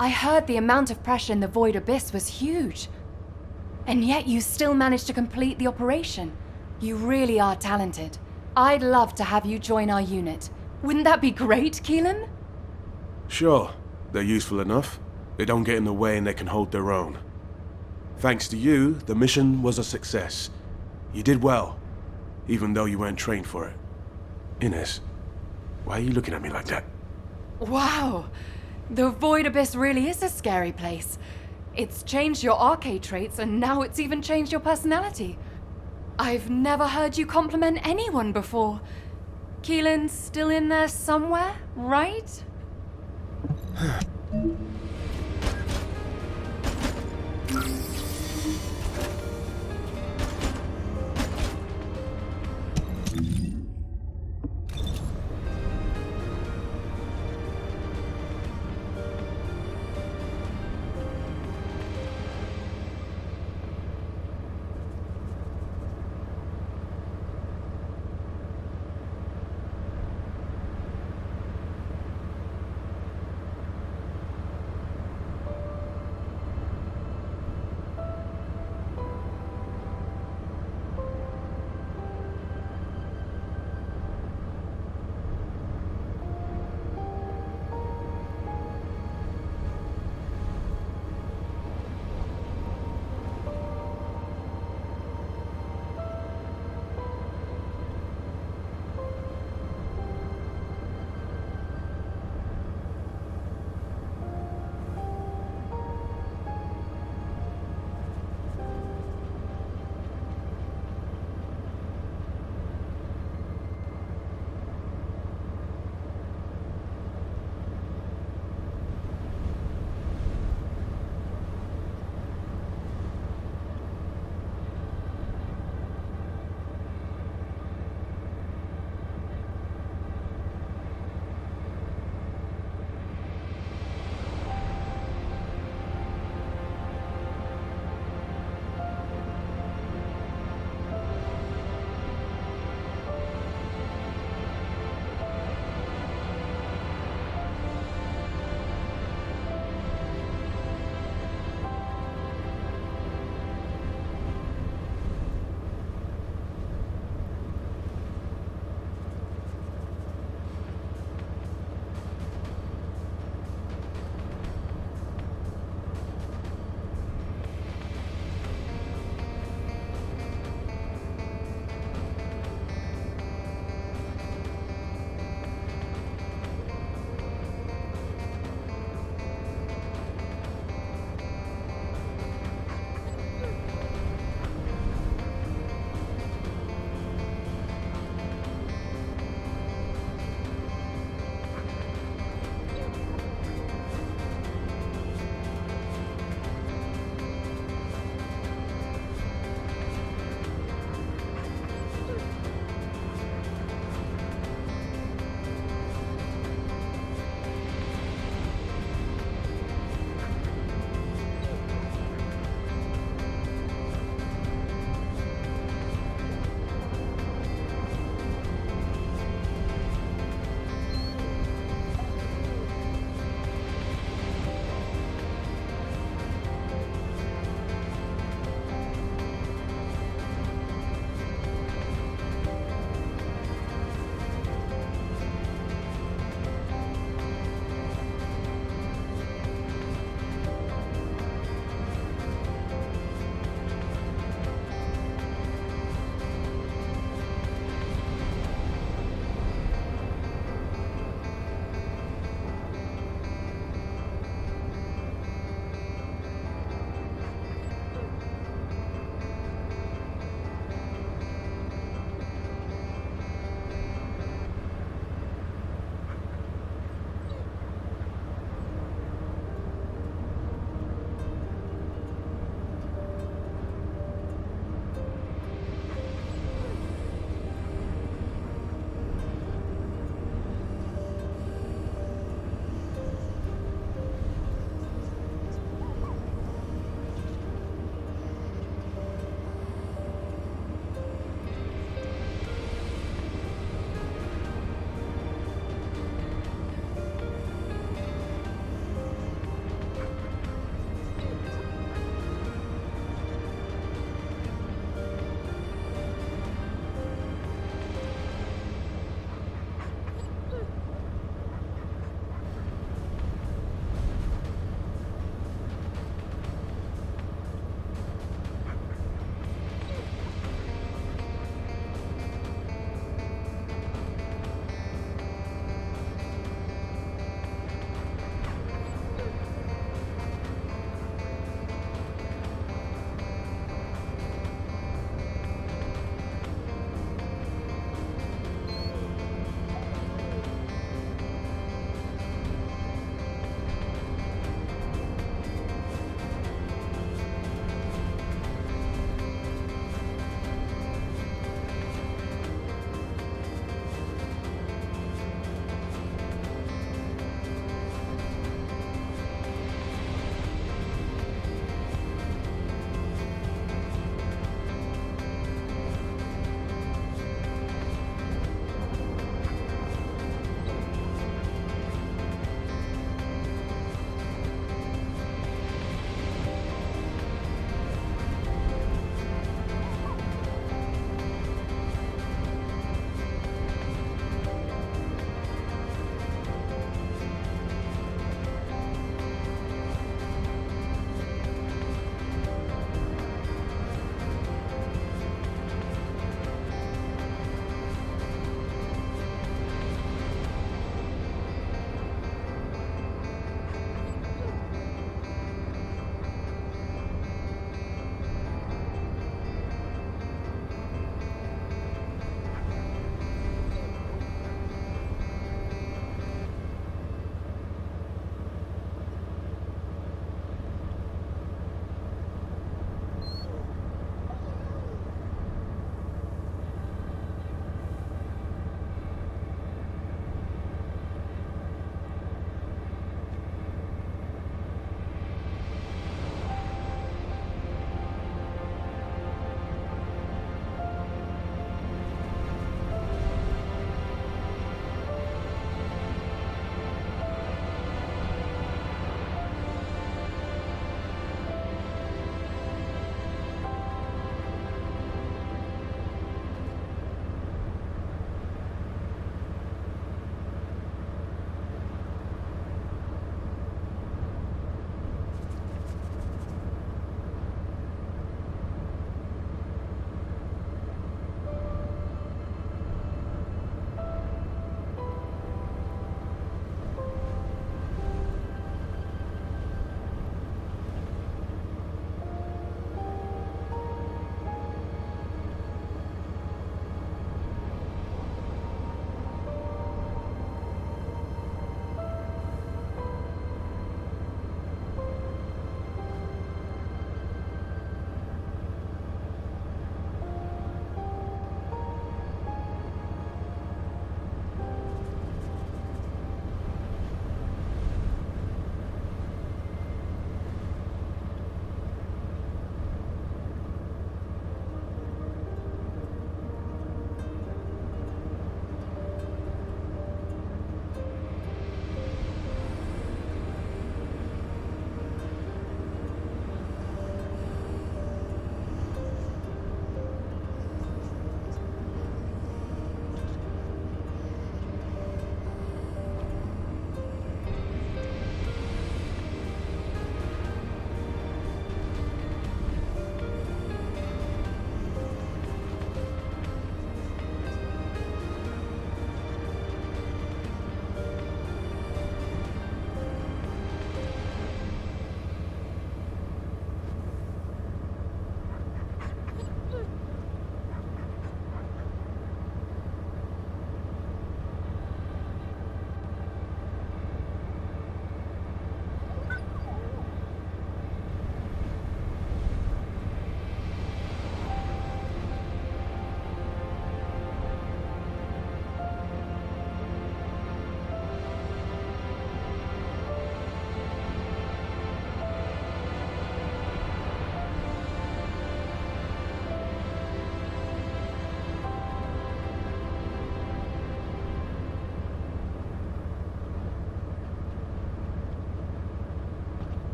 I heard the amount of pressure in the Void Abyss was huge. And yet you still managed to complete the operation. You really are talented. I'd love to have you join our unit. Wouldn't that be great, Keelan? Sure, they're useful enough. They don't get in the way and they can hold their own. Thanks to you, the mission was a success. You did well, even though you weren't trained for it. Ines, why are you looking at me like that? Wow! The Void Abyss really is a scary place. It's changed your arcade traits, and now it's even changed your personality. I've never heard you compliment anyone before. Keelan's still in there somewhere, right?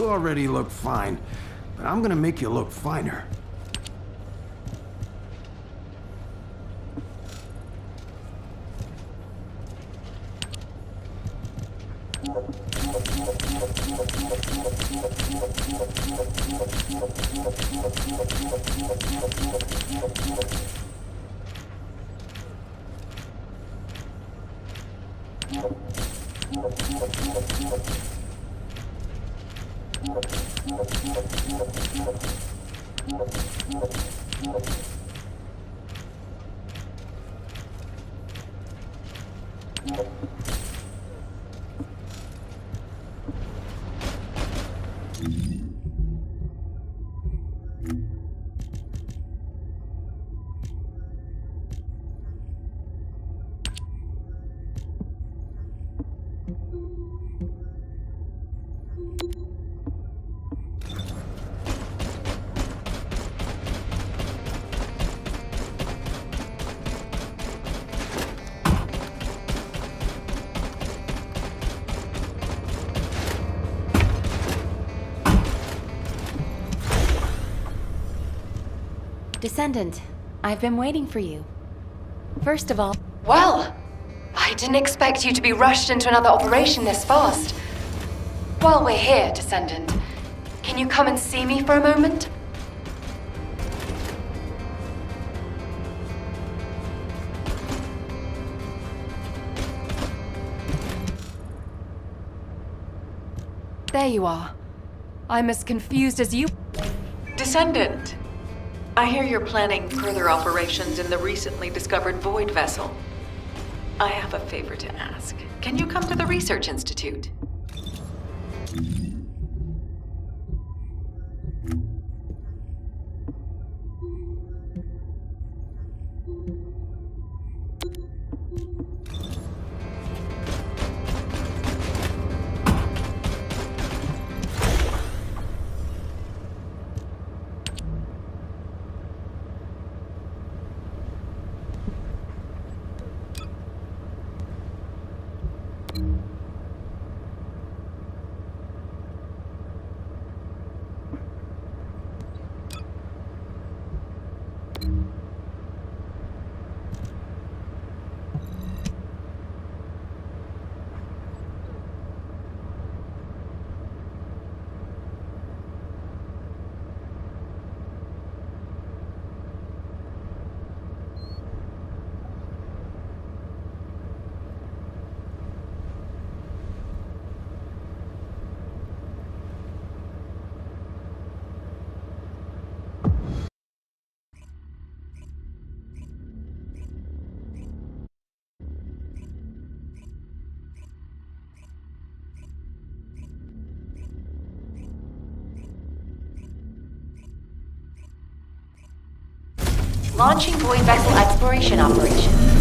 You already look fine, but I'm gonna make you look finer. Descendant, I've been waiting for you. First of all... Well, I didn't expect you to be rushed into another operation this fast. While we're here, Descendant, can you come and see me for a moment? There you are. I'm as confused as you... Descendant, I hear you're planning further operations in the recently discovered Void vessel. I have a favor to ask. Can you come to the Research Institute? Launching Void vessel exploration operation.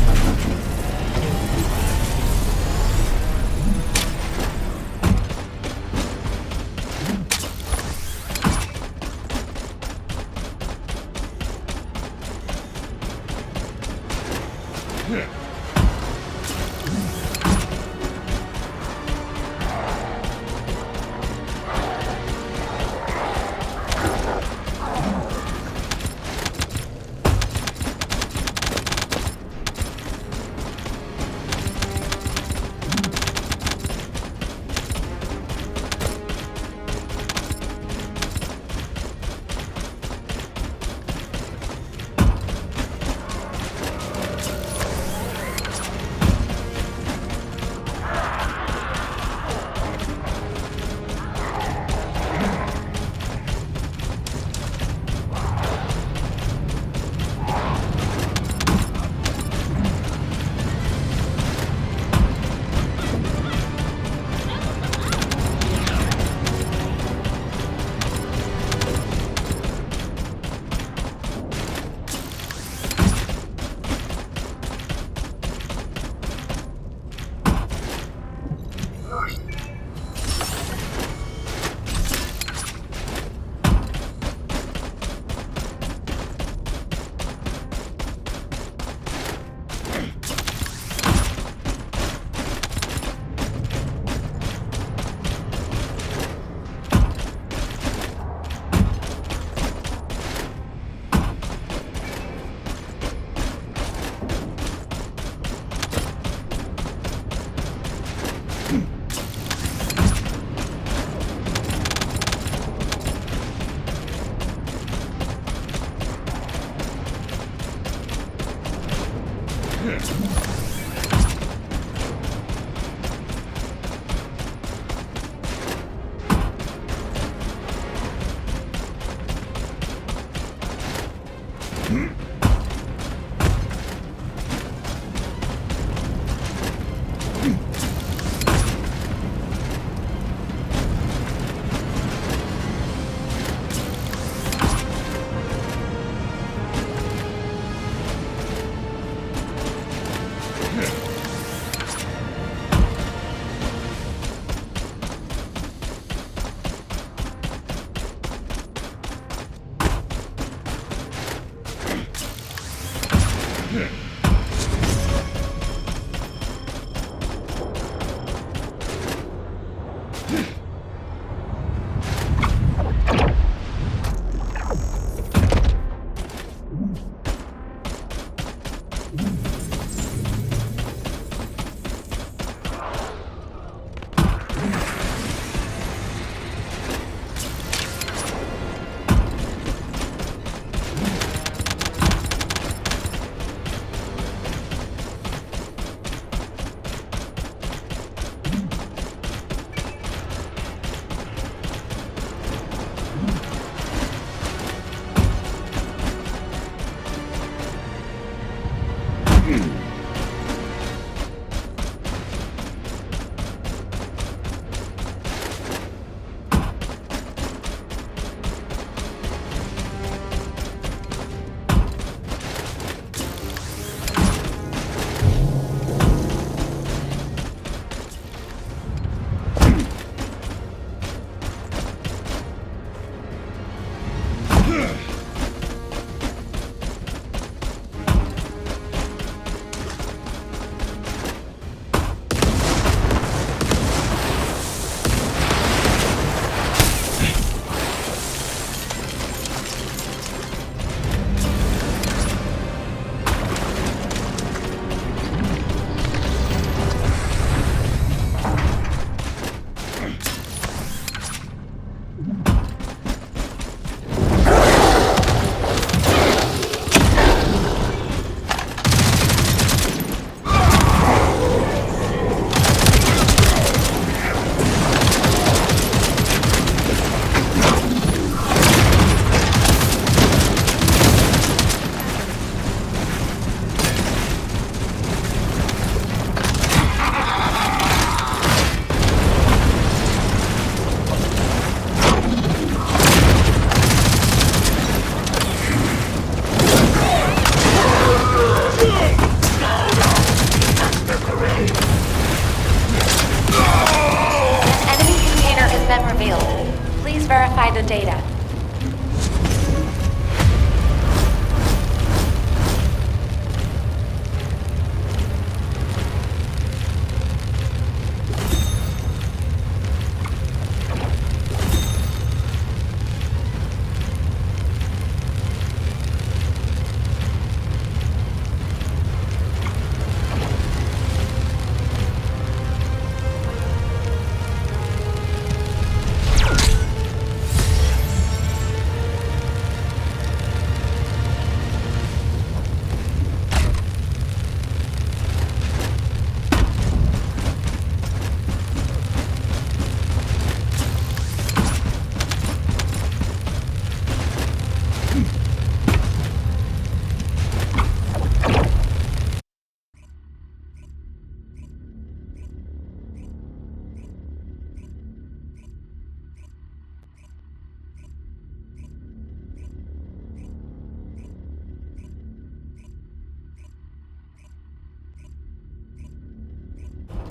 data.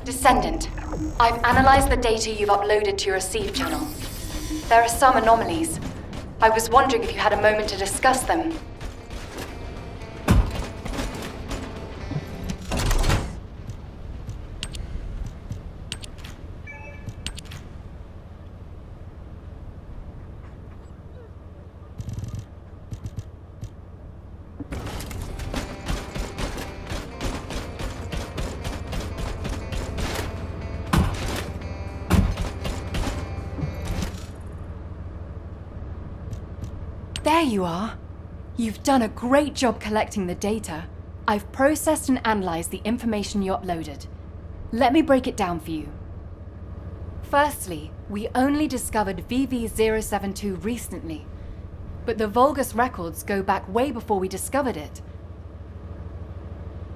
Descendant, I've analyzed the data you've uploaded to your receive channel. There are some anomalies. I was wondering if you had a moment to discuss them. There you are. You've done a great job collecting the data. I've processed and analyzed the information you uploaded. Let me break it down for you. Firstly, we only discovered VV-072 recently, but the Vulgus records go back way before we discovered it.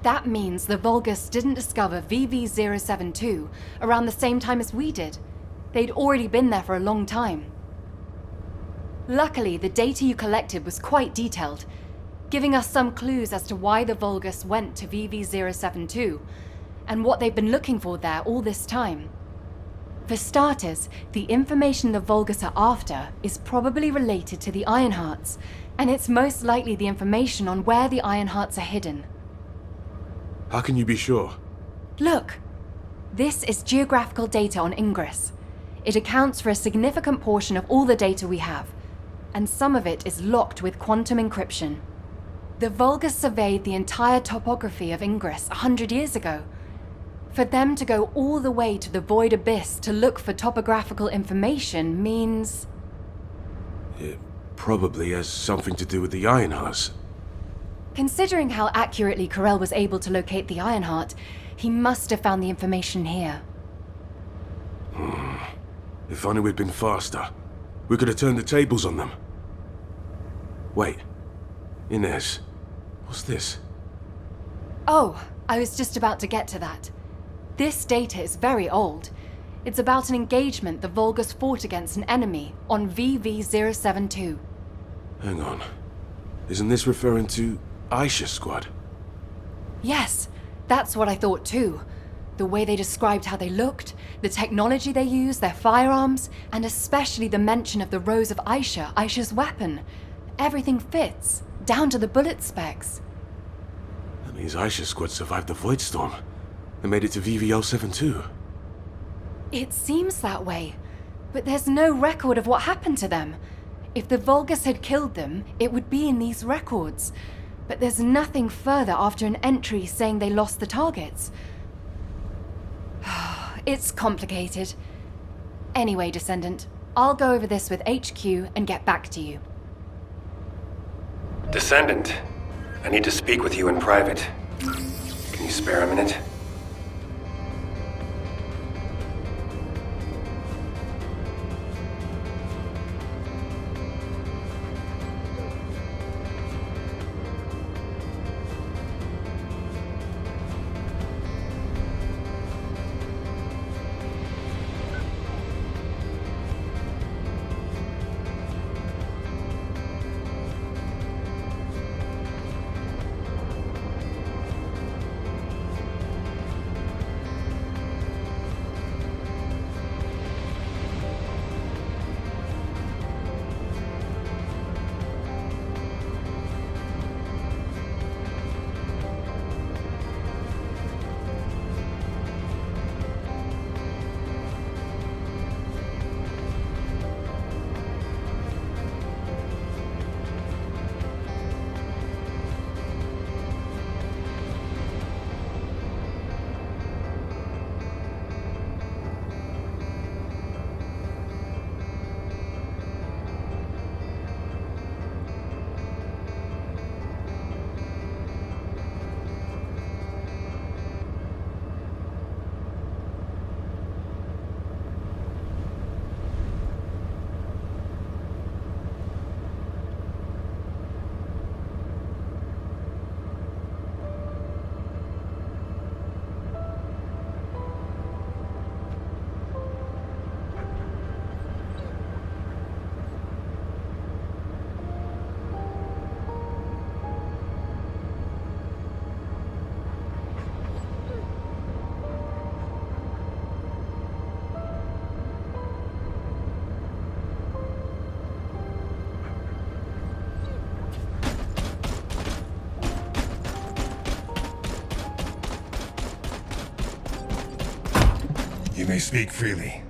That means the Vulgus didn't discover VV-072 around the same time as we did. They'd already been there for a long time. Luckily, the data you collected was quite detailed, giving us some clues as to why the Vulgus went to VV-072 and what they've been looking for there all this time. For starters, the information the Vulgus are after is probably related to the Ironhearts, and it's most likely the information on where the Ironhearts are hidden. How can you be sure? Look, this is geographical data on Ingress. It accounts for a significant portion of all the data we have, and some of it is locked with quantum encryption. The Vulgus surveyed the entire topography of Ingress 100 years ago. For them to go all the way to the Void Abyss to look for topographical information means... It probably has something to do with the Ironhearts. Considering how accurately Corell was able to locate the Ironheart, he must have found the information here. If only we'd been faster. We could have turned the tables on them. Wait. Inez. What's this? Oh, I was just about to get to that. This data is very old. It's about an engagement the Vulgus fought against an enemy on VV-072. Hang on. Isn't this referring to Aisha's squad? Yes, that's what I thought too. The way they described how they looked, the technology they used, their firearms, and especially the mention of the Rose of Aisha, Aisha's weapon. Everything fits, down to the bullet specs. That means Aisha's squad survived the Void Storm and made it to VV-072. It seems that way, but there's no record of what happened to them. If the Vulgus had killed them, it would be in these records. But there's nothing further after an entry saying they lost the targets. It's complicated. Anyway, Descendant, I'll go over this with HQ and get back to you. Descendant, I need to speak with you in private. Can you spare a minute? You may speak freely.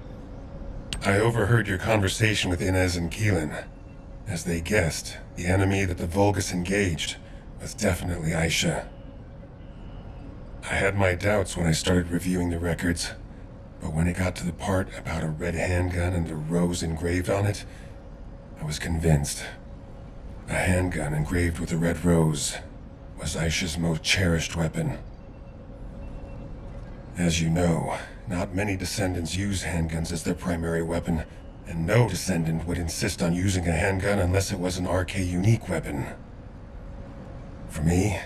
I overheard your conversation with Inez and Keelan. As they guessed, the enemy that the Vulgus engaged was definitely Aisha. I had my doubts when I started reviewing the records, but when it got to the part about a red handgun and a rose engraved on it, I was convinced. A handgun engraved with a red rose was Aisha's most cherished weapon. As you know, not many descendants use handguns as their primary weapon, and no descendant would insist on using a handgun unless it was an RK unique weapon. For me,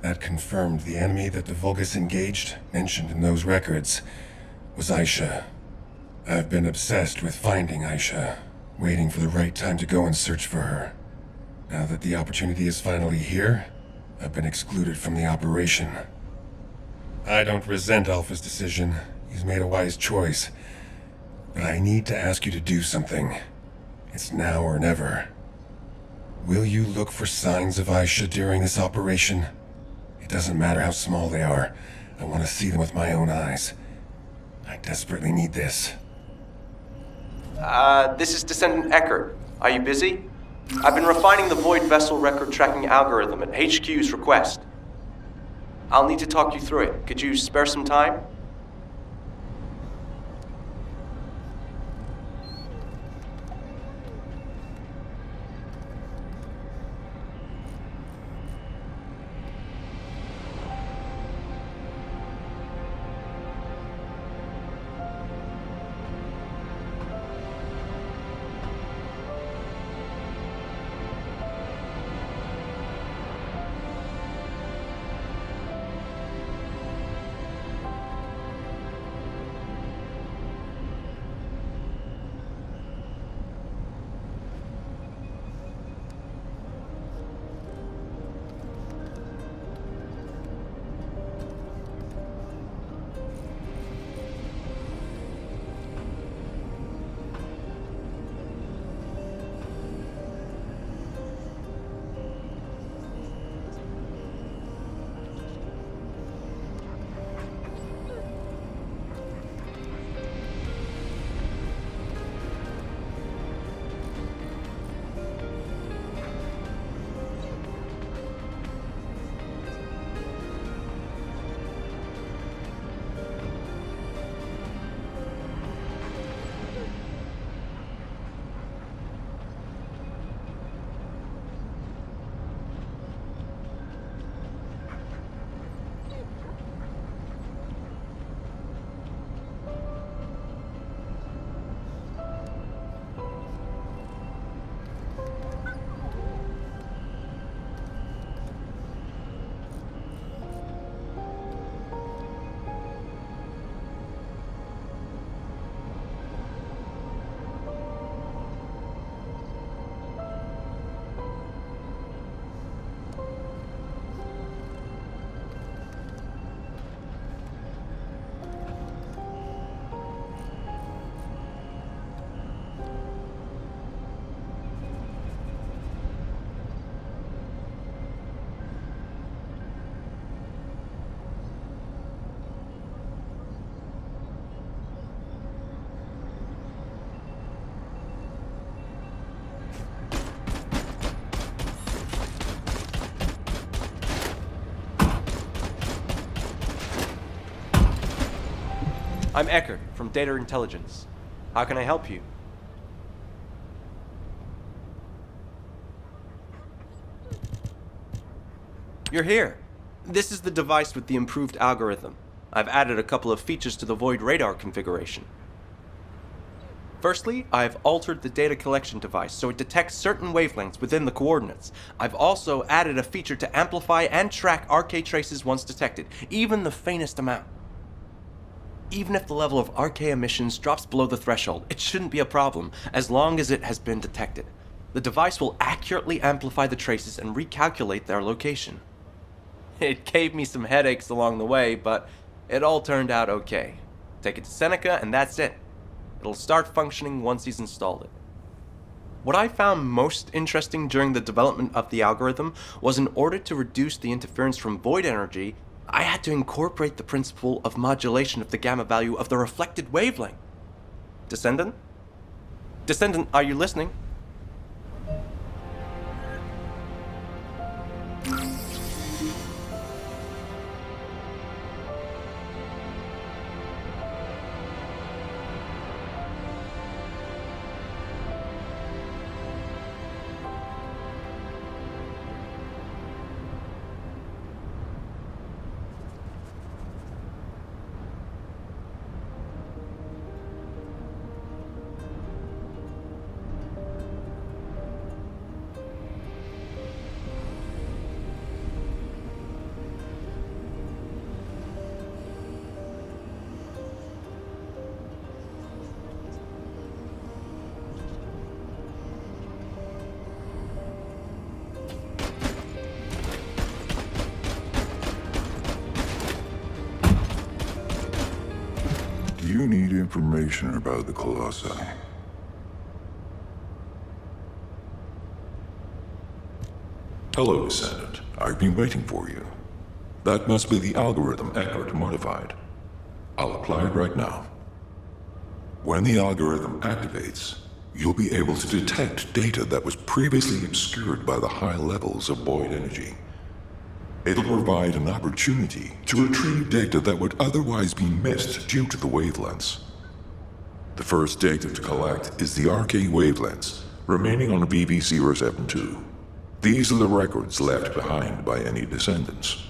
that confirmed the enemy that the Vulgus engaged, mentioned in those records, was Aisha. I've been obsessed with finding Aisha, waiting for the right time to go and search for her. Now that the opportunity is finally here, I've been excluded from the operation. I don't resent Alpha's decision. He's made a wise choice. But I need to ask you to do something. It's now or never. Will you look for signs of Aisha during this operation? It doesn't matter how small they are. I want to see them with my own eyes. I desperately need this. This is Descendant Eckert. Are you busy? I've been refining the Void Vessel record tracking algorithm at HQ's request. I'll need to talk you through it. Could you spare some time? I'm Eckert, from Data Intelligence. How can I help you? You're here. This is the device with the improved algorithm. I've added a couple of features to the Void radar configuration. Firstly, I've altered the data collection device so it detects certain wavelengths within the coordinates. I've also added a feature to amplify and track RK traces once detected, even the faintest amount. Even if the level of RK emissions drops below the threshold, it shouldn't be a problem, as long as it has been detected. The device will accurately amplify the traces and recalculate their location. It gave me some headaches along the way, but it all turned out okay. Take it to Seneca, and that's it. It'll start functioning once he's installed it. What I found most interesting during the development of the algorithm was in order to reduce the interference from void energy, I had to incorporate the principle of modulation of the gamma value of the reflected wavelength. Descendant? Descendant, are you listening? You need information about the Colossi. Hello, Descendant. I've been waiting for you. That must be the algorithm Eckert modified. I'll apply it right now. When the algorithm activates, you'll be able to detect data that was previously obscured by the high levels of void energy. It'll provide an opportunity to retrieve data that would otherwise be missed due to the wavelengths. The first data to collect is the RK wavelengths remaining on BB-072. These are the records left behind by any descendants.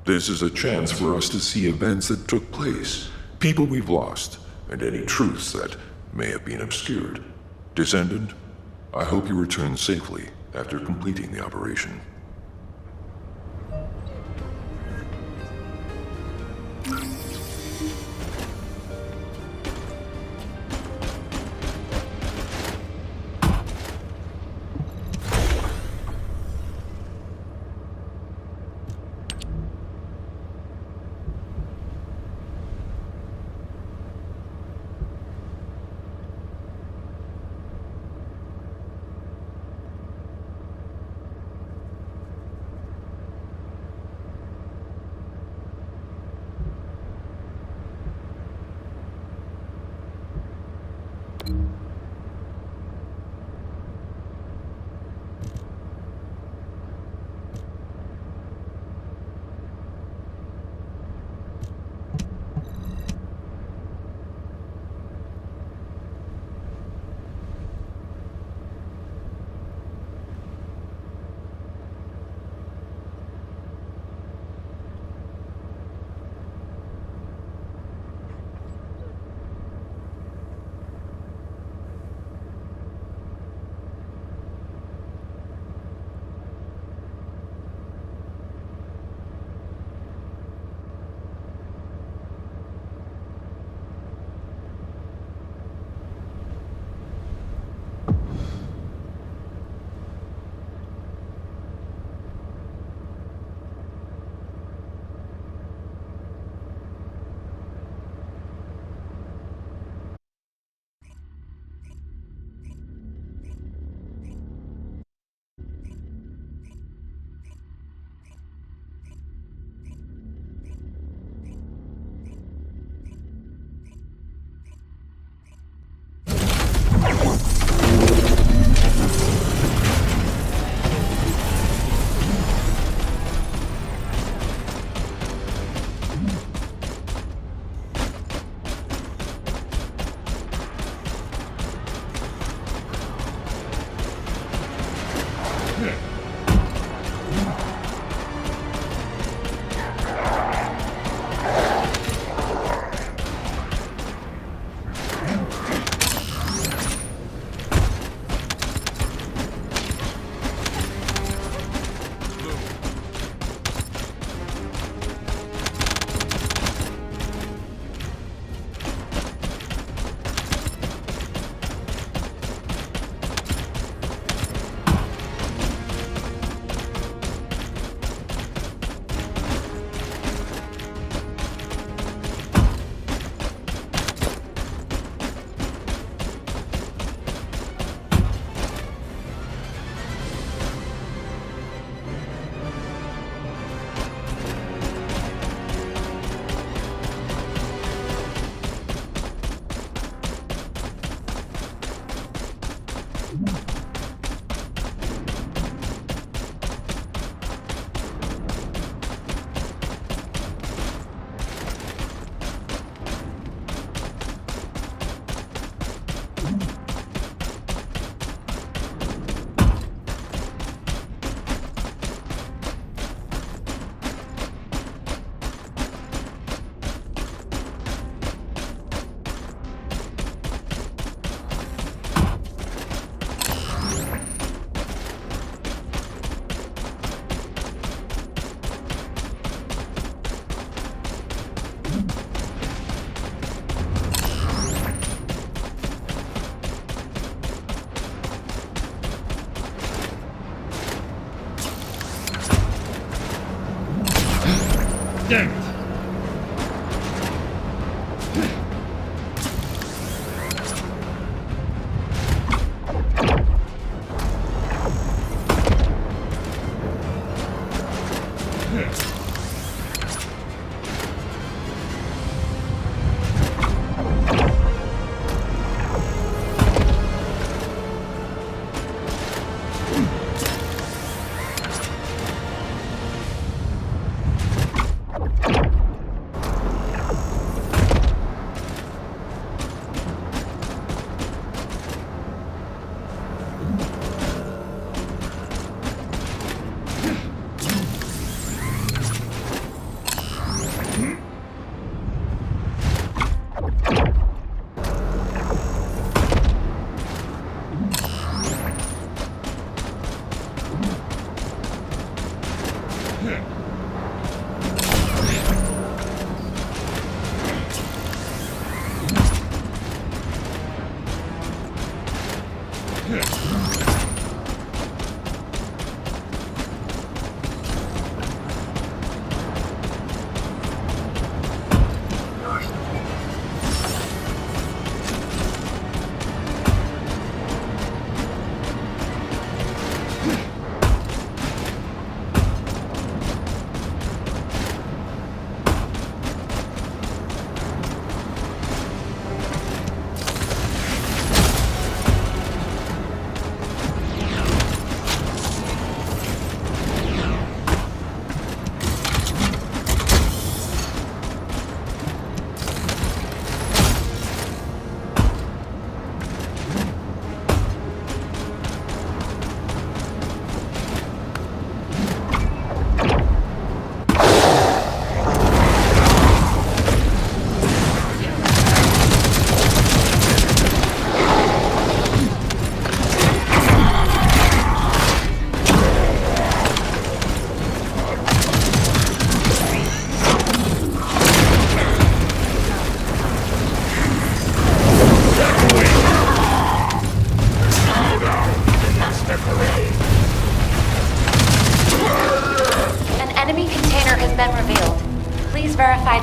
This is a chance for us to see events that took place, people we've lost, and any truths that may have been obscured. Descendant, I hope you return safely after completing the operation.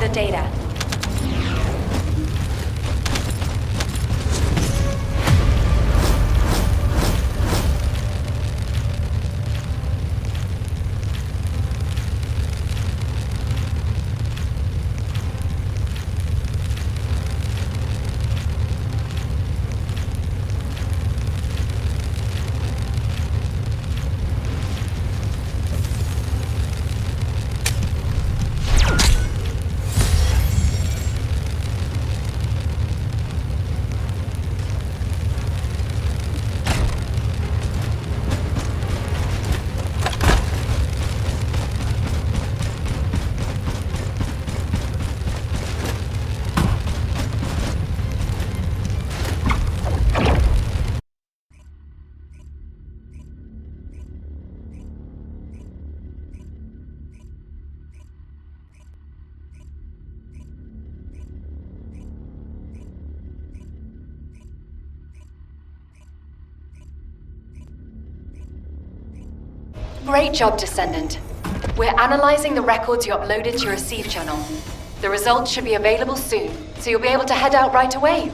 the data. Great job, Descendant. We're analyzing the records you uploaded to your Receive channel. The results should be available soon, so you'll be able to head out right away.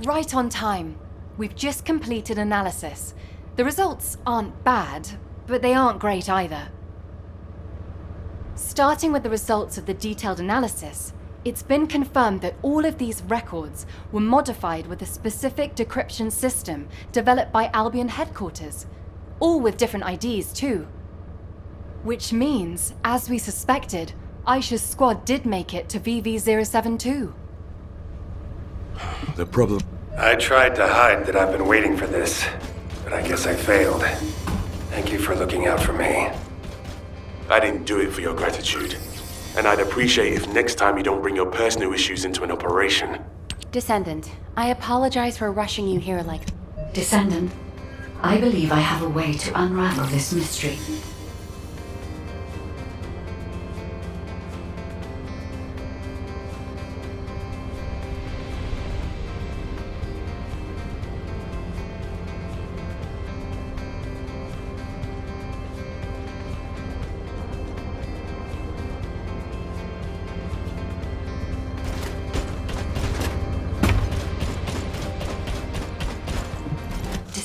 Right on time. We've just completed analysis. The results aren't bad, but they aren't great either. Starting with the results of the detailed analysis, it's been confirmed that all of these records were modified with a specific decryption system developed by Albion headquarters, all with different IDs too. Which means, as we suspected, Aisha's squad did make it to VV-072. The problem... I tried to hide that I've been waiting for this, but I guess I failed. Thank you for looking out for me. I didn't do it for your gratitude. And I'd appreciate if next time you don't bring your personal issues into an operation. Descendant, I apologize for rushing you here like... Descendant, I believe I have a way to unravel this mystery.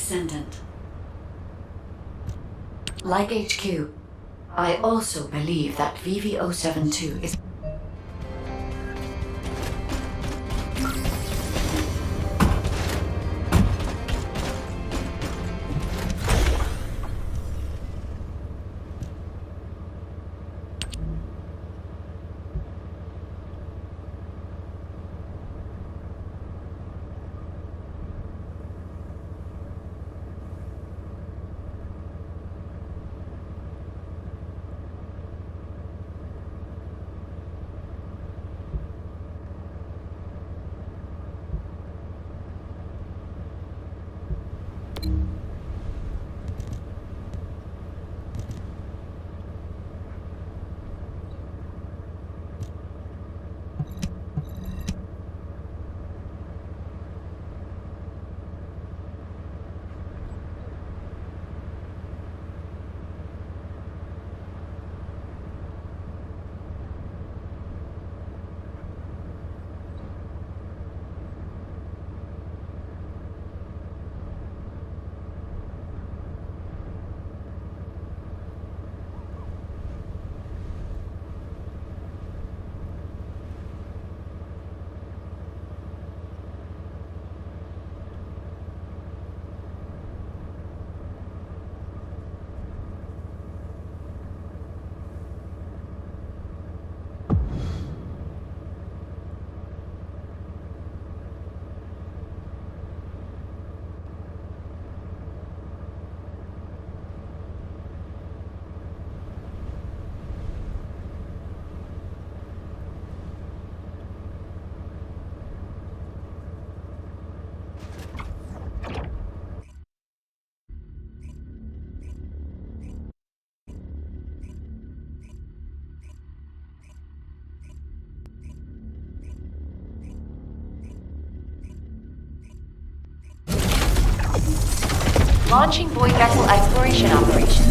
Descendant. Like HQ, I also believe that VV-072 is... Launching void vessel exploration operation.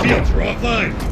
Shields are offline.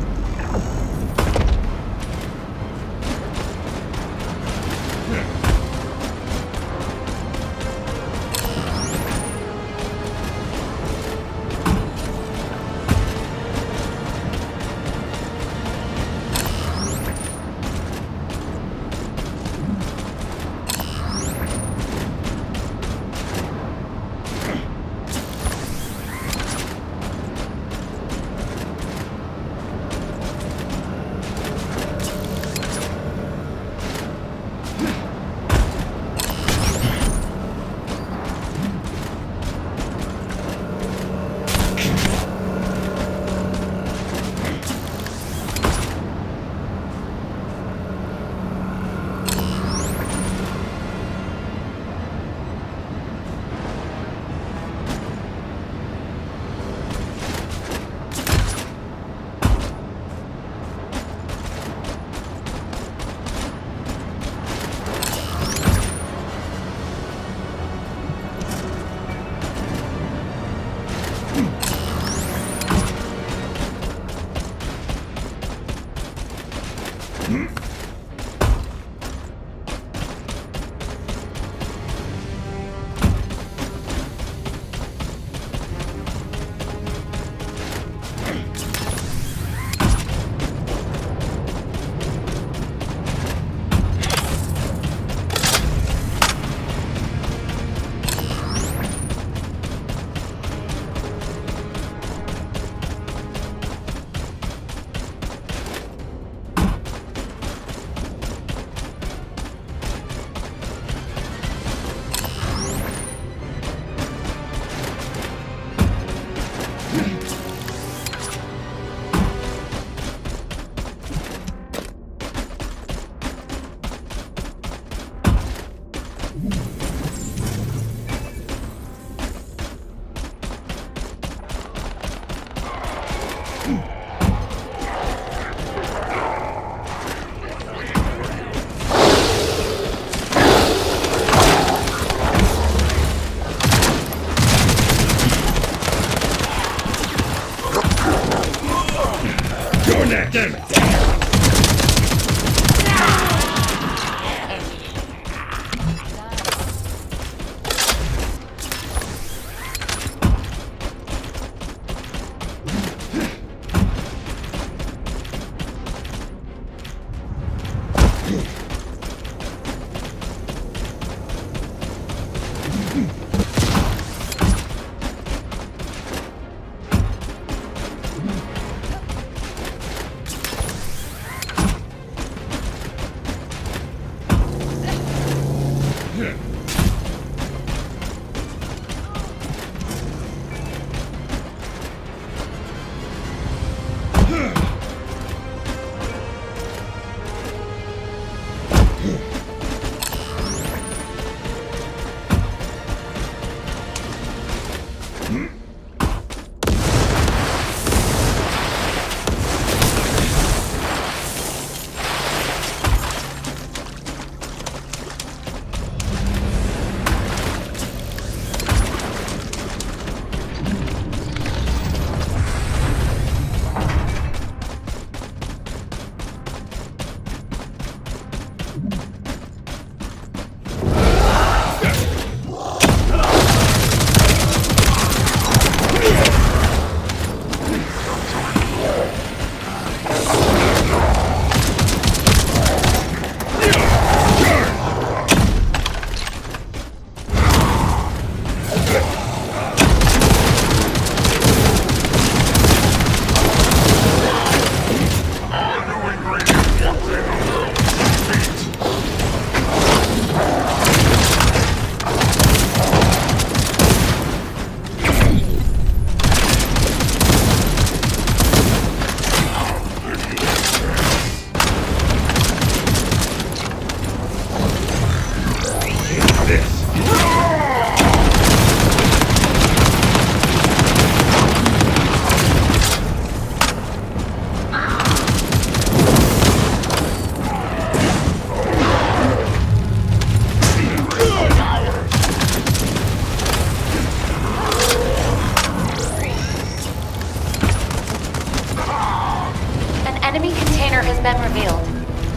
Enemy container has been revealed.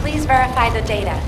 Please verify the data.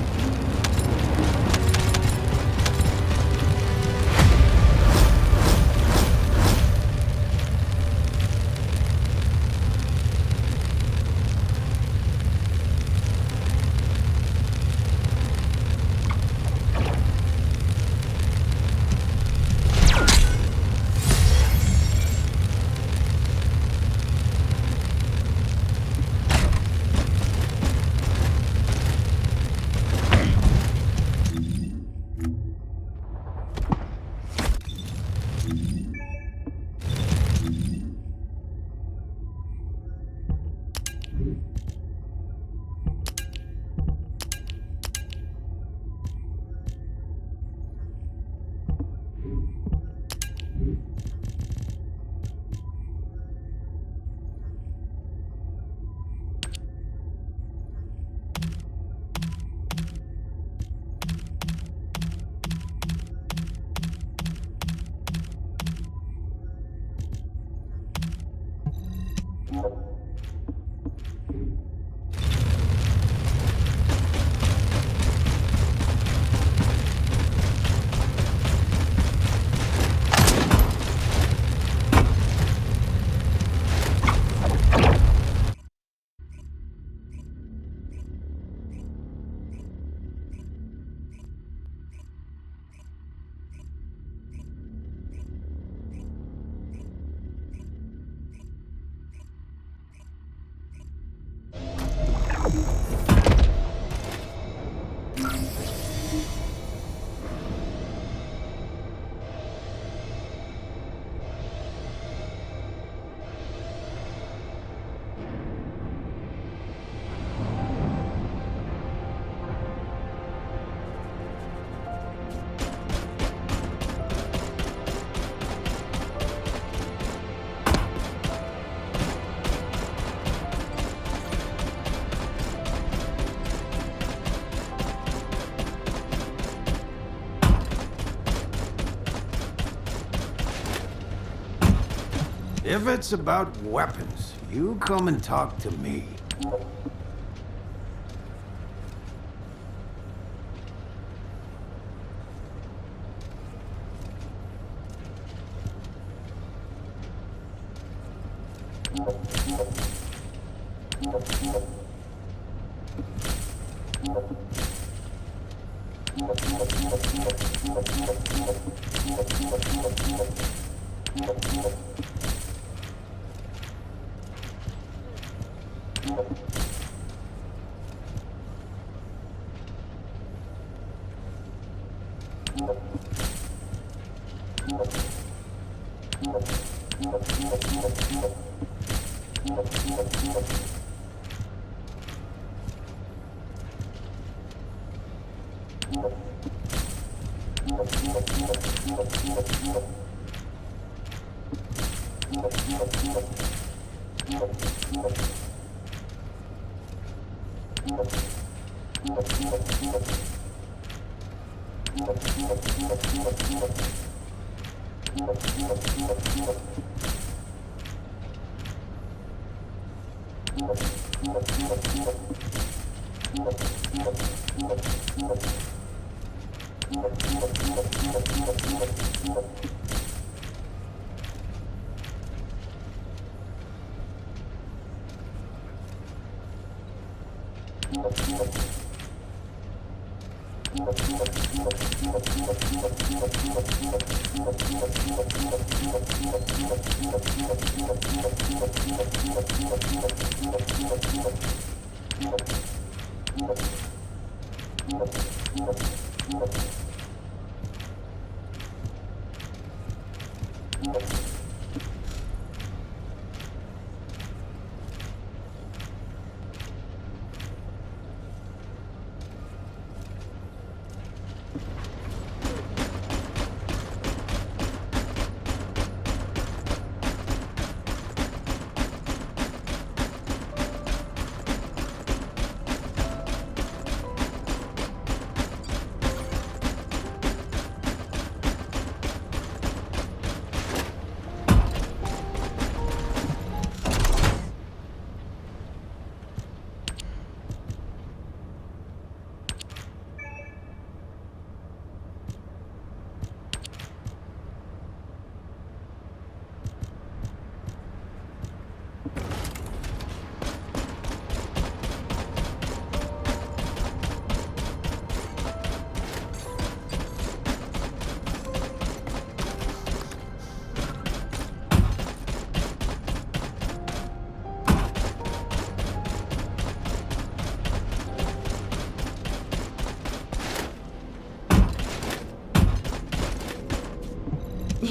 If it's about weapons, you come and talk to me.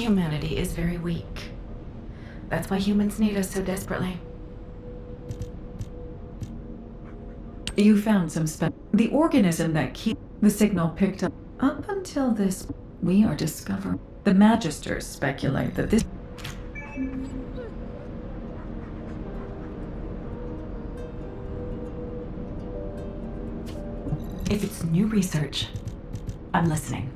Humanity is very weak. That's why humans need us so desperately. You found some the organism that keeps the signal picked up. Up until this, we are discovering. The Magisters speculate that this. If it's new research, I'm listening.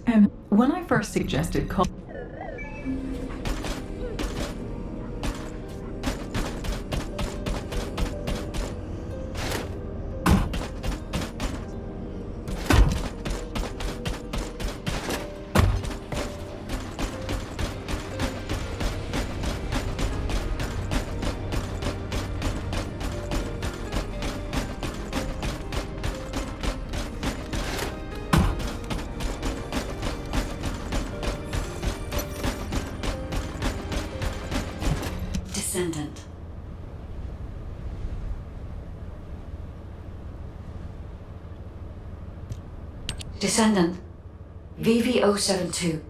And when I first suggested call. Descendant. Descendant, VV-072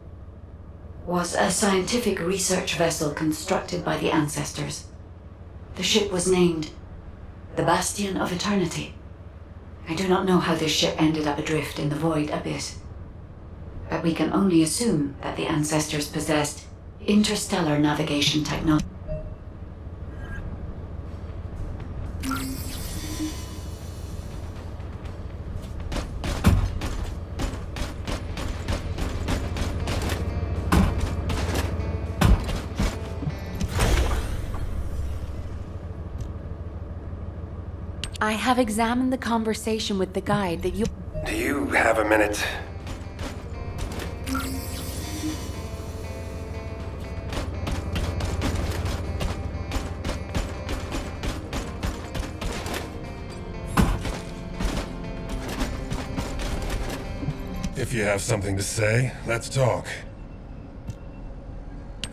was a scientific research vessel constructed by the ancestors. The ship was named the Bastion of Eternity. I do not know how this ship ended up adrift in the Void Abyss, but we can only assume that the ancestors possessed interstellar navigation technology. I have examined the conversation with the guide that you... Do you have a minute? If you have something to say, let's talk.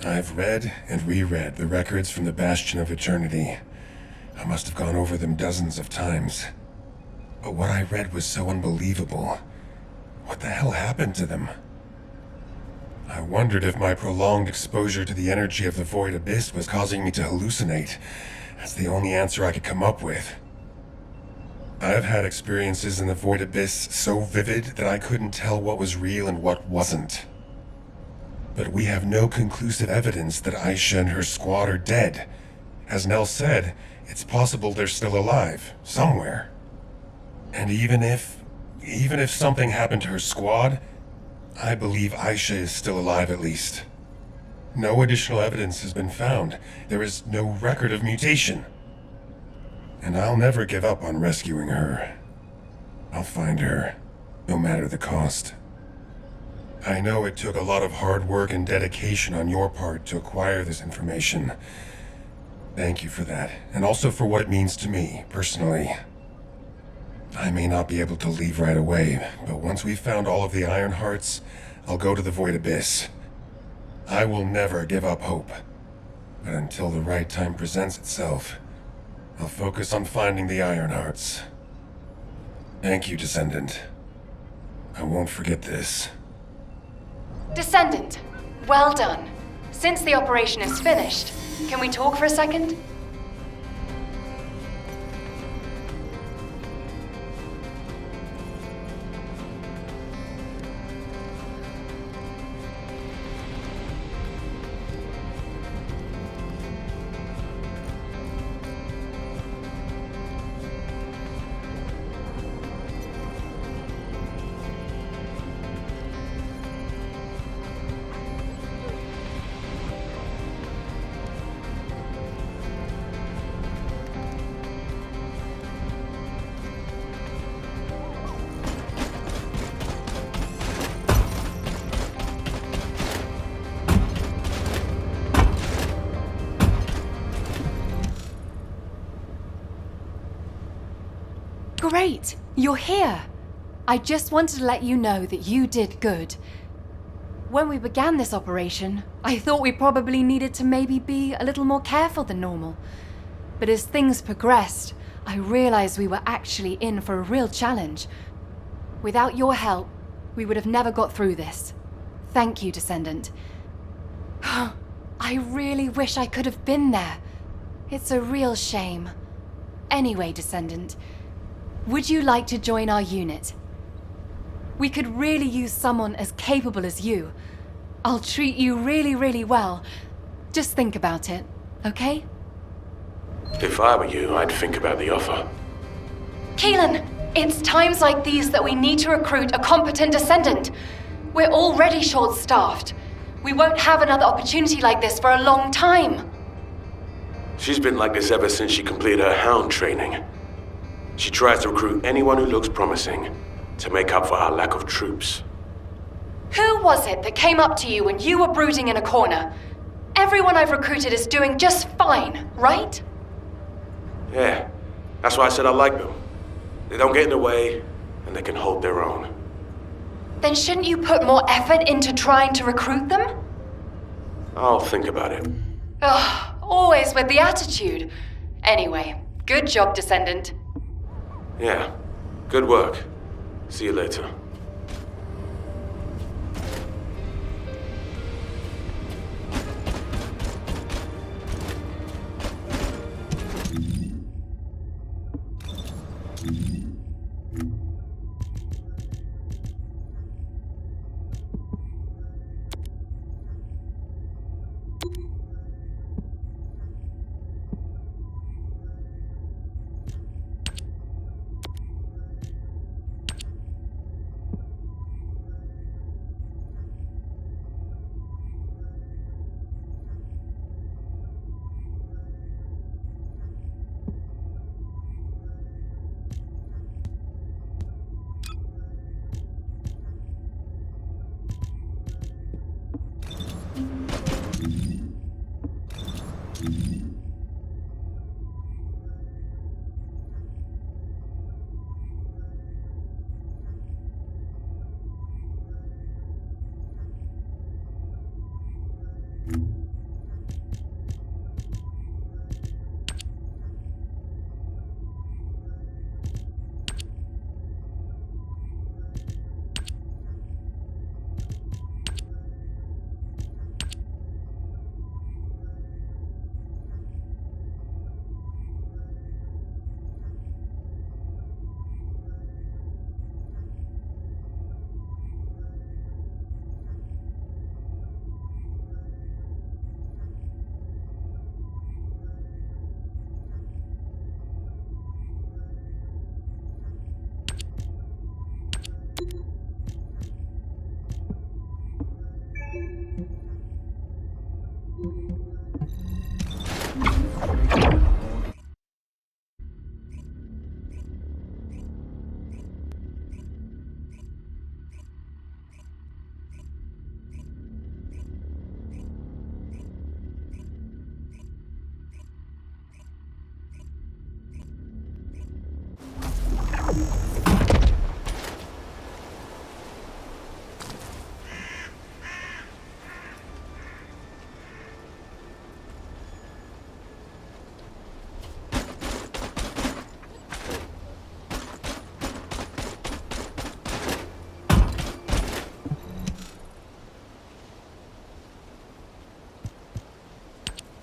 I've read and reread the records from the Bastion of Eternity. I must have gone over them dozens of times. But what I read was so unbelievable. What the hell happened to them? I wondered if my prolonged exposure to the energy of the Void Abyss was causing me to hallucinate. That's the only answer I could come up with. I've had experiences in the Void Abyss so vivid that I couldn't tell what was real and what wasn't. But we have no conclusive evidence that Aisha and her squad are dead. As Nell said, it's possible they're still alive, somewhere. And even if something happened to her squad, I believe Aisha is still alive at least. No additional evidence has been found. There is no record of mutation. And I'll never give up on rescuing her. I'll find her, no matter the cost. I know it took a lot of hard work and dedication on your part to acquire this information. Thank you for that, and also for what it means to me, personally. I may not be able to leave right away, but once we've found all of the Iron Hearts, I'll go to the Void Abyss. I will never give up hope. But until the right time presents itself, I'll focus on finding the Iron Hearts. Thank you, Descendant. I won't forget this. Descendant, well done. Since the operation is finished, can we talk for a second? Great! You're here! I just wanted to let you know that you did good. When we began this operation, I thought we probably needed to maybe be a little more careful than normal. But as things progressed, I realized we were actually in for a real challenge. Without your help, we would have never got through this. Thank you, Descendant. I really wish I could have been there. It's a real shame. Anyway, Descendant, would you like to join our unit? We could really use someone as capable as you. I'll treat you really, really well. Just think about it, okay? If I were you, I'd think about the offer. Keelan! It's times like these that we need to recruit a competent descendant. We're already short-staffed. We won't have another opportunity like this for a long time. She's been like this ever since she completed her hound training. She tries to recruit anyone who looks promising to make up for her lack of troops. Who was it that came up to you when you were brooding in a corner? Everyone I've recruited is doing just fine, right? Yeah, that's why I said I like them. They don't get in the way, and they can hold their own. Then shouldn't you put more effort into trying to recruit them? I'll think about it. Ugh, always with the attitude. Anyway, good job, Descendant. Yeah, good work. See you later.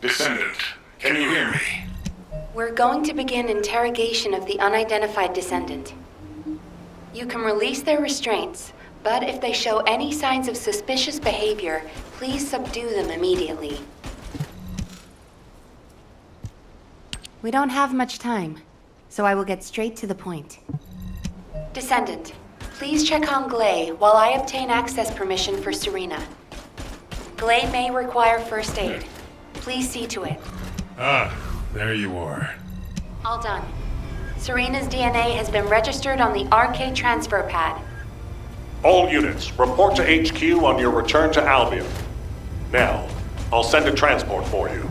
Descendant, can you hear me? We're going to begin interrogation of the unidentified descendant. You can release their restraints, but if they show any signs of suspicious behavior, please subdue them immediately. We don't have much time, so I will get straight to the point. Descendant, please check on Glay while I obtain access permission for Serena. Glay may require first aid. Please see to it. Ah, there you are. All done. Serena's DNA has been registered on the RK transfer pad. All units, report to HQ on your return to Albion. Now, I'll send a transport for you.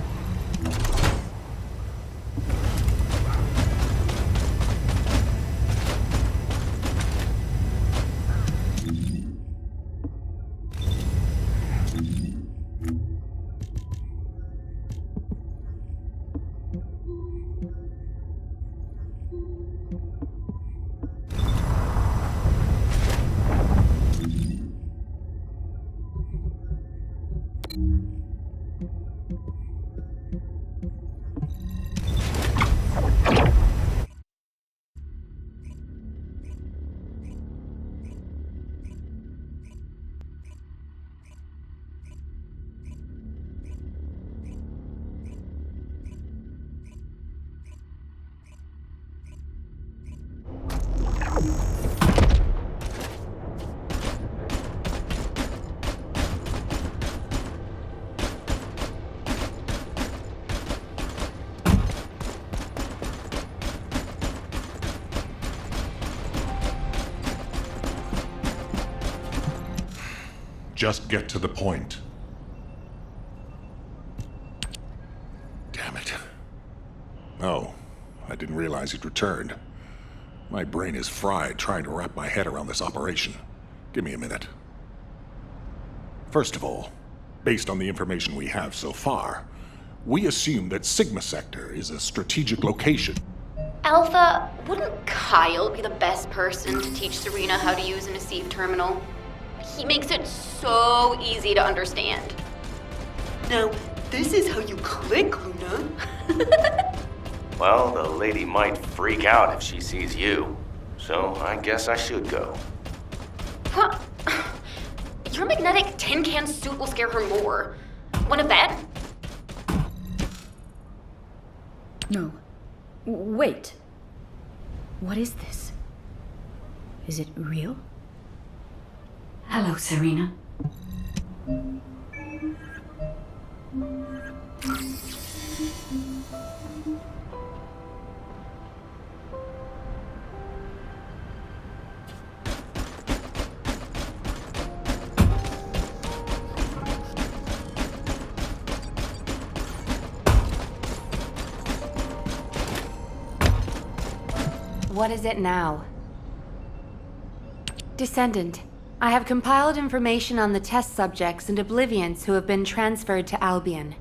Just get to the point. Damn it. Oh, I didn't realize you'd returned. My brain is fried trying to wrap my head around this operation. Give me a minute. First of all, based on the information we have so far, we assume that Sigma Sector is a strategic location. Alpha, wouldn't Kyle be the best person to teach Serena how to use an Aceve terminal? He makes it so easy to understand. Now, this is how you click, Luna. Well, the lady might freak out if she sees you. So I guess I should go. Huh. Your magnetic tin can suit will scare her more. Want to bet? No. Wait. What is this? Is it real? Hello, Serena. What is it now? Descendant, I have compiled information on the test subjects and Oblivions who have been transferred to Albion.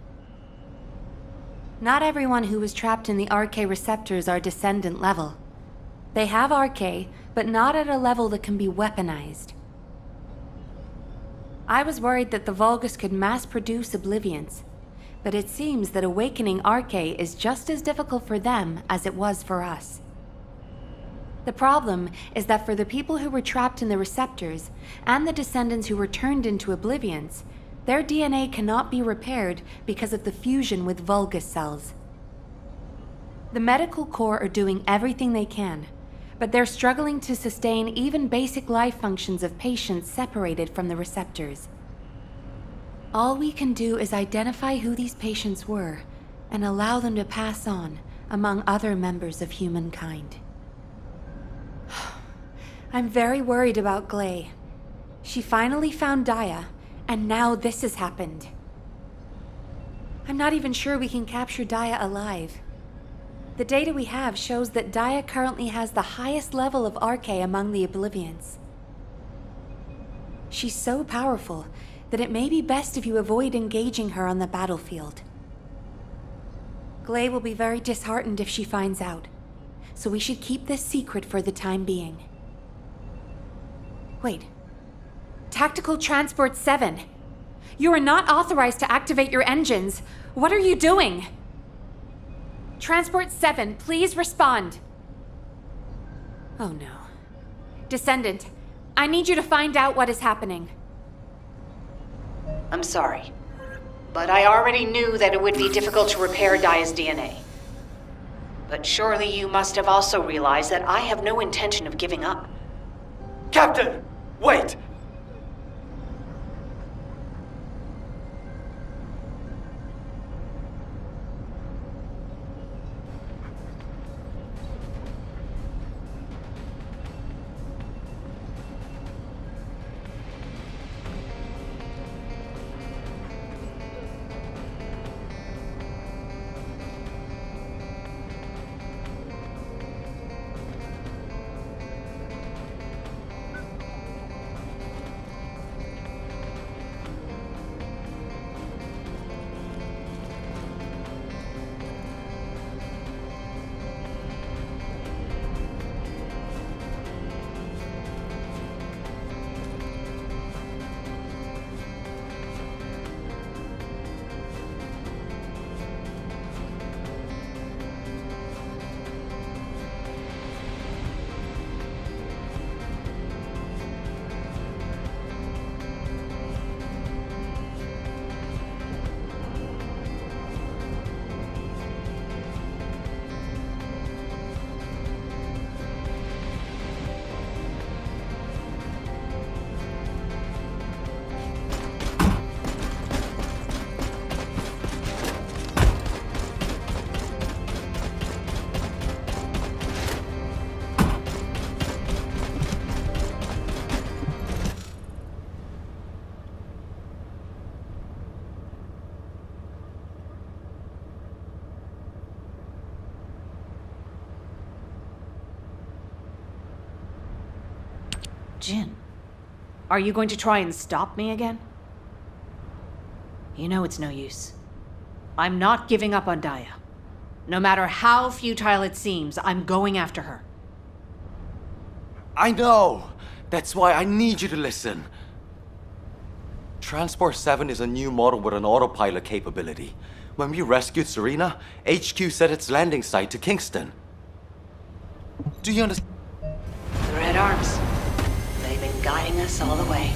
Not everyone who was trapped in the RK receptors are Descendant level. They have RK, but not at a level that can be weaponized. I was worried that the Vulgus could mass-produce Oblivions, but it seems that awakening RK is just as difficult for them as it was for us. The problem is that for the people who were trapped in the receptors, and the Descendants who were turned into Oblivions, their DNA cannot be repaired because of the fusion with Vulgus cells. The Medical Corps are doing everything they can, but they're struggling to sustain even basic life functions of patients separated from the receptors. All we can do is identify who these patients were, and allow them to pass on among other members of humankind. I'm very worried about Gley. She finally found Daya, and now this has happened. I'm not even sure we can capture Daya alive. The data we have shows that Daya currently has the highest level of RK among the Oblivions. She's so powerful that it may be best if you avoid engaging her on the battlefield. Gley will be very disheartened if she finds out, so we should keep this secret for the time being. Wait. Tactical Transport 7. You are not authorized to activate your engines. What are you doing? Transport 7, please respond. Oh no. Descendant, I need you to find out what is happening. I'm sorry, but I already knew that it would be difficult to repair Daya's DNA. But surely you must have also realized that I have no intention of giving up. Captain! Wait! Jin, are you going to try and stop me again? You know it's no use. I'm not giving up on Daya. No matter how futile it seems, I'm going after her. I know! That's why I need you to listen. Transport 7 is a new model with an autopilot capability. When we rescued Serena, HQ set its landing site to Kingston. Do you understand? The Red Arms. They've been guiding us all the way.